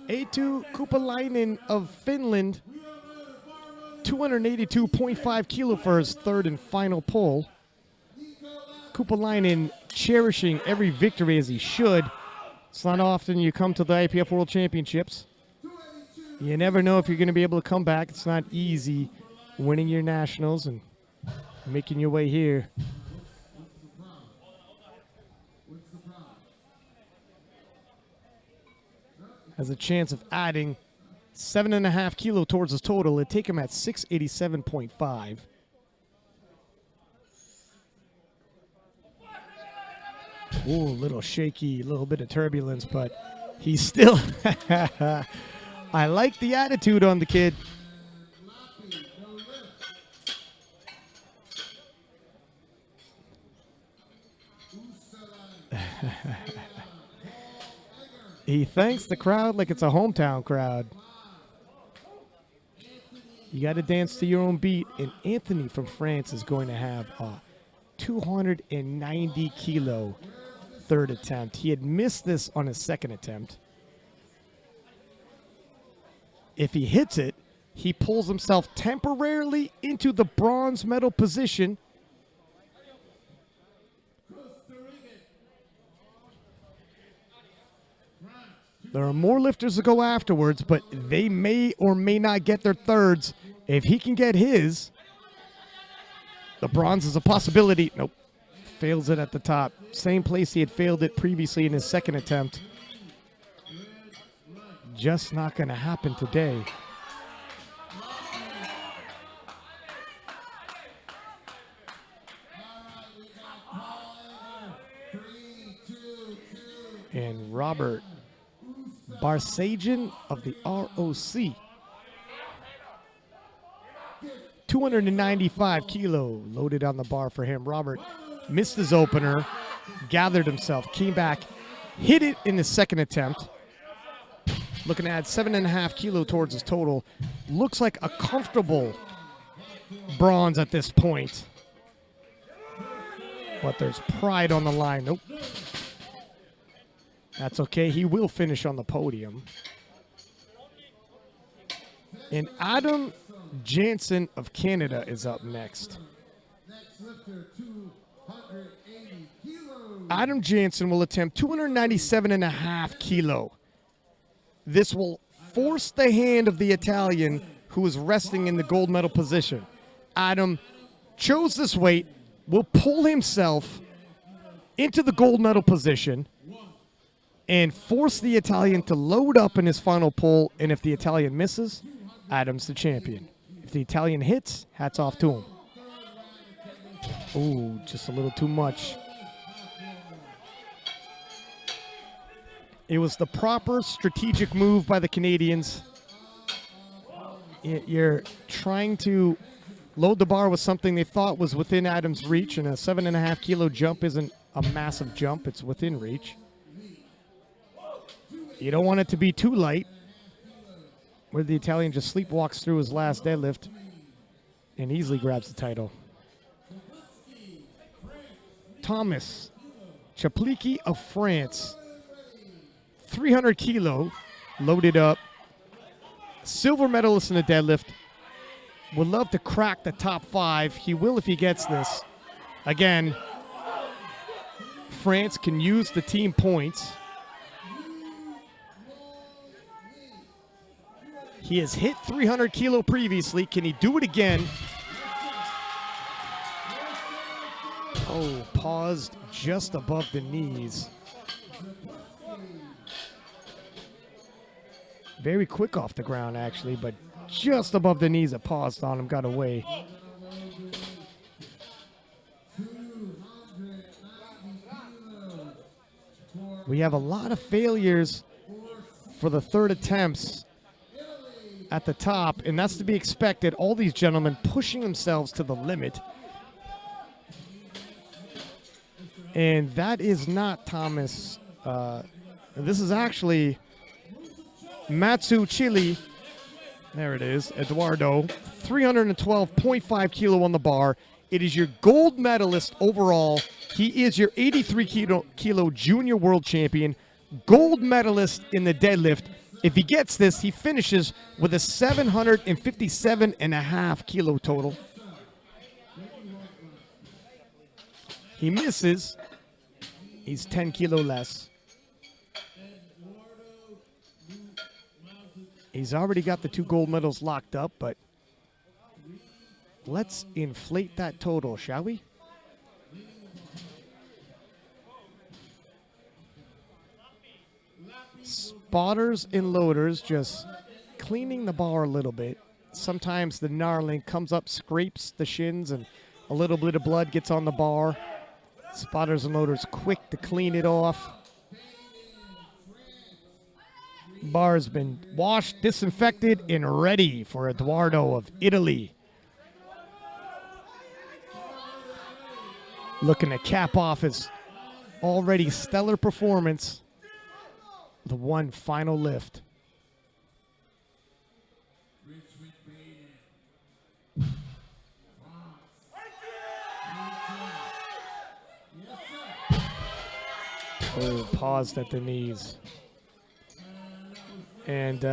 Eetu Kupalainen of Finland, 282.5 kilo for his 3rd and final pull. Kupalainen cherishing every victory as he should. It's not often you come to the IPF World Championships. You never know if you're going to be able to come back. It's not easy winning your nationals and making your way here. Has a chance of adding 7.5 kilo towards his total. It'd take him at 687.5. Ooh, a little shaky, a little bit of turbulence, but he's still... I like the attitude on the kid. He thanks the crowd like it's a hometown crowd. You got to dance to your own beat, and Anthony from France is going to have a 290 kilo 3rd attempt. He had missed this on his 2nd attempt. If he hits it, he pulls himself temporarily into the bronze medal position. There are more lifters to go afterwards, but they may or may not get their 3rds. If he can get his, the bronze is a possibility. Nope. Fails it at the top. Same place he had failed it previously in his 2nd attempt. Just not going to happen today. And Robert Barsajan of the ROC. 295 kilo loaded on the bar for him. Robert missed his opener, gathered himself, came back, hit it in his 2nd attempt. looking to add 7.5 kilo towards his total. Looks like a comfortable bronze at this point. But there's pride on the line. Nope. That's okay. He will finish on the podium. And Adam Jansen of Canada is up next. Next lifter, 280 kilos. Adam Jansen will attempt 297.5 kilo. This will force the hand of the Italian who is resting in the gold medal position. Adam chose this weight, will pull himself into the gold medal position and force the Italian to load up in his final pull. And if the Italian misses, Adam's the champion. If the Italian hits, hats off to him. Ooh, just a little too much. It was the proper strategic move by the Canadians. You're trying to load the bar with something they thought was within Adam's reach, and a 7.5 kilo jump isn't a massive jump. It's within reach. You don't want it to be too light, where the Italian just sleepwalks through his last deadlift and easily grabs the title. Thomas Chapliki of France, 300 kilo, loaded up. Silver medalist in the deadlift. Would love to crack the top 5. He will if he gets this. Again, France can use the team points. He has hit 300 kilo previously. Can he do it again? Oh, paused just above the knees. Very quick off the ground, actually, but just above the knees, it paused on him, got away. We have a lot of failures for the third attempts at the top, and that's to be expected. All these gentlemen pushing themselves to the limit. And that is not Thomas. This is actually Matsu Chili. There it is, Eduardo. 312.5 kilo on the bar. It is your gold medalist overall. He is your 83 kilo junior world champion, gold medalist in the deadlift. If he gets this, he finishes with a 757.5 kilo total. He misses. He's 10 kilo less. He's already got the 2 gold medals locked up, but let's inflate that total, shall we? Spotters and loaders just cleaning the bar a little bit. Sometimes the gnarling comes up, scrapes the shins, and a little bit of blood gets on the bar. Spotters and loaders quick to clean it off. Bar's been washed, disinfected, and ready for Eduardo of Italy. Looking to cap off his already stellar performance. The one final lift. Oh, paused at the knees. And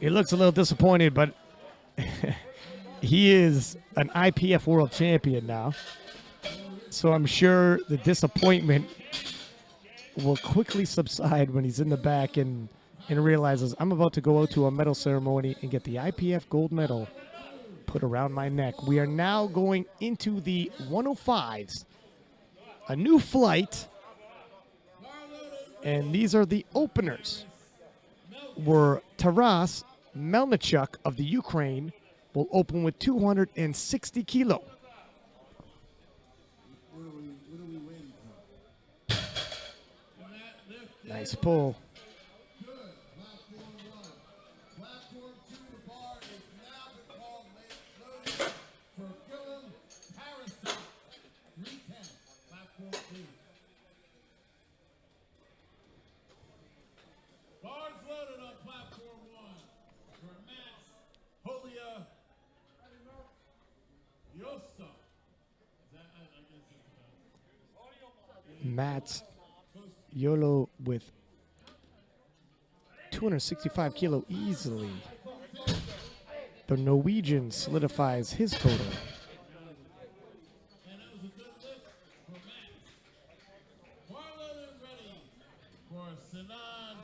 he looks a little disappointed, but he is an IPF world champion now. So I'm sure the disappointment will quickly subside when he's in the back and realizes I'm about to go out to a medal ceremony and get the IPF gold medal put around my neck. We are now going into the 105s. A new flight. And these are the openers. Were Taras Melnichuk of the Ukraine will open with 260 kilo. Nice pull. Bars loaded on platform Mats Yolo with 265 kilo easily. The Norwegian solidifies his total. And that was a good lift for Matt. Barlow and ready for Sinan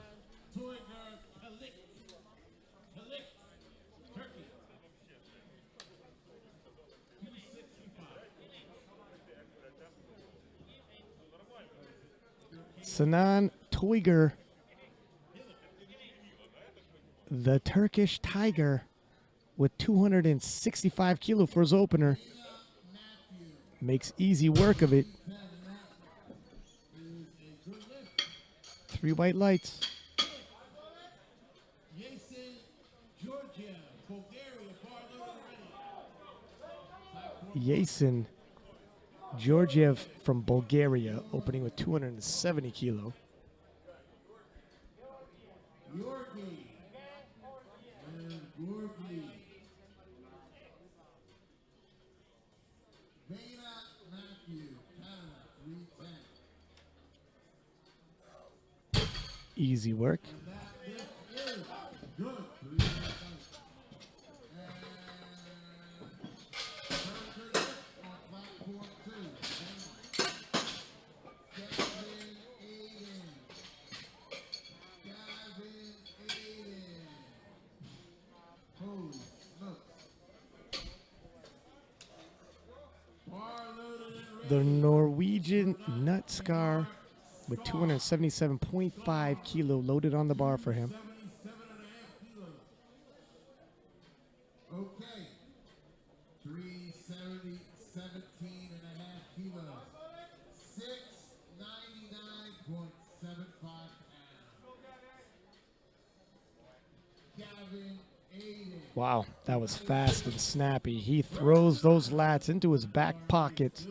Toiger Kalik. Kalik, Turkey. 265. Sinan Toiger, the Turkish Tiger, with 265 kilo for his opener. Makes easy work of it. 3 white lights. Yasin, Georgia, Bulgaria, Barlow and ready. Yasin Georgiev from Bulgaria, opening with 270 kilo. Yorkie and Gorky. Veda Matthew, Canada, 310. Easy work. And that lift is good. 3 lift on platform 2. Gavin Aiden. Holy smokes. The Norwegian Nutscar with 277.5 kilo loaded on the bar for him. 77.5 kilos. Okay. 370, 17.5 kilos. 699.75 pounds. Gavin Aiden. Wow, that was fast and snappy. He throws those lats into his back pocket,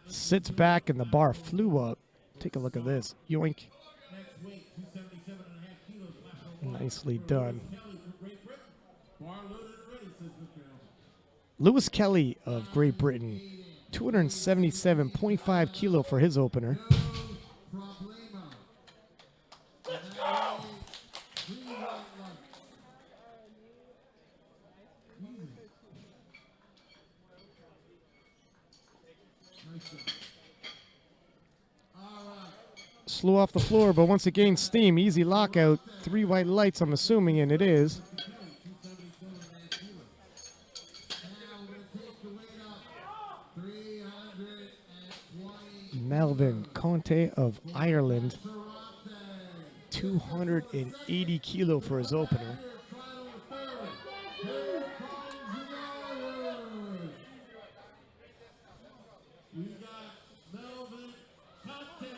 sits back, and the bar flew up. Take a look at this. Yoink. Next weight, 277.5 kilos. Platform 1. Nicely done. Kelly from Great Britain. Bar loaded and ready, says Mr. Elmer. Lewis Kelly of Great Britain, 277.5 kilo for his opener. No problemo. And that way, 3 white lights. Easy. Nice job. All right. Slew off the floor, but once it gained steam, easy lockout. 3 white lights, I'm assuming, and it is. Kelly, 277.5 kilos. Now we're going to take the weight up. 320. Melvin Conte of Ireland, Sarate. 280 kilo for his opener. We got Melvin Conte,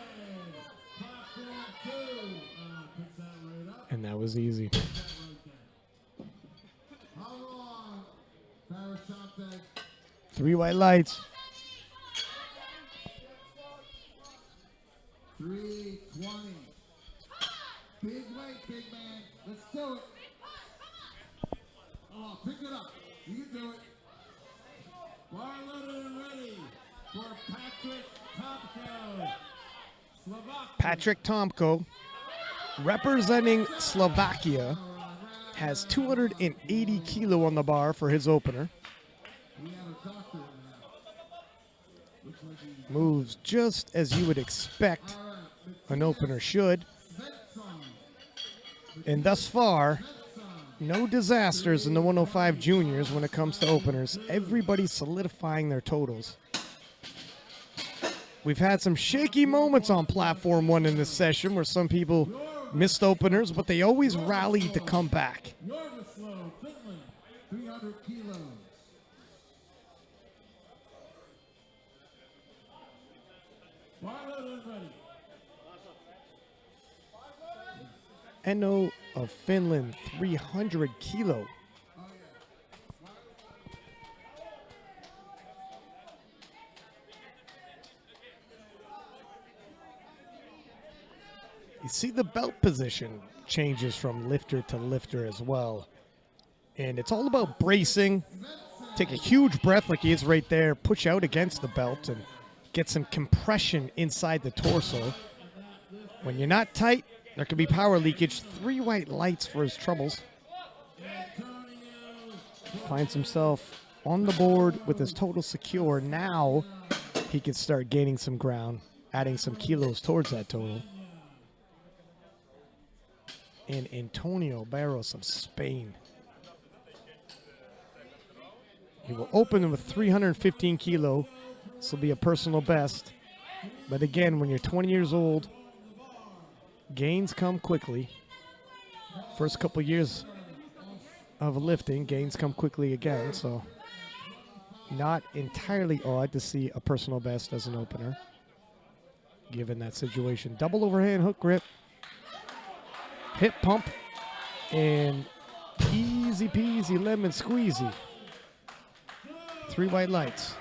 platform 2. Picks that right up. And that was easy. That right there. How long, Parashante? 3 white lights. 320. Big weight, big man. Let's do it. Oh, pick it up. You can do it. Bar loaded and ready for Patrick Topko. Slovakia. Patrick Tomko, representing Slovakia, has 280 kilo on the bar for his opener. We have a doctor in the house. Looks like he's Moves just as you would expect all right. an opener should. Svensson. And thus far, Svensson. no disasters in the 105 juniors when it comes to openers. Everybody's solidifying their totals. We've had some shaky moments on Platform 1 in this session where some people missed openers, but they always rallied to come back. Jorvislo, Finland, 300 kilos. Bar loaded and ready. Eno of Finland, 300 kilo. You see the belt position changes from lifter to lifter as well. And it's all about bracing take a huge breath like he is right there, push out against the belt, and get some compression inside the torso. When you're not tight, there could be power leakage. 3 white lights for his troubles. Finds himself on the board with his total secure. Now he can start gaining some ground, adding some kilos towards that total. And Antonio Barros of Spain. He will open with 315 kilo. This will be a personal best. But again, when you're 20 years old, gains come quickly. First couple years of lifting, gains come quickly again. So not entirely odd to see a personal best as an opener, given that situation. Double overhand hook grip. Hip pump. And easy peasy lemon squeezy. 3 white lights.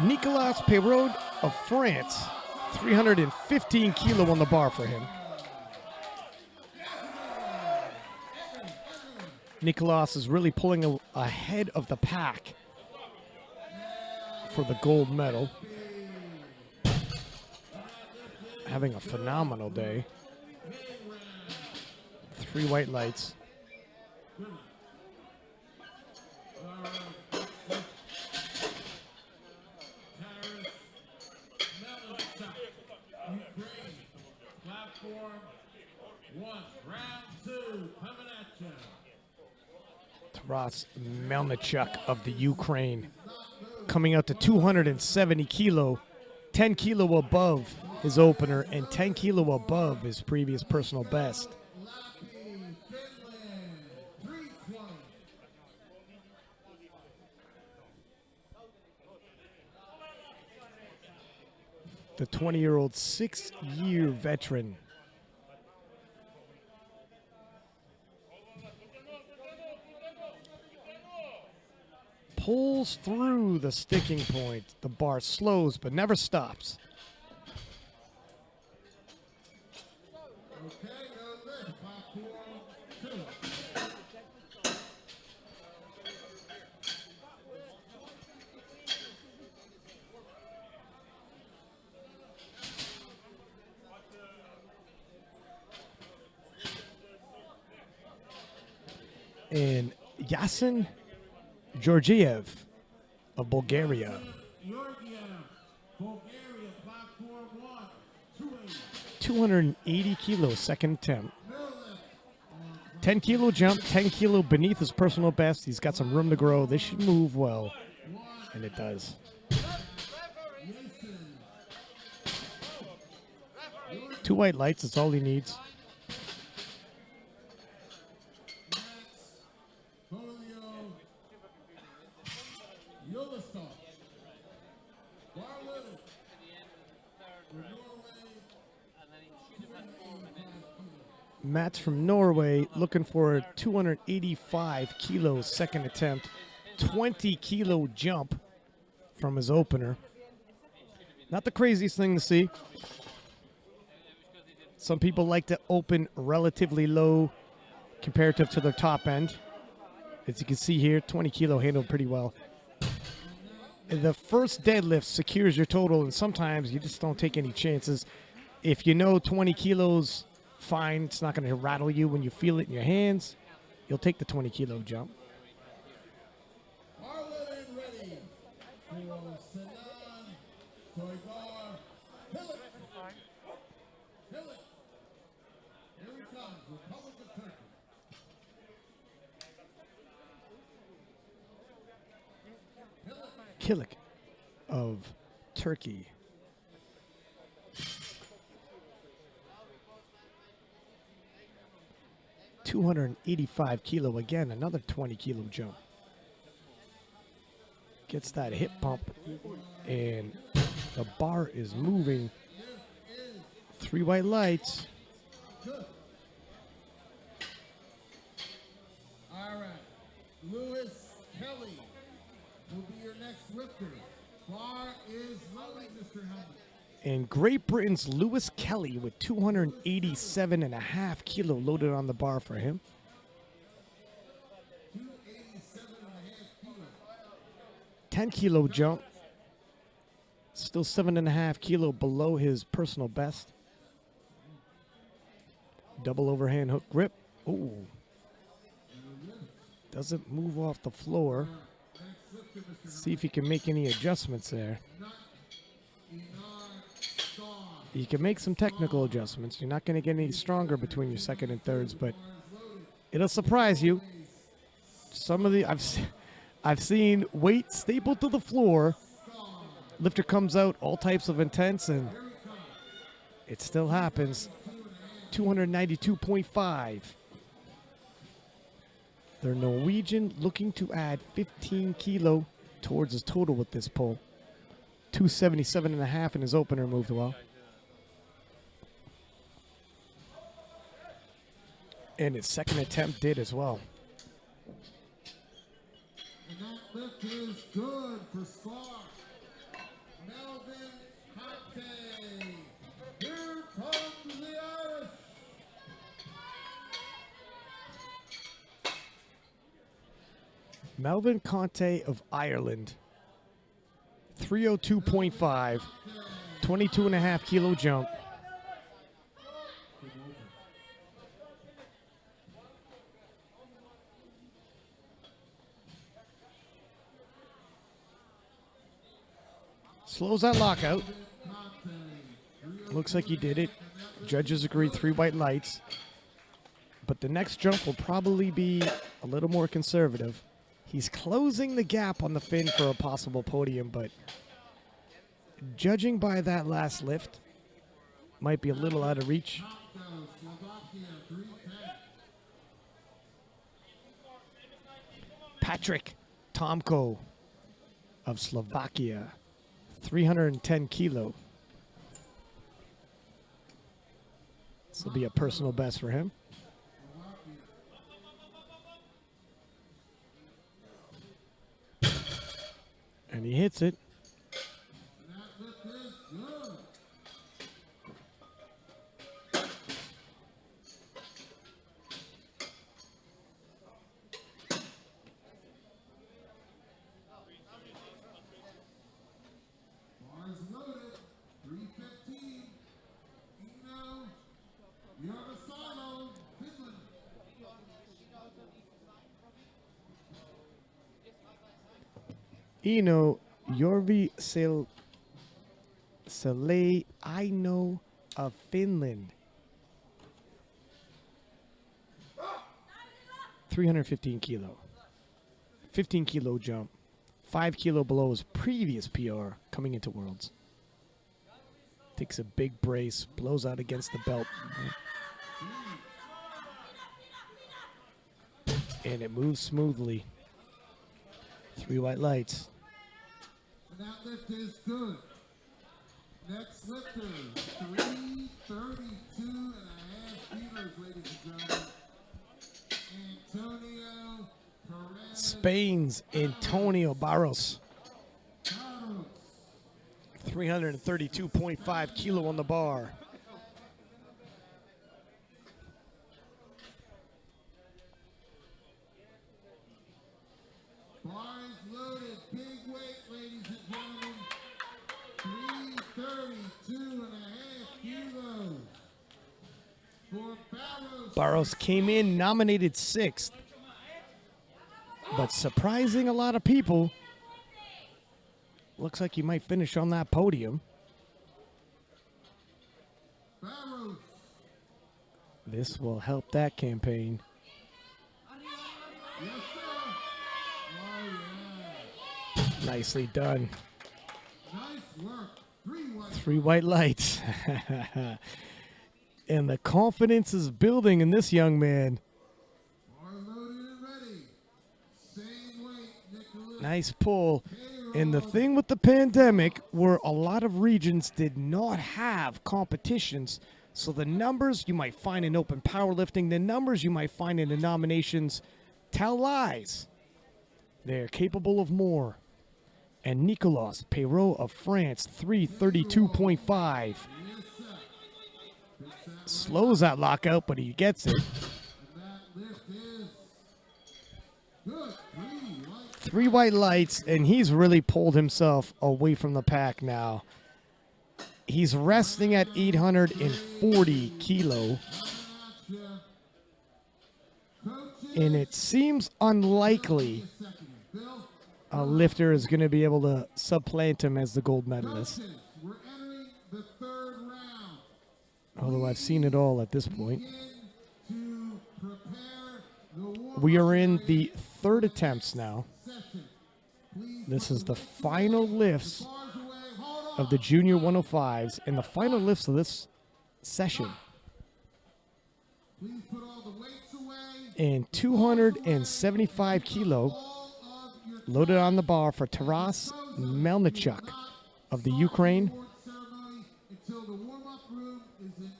Nicolas Perraud of France, 315 kilo on the bar for him. Nicolas is really pulling ahead of the pack for the gold medal. Having a phenomenal day. 3 white lights. Taras Melnichuk of the Ukraine, coming out to 270 kilo, 10 kilo above his opener and 10 kilo above his previous personal best. The 20-year-old 6-year veteran. Pulls through the sticking point. The bar slows but never stops. And Yasin Georgiev of Bulgaria. 280 kilos, second attempt. 10 kilo jump, 10 kilo beneath his personal best. He's got some room to grow. This should move well, and it does. Two white lights, that's all he needs. Matt's from Norway, looking for a 285 kilo second attempt, 20 kilo jump from his opener. Not the craziest thing to see. Some people like to open relatively low comparative to their top end. As you can see here, 20 kilo handled pretty well. The first deadlift secures your total, and sometimes you just don't take any chances. If you know 20 kilos, fine, it's not going to rattle you when you feel it in your hands. You'll take the 20 kilo jump. Kilik of Turkey. $285 kilo again, another 20 kilo jump. Gets that hip pump, and the bar is moving. 3 white lights. All right, Lewis Kelly lifter. Bar is loaded, Mr. Helmet. And Great Britain's Lewis Kelly with 287.5 kilo loaded on the bar for him. 287.5 kilos. 10 kilo jump. Still 7.5 kilo below his personal best. Double overhand hook grip. Ooh. Doesn't move off the floor. See if he can make any adjustments there. You can make some technical adjustments. You're not going to get any stronger between your second and thirds, but it'll surprise you. Some of the I've seen weight stapled to the floor. Lifter comes out all types of intense, and it still happens. 292.5. They're Norwegian, looking to add 15 kilo towards his total with this pull. 277.5 in his opener moved well. And his second attempt did as well. And that lift is good for Scar. Melvin Conte. Here comes the Irish. Melvin Conte of Ireland. 302.5. 22.5 kilo jump. Slows that lockout. Looks like he did it. Judges agree 3 white lights. But the next jump will probably be a little more conservative. He's closing the gap on the fin for a possible podium, but judging by that last lift, might be a little out of reach. Patrick Tomko of Slovakia. 310 kilo. This will be a personal best for him. And he hits it. Eno Jorvi Sale Aino of Finland. 315 kilo. 15 kilo jump. 5 kilo below his previous PR coming into Worlds. Takes a big brace, blows out against the belt. And it moves smoothly. 3 white lights. And that lift is good. Next lifter, 332.5 kilos, ladies and gentlemen. Antonio Perez. Spain's Antonio Barros. 332.5 kilo on the bar. Bars loaded, big weight, ladies and gentlemen. 332.5 kilos. For Barros. Barros came in nominated 6th, but surprising a lot of people. Looks like he might finish on that podium. Barros. This will help that campaign. Yes, sir. Oh, yeah. Nicely done. Nice work. 3 white lights. And the confidence is building in this young man. Bar loaded and ready. Same weight, Nicholas. Nice pull. And the thing with the pandemic were a lot of regions did not have competitions. So the numbers you might find in open powerlifting, the numbers you might find in the nominations tell lies. They're capable of more. And Nicolas Perrault of France, 332.5. Slows that lockout, but he gets it. And that lift is good. 3 white lights, and he's really pulled himself away from the pack now. He's resting at 840 kilo. And it seems unlikely a lifter is going to be able to supplant him as the gold medalist. We're entering the third round. Although I've seen it all at this point. To prepare the warm-up We are in the third attempts now. session. Please This is the final lifts bars away. Hold on. of the junior 105s and the final lifts of this session. Please put all the weights away. And 275 kilo All of your loaded on the bar for Taras Melnichuk of the Ukraine. award ceremony until the warm-up room is in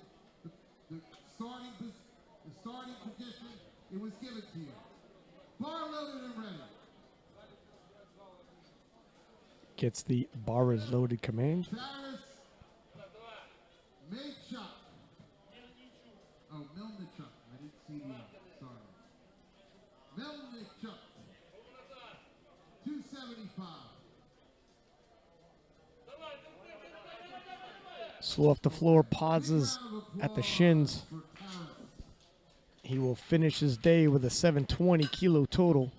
the starting position. It was given to you. Bar loaded and ready. Gets the bar is loaded command. Taras Melnichuk. Oh, Melnichuk. I didn't see the sorry. Melnichuk. 275. Slow off the floor, pauses at the shins. For Taras. He will finish his day with a 720 kilo total.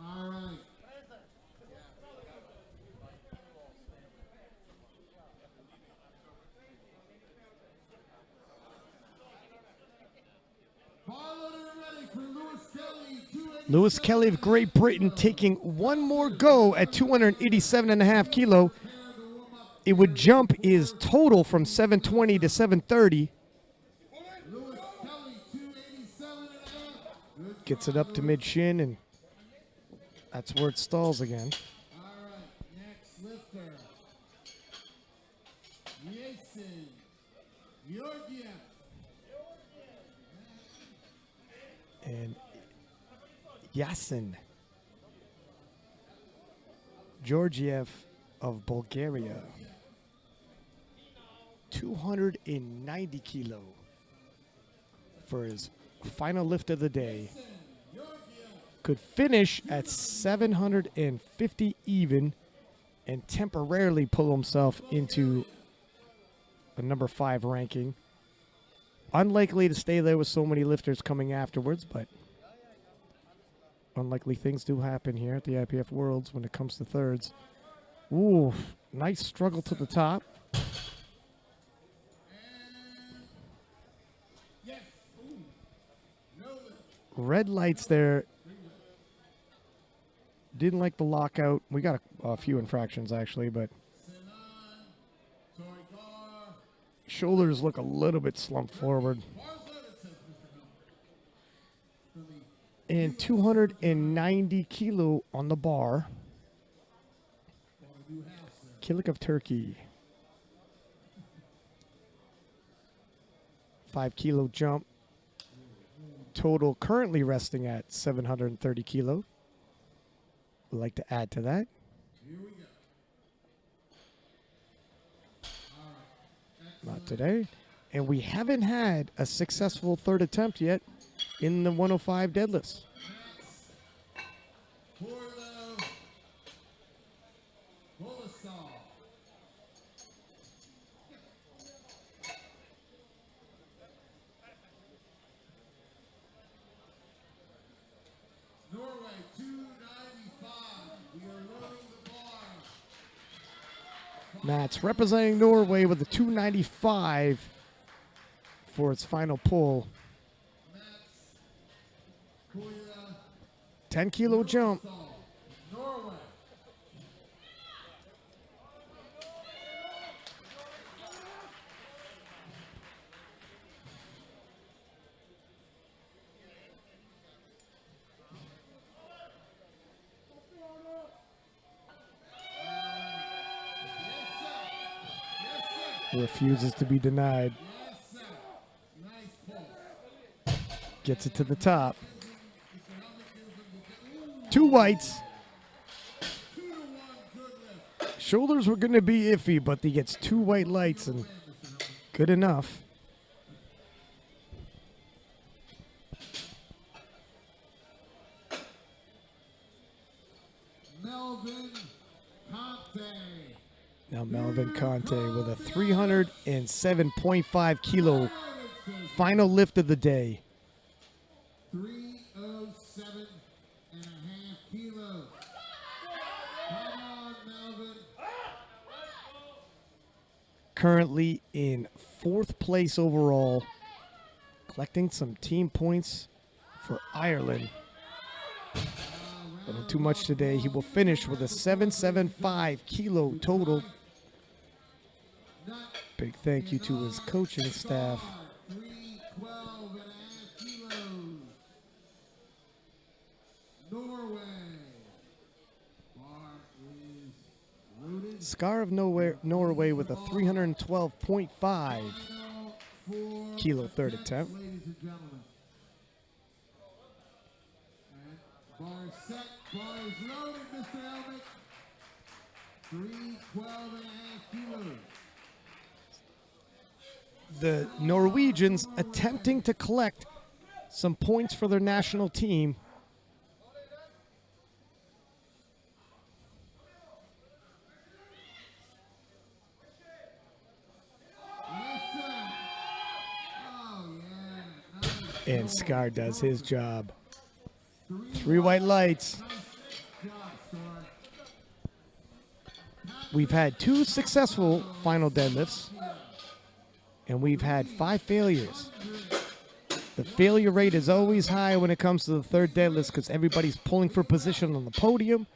All right. Bar loaded and ready for Lewis Kelly. 280. Lewis Kelly of Great Britain taking one more go at 287.5 kilo. It would jump his total from 720 to 730. Lewis Kelly, 287.5. Good Gets it up to mid shin, and that's where it stalls again. All right, next lifter. Jason Georgiev. And Yasin Georgiev of Bulgaria. 290 kilo for his final lift of the day. Could finish at 750 even and temporarily pull himself into a number 5 ranking. Unlikely to stay there with so many lifters coming afterwards, but unlikely things do happen here at the IPF Worlds when it comes to thirds. Ooh, nice struggle to the top. Yes. Ooh. No lift. Red lights there. Didn't like the lockout. We got a few infractions actually, but Sinan. Torikar. shoulders look a little bit slumped forward. Bars loaded, says Mr. Hill. For the And 290 kilo on the bar. new house there. Kilik of Turkey. 5 kilo jump. Total currently resting at 730 kilo. Would like to add to that. Here we go. Not today. And we haven't had a successful third attempt yet in the 105 deadlifts. Porto Bolasol. Norway 295. We are loading the bar. Mats representing Norway with a 295 for its final pull. Mats Koya 10 kilo jump. Norway. Refuses to be denied. Yes, sir. Nice pull. Gets it to the top. 2 whites. 2-1 good lift. Shoulders were going to be iffy, but he gets 2 white lights and good enough. Melvin Conte. Now Melvin Conte with a 307.5 kilo final lift of the day. 307 and a half kilos. Come on, Melvin. Currently in 4th place overall, collecting some team points for Ireland. A little too much today. He will finish with a 775 kilo total. Big thank you to his coaching staff. 312 and a half kilos. Norway. Bar is loaded. Scar of Norway with a 312.5 Final for kilo the third fifth, attempt. Ladies and gentlemen. And bar set. Bar is loaded, Mr. Elmick. 312 and a half kilos. The Norwegians attempting to collect some points for their national team. Yes, sir. Oh, yeah. Nice. And Scar does his job. 3 white lights. Nice job, Scar. We've had 2 successful final deadlifts, and we've had 5 failures. The failure rate is always high when it comes to the third deadlifts because everybody's pulling for position on the podium,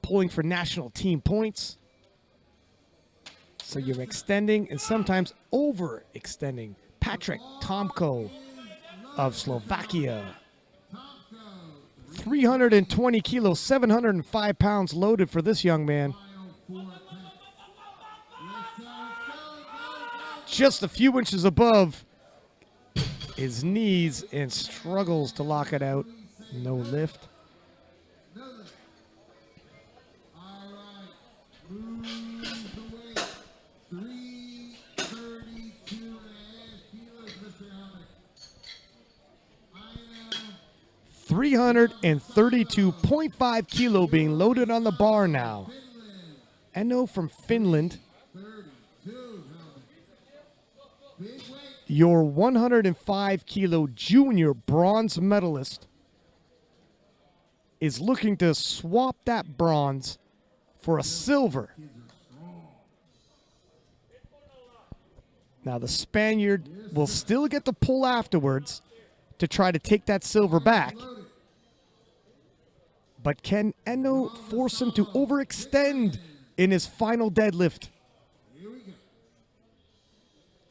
pulling for national team points. So you're extending and sometimes overextending. Patrick Tomko of Slovakia. 320 kilos, 705 pounds loaded for this young man. Just a few inches above his knees and struggles to lock it out. No lift. All right. Move the weight. 332 and a half kilos, Mr. Elmick. I 332.5 kilo being loaded on the bar now. Finland. Enno from Finland, 32, Elmick. Big weight. your 105 kilo junior bronze medalist, is looking to swap that bronze for a silver. Now the Spaniard will still get the pull afterwards to try to take that silver back. But can Enno force him to overextend in his final deadlift? Here we go.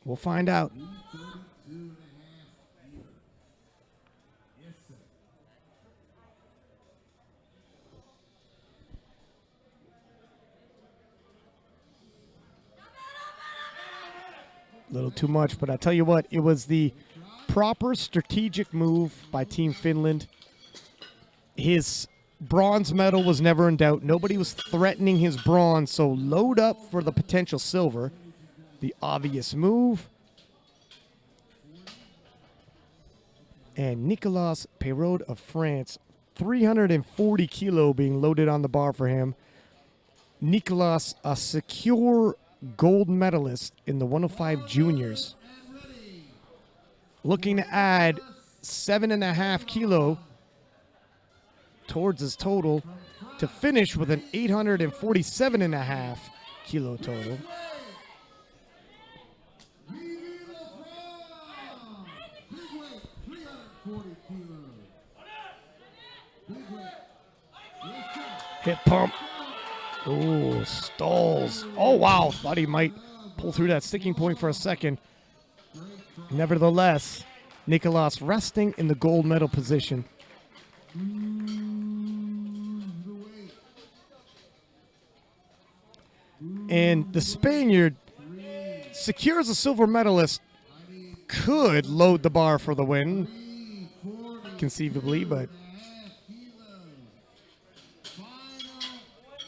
We'll find out. 32 and a half kilos. Yes, sir. A little too much, but I'll tell you what, it was the proper strategic move by Team Finland. His bronze medal was never in doubt. Nobody was threatening his bronze, so load up for the potential silver. The obvious move. And Nicolas Perraud of France, 340 kilo being loaded on the bar for him. Nicolas, a secure gold medalist in the 105 juniors. Looking to add 7.5 kilo towards his total to finish with an 847.5 kilo total. Vivi LaFrance. Big weight, 340 kilos. Big weight. Yes, sir. Hip pump. Oh, stalls. Oh, wow. Thought he might pull through that sticking point for a second. Nevertheless, Nicolas resting in the gold medal position. The weight. And the Spaniard secures a silver medalist, could load the bar for the win, conceivably, but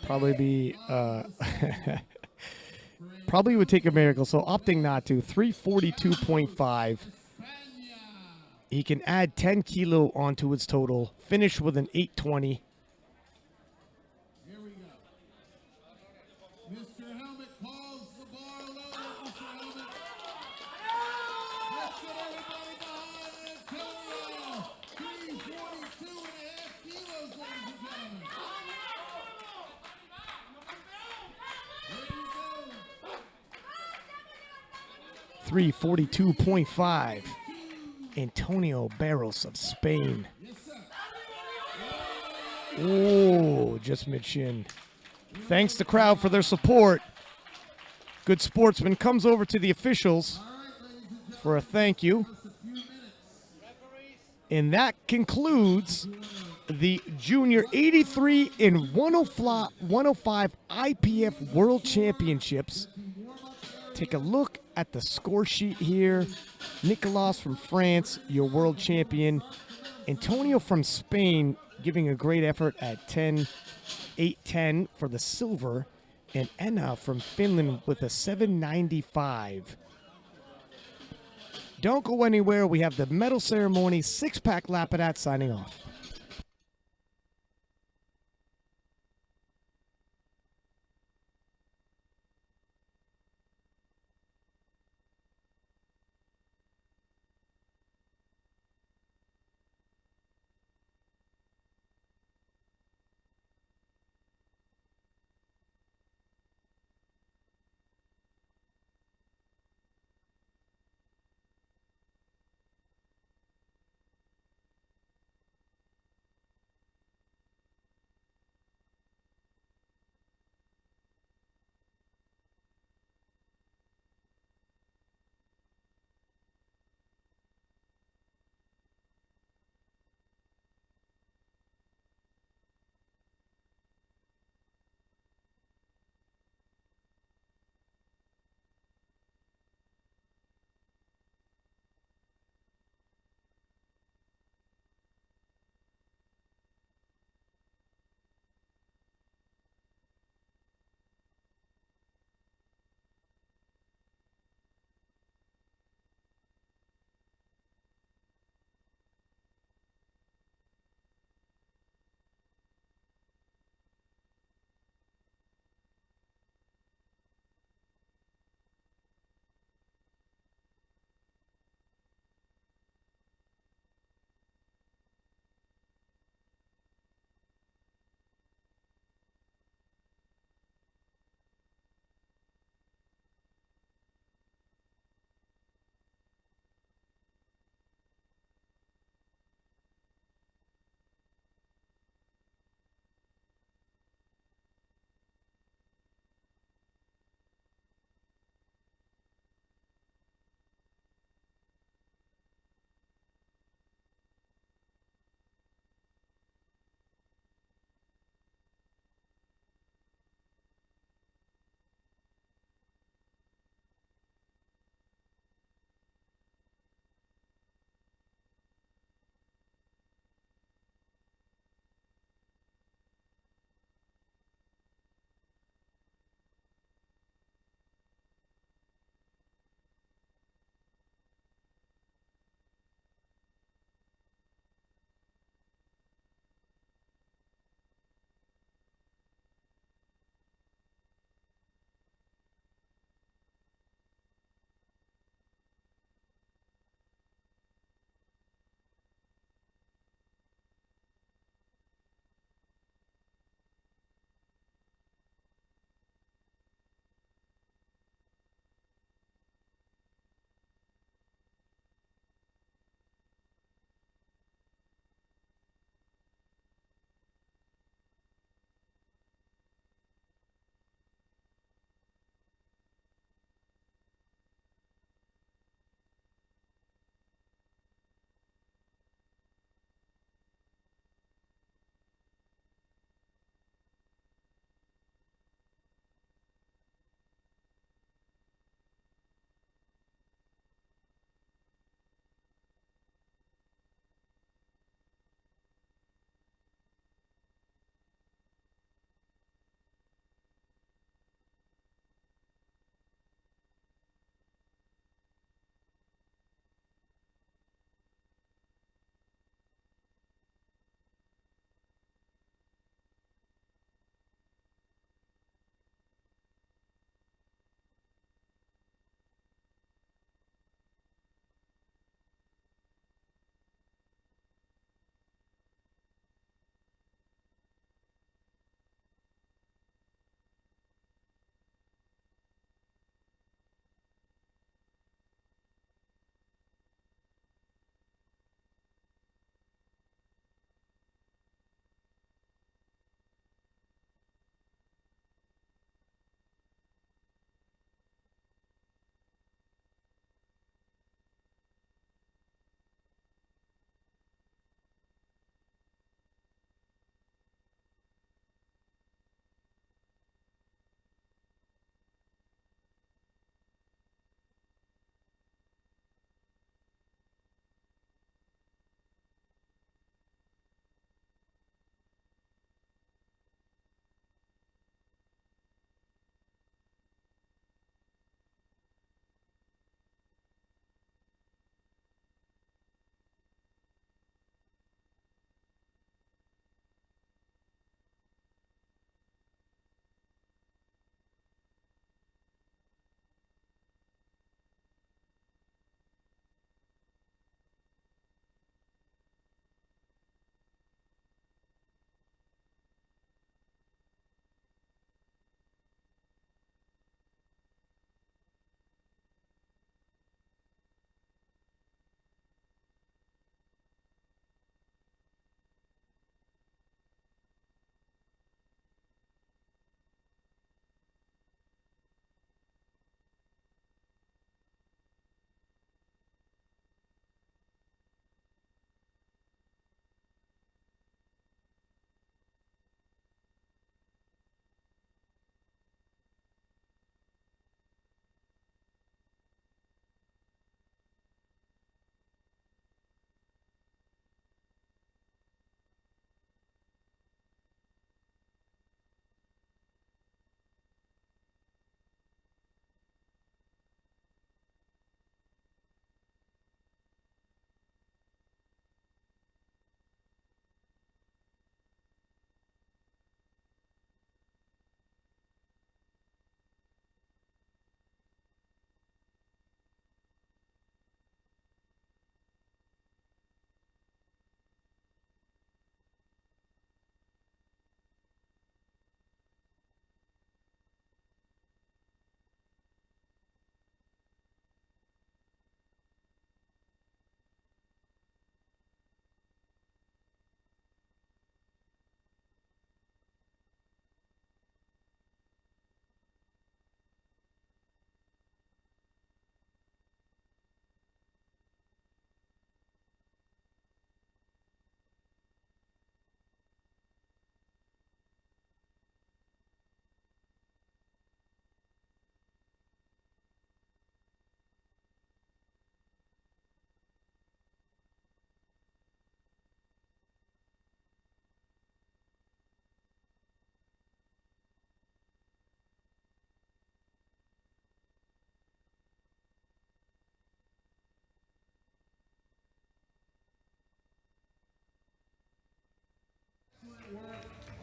probably be probably would take a miracle. So opting not to. 342.5. He can add 10 kilo onto his total. Finish with an 820. Here we go. Mr. Helmet calls the bar loaded. Mr. Helmet. Let's get everybody behind Antonio. 342.5 kilos, ladies and gentlemen. Here we go. 342.5. Antonio Barros of Spain. Yes, sir. Oh, just mid-shin. Thanks to crowd for their support. Good sportsman comes over to the officials All right, ladies and gentlemen. for a thank you. Just a few minutes. And that concludes the Junior 83 and 105 IPF World Championships. Take a look at the score sheet here. Nicolas from France, your world champion. Antonio from Spain giving a great effort at 8:10 for the silver. And Enna from Finland with a 795. Don't go anywhere. We have the medal ceremony, six-pack Lapidat signing off.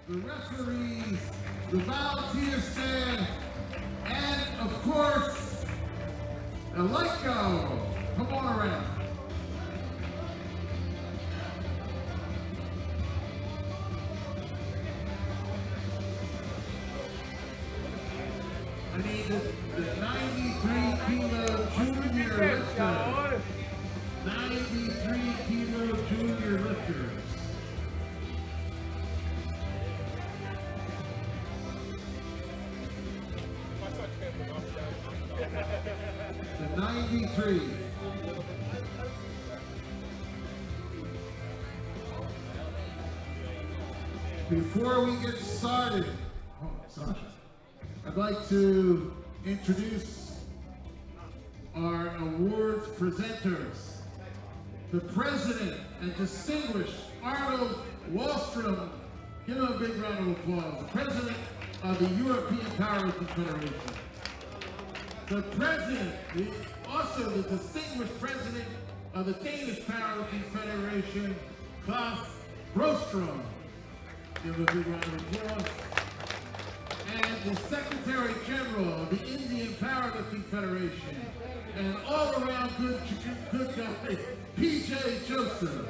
the referees, the volunteer stand, and of course, the light go. Come on around. I need the 93 kilo junior lifter. 93 kilo junior lifters. The 93. Before we get started, I'd like to introduce our awards presenters. The President and Distinguished Arnold Wallstrom. Give him a big round of applause. The President of the European Powerlifting Federation. The President, also the Distinguished President of the Danish Powerlifting Federation, Klaus Broström. Give him a big round of applause. And the Secretary General of the Indian Powerlifting Federation, and all-around good guy, PJ Joseph.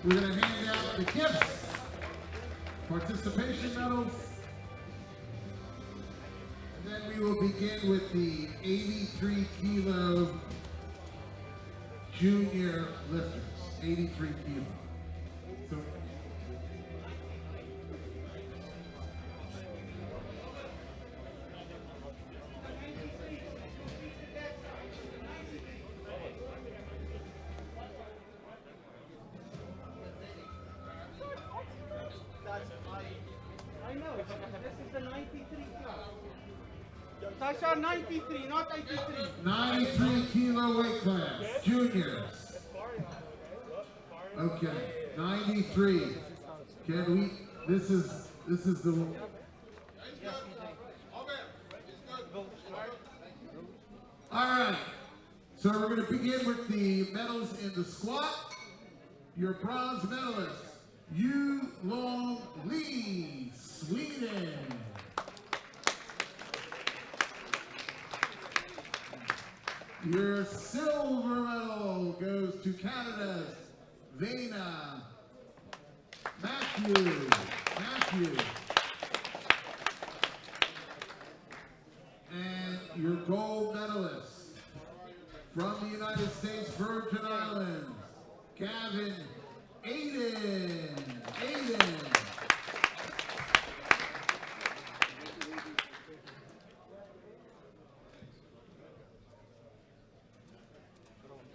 We're going to hand out the gifts, participation medals, and then we will begin with the 83 kilo junior lifters. 83 kilo. So, I know. This is the 93 class. Sasha, 93, not 83. 93 kilo weight class, juniors. Okay, 93. Can we, this is the, all right. So we're going to begin with the medals in the squat. Your bronze medalist, Yu Long Lee, Sweden. Your silver medal goes to Canada's Vena Matthew. And your gold medalist from the United States Virgin Islands, Gavin Aiden.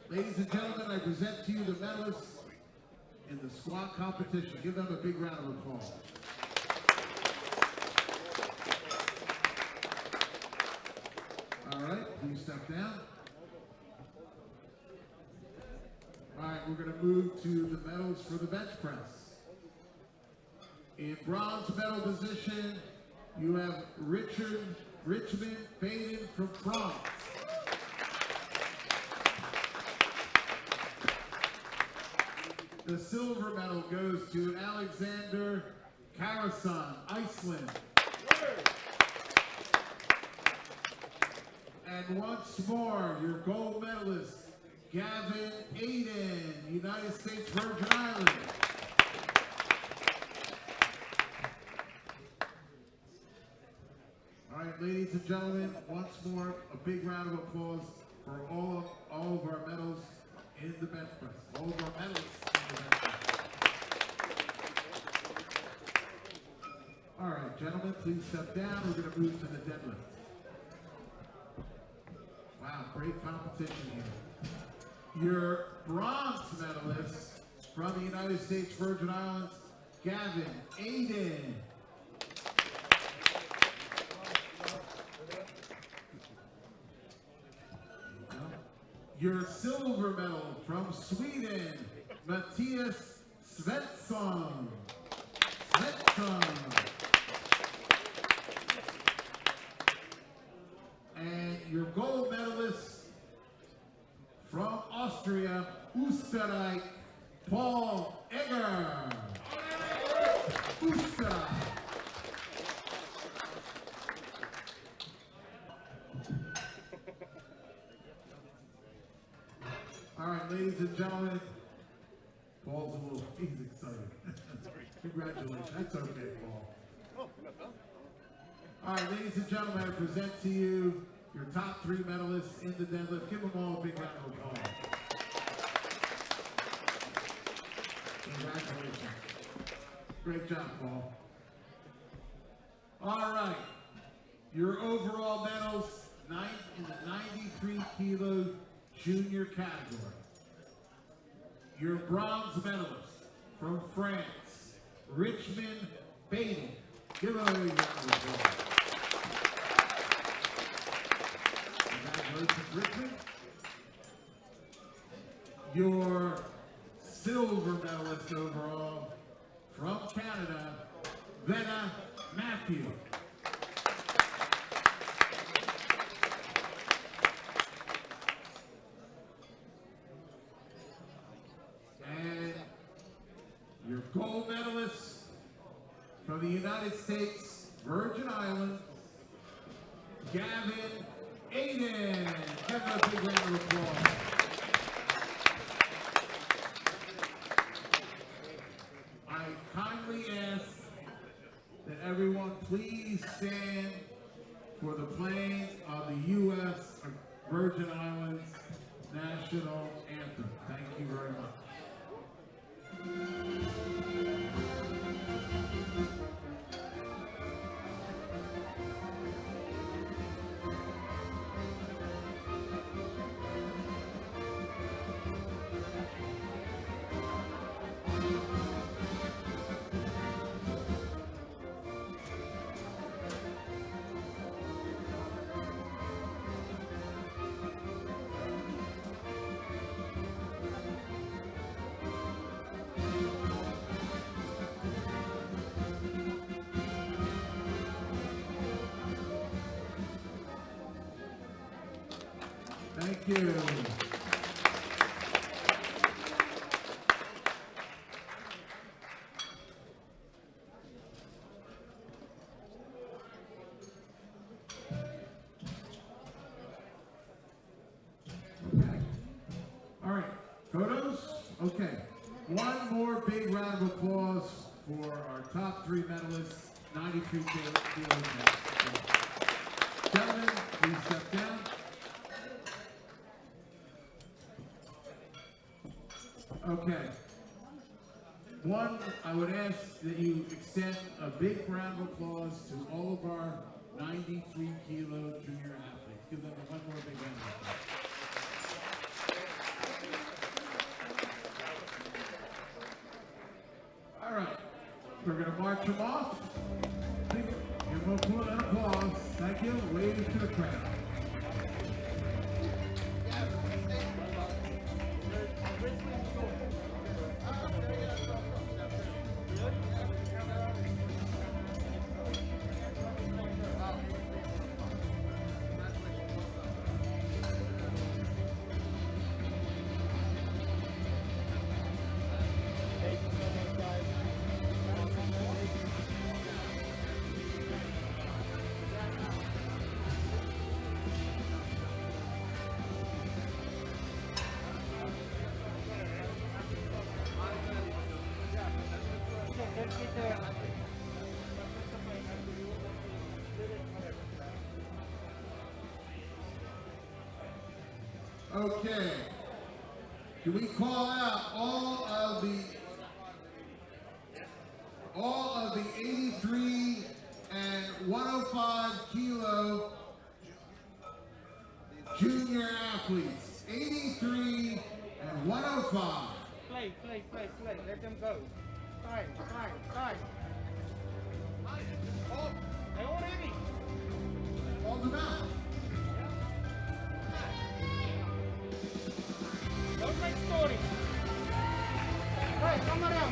Ladies and gentlemen, I present to you the medalists in the squat competition. Give them a big round of applause. All right, please step down. All right, we're going to move to the medals for the bench press. In bronze medal position, you have Richmond Baden from France. The silver medal goes to Alexander Karason, Iceland. And once more, your gold medalist, Gavin Aiden, United States Virgin Islands. All right, ladies and gentlemen, once more, a big round of applause for all of our medals in the bench press. All of our medals in the bench press. All right, gentlemen, please step down. We're going to move to the deadlift. Wow, great competition here. Your bronze medalist from the United States Virgin Islands, Gavin Aiden. Your silver medal from Sweden, Matthias Svensson. And your gold medalist from Austria, Österreich, Paul Egger. Fuska. All right, ladies and gentlemen, Paul's a little, he's excited. Congratulations, that's okay, Paul. All right, ladies and gentlemen, I present to you your top 3 medalists in the deadlift. Give them all a big round of applause. Congratulations. Great job, Paul. All right, your overall medals, 9th in the 93 kilo junior category. Your bronze medalist from France, Richmond Baden. Give him a round of applause. Congratulations, Richmond. Your silver medalist overall from Canada, Venna Matthew. And your gold medalist from the United States Virgin Islands, Gavin Aiden. Give him a big round of applause. I kindly ask that everyone please stand for the playing of the U.S. Virgin Islands National Anthem. Thank you very much. Thank you. Okay. All right. Photos? Okay. One more big round of applause for our top 3 medalists, 93 kilos. Gentlemen, please step down. Okay. One, I would ask that you extend a big round of applause to all of our 93 kilo junior athletes. Give them one more big round of applause. All right. We're going to march them off. Give them an applause. Thank you. Wave to the crowd. Okay. Can we call out all of the 83 and 105 kilo junior athletes? 83 and 105. Play. Let them go. Time. They already. Call them out. Don't make stories. Hey, come around.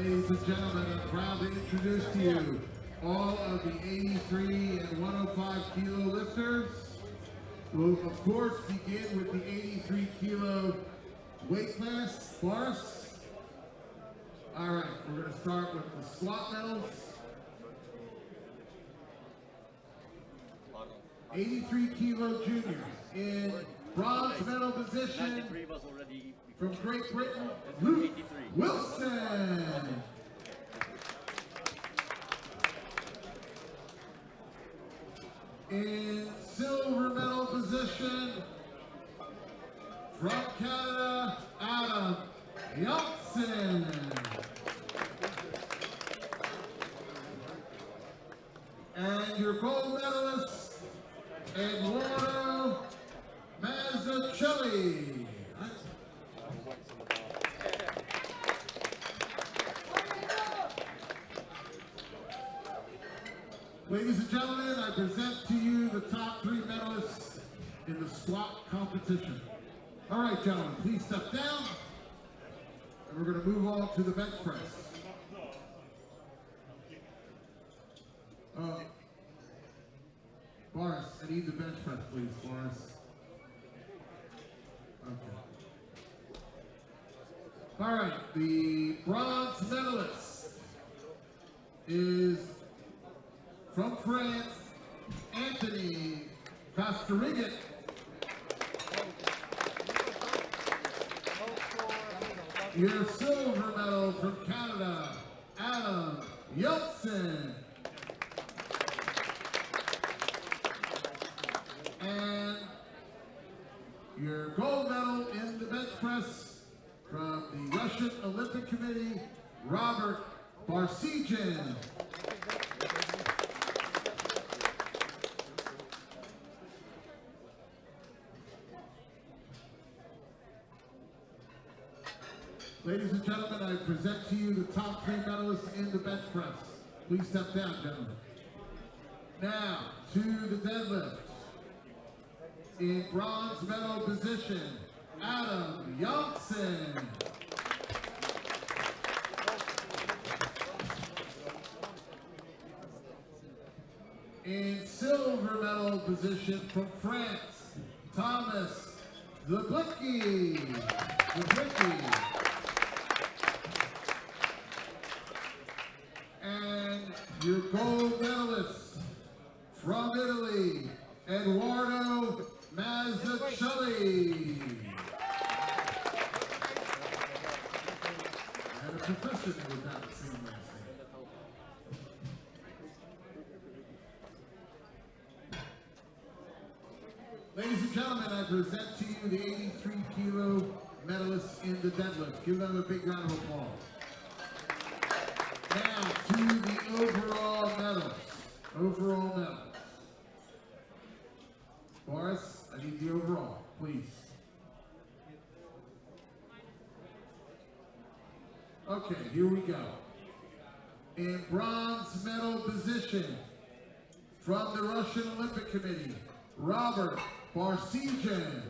Ladies and gentlemen, I'm proud to introduce to you all of the 83 and 105 kilo lifters. We'll of course begin with the 83 kilo weight class, Boris. All right, we're going to start with the squat medals. 83 kilo juniors in bronze medal position from Great Britain, Luke Wilson. In silver medal position from Canada, Adam Johnson. And your gold medalist, Eduardo Mazzucchelli. Ladies and gentlemen, I present to you the top 3 medalists in the squat competition. All right, gentlemen, please step down. And we're going to move on to the bench press. Boris, I need the bench press, please, Boris. Okay. All right, the bronze medalist is from France, Anthony Costarigan. Your silver medal from Canada, Adam Yeltsin. And your gold medal in the bench press from the Russian Olympic Committee, Robert Barsegin. Ladies and gentlemen, I present to you the top 3 medalists in the bench press. Please step down, gentlemen. Now, to the deadlift. In bronze medal position, Adam Johnson. In silver medal position from France, Thomas Zablicki. And your gold medalist from Italy, Eduardo Mazzucchelli. And a professional with that same last name. Ladies and gentlemen, I present to you the 83 kilo medalists in the deadlift. Give them a big round of applause. Now to the overall medals. Overall medals. Boris, I need the overall, please. Okay, here we go. In bronze medal position from the Russian Olympic Committee, Robert Barsegin.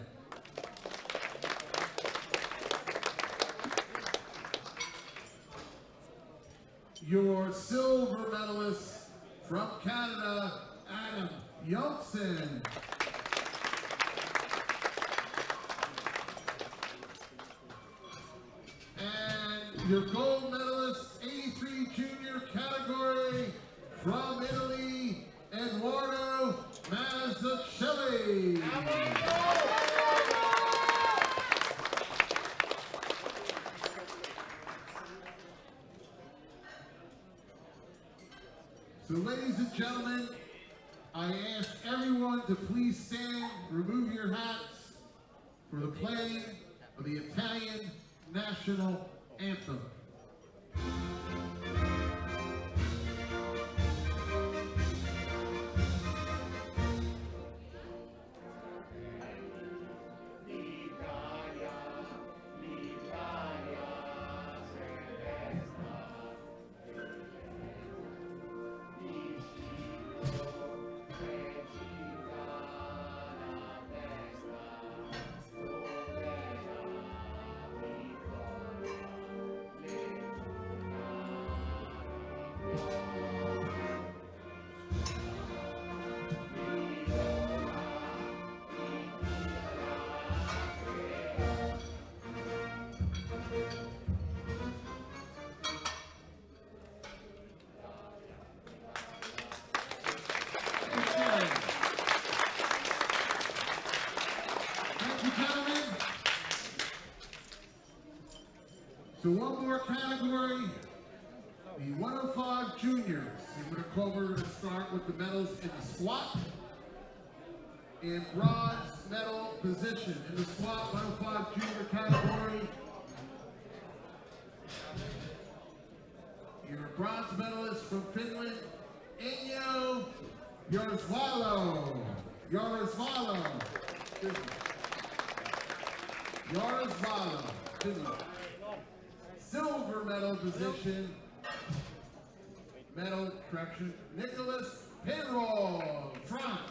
Your silver medalist from Canada, Adam Johnson. And your gold medalist, 83 junior category from Italy, Eduardo Mazzucchelli. So ladies and gentlemen, I ask everyone to please stand, remove your hats for the playing of the Italian national anthem. So one more category, the 105 juniors. We're going to start with the medals in the squat and bronze medal position. In the squat 105 junior category, your bronze medalist from Finland, Inyo Yarisvalo. Finland. Silver medal position, Nicholas Pinroll, France.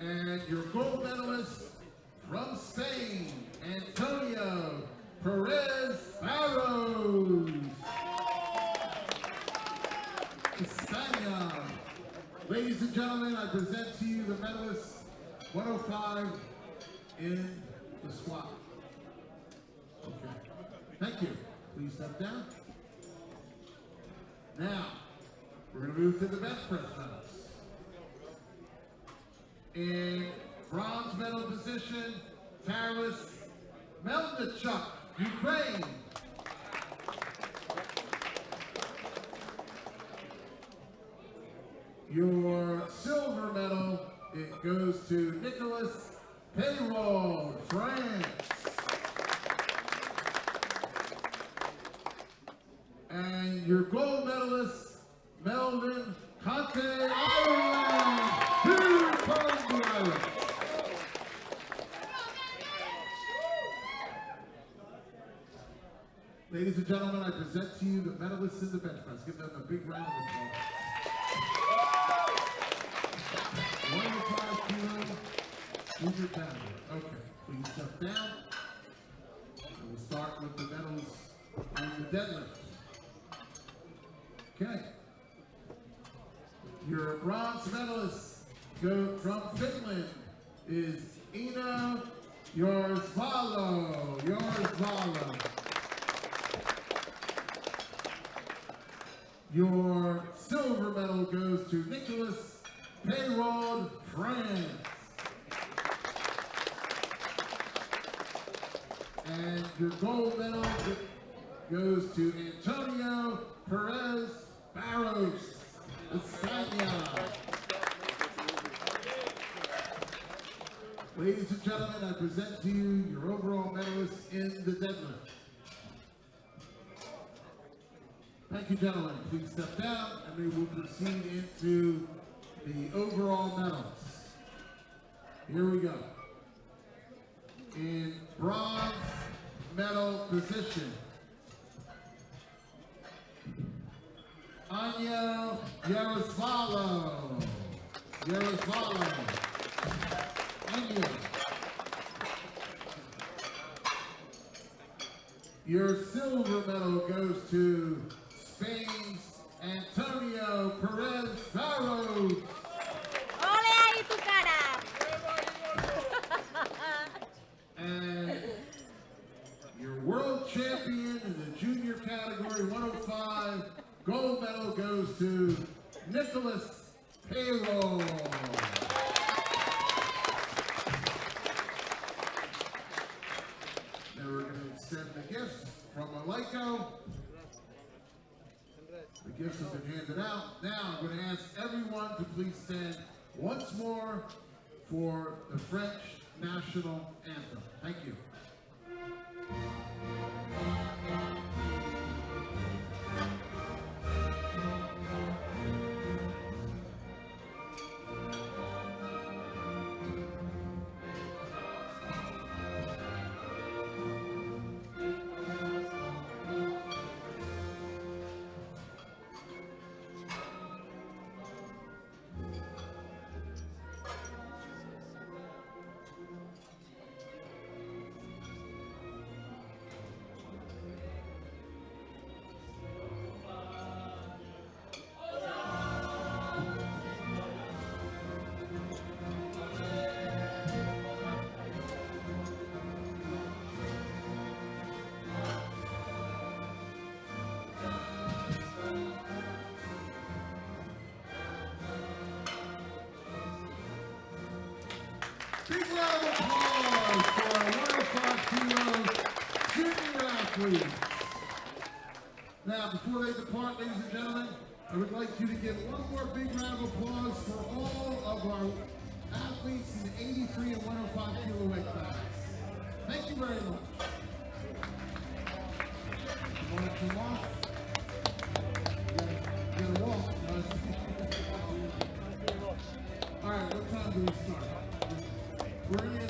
And your gold medalist from Spain, Antonio Perez Barros. España. Ladies and gentlemen, I present to you the medalists 105 in the squat. Okay. Thank you. Please step down. Now, we're going to move to the bench press medals. In bronze medal position, Taras Melnichuk, Ukraine. Your silver medal, it goes to Nicholas Payroll, France. And your gold medalist, Melvin Conte, Ireland. Here comes the Irish. Ladies and gentlemen, I present to you the medalists in the bench press. Give them a big round of applause. 105 kilo junior category. Okay, please step down. And we'll start with the medals on the deadlift. Okay. Your bronze medalist from Finland is Ina Yarisvalo. Your silver medal goes to Nicholas Payroll, France. And your gold medal goes to Antonio Perez Barros, España. Ladies and gentlemen, I present to you your overall medalists in the deadlift. Thank you, gentlemen. Please step down, and we will proceed into the overall medals. Here we go. In bronze medal position, Anya Yarisvalo. Anya. Your silver medal goes to Spain's Antonio Perez Barros. Ole ahí tu cara. And your world champion in the junior category 105 gold medal goes to Nicholas Payroll. Now we're going to extend the gifts from Malenko. The gifts have been handed out. Now I'm going to ask everyone to please stand once more for the French national anthem. Thank you. Big round of applause. please. Now, before they depart, ladies and gentlemen, I would like you to give one more big round of applause for all of our athletes in the 83 and 105 kilo weight class. Thank you very much. You want to come off? You gotta walk. All right, what time do we start? We're in the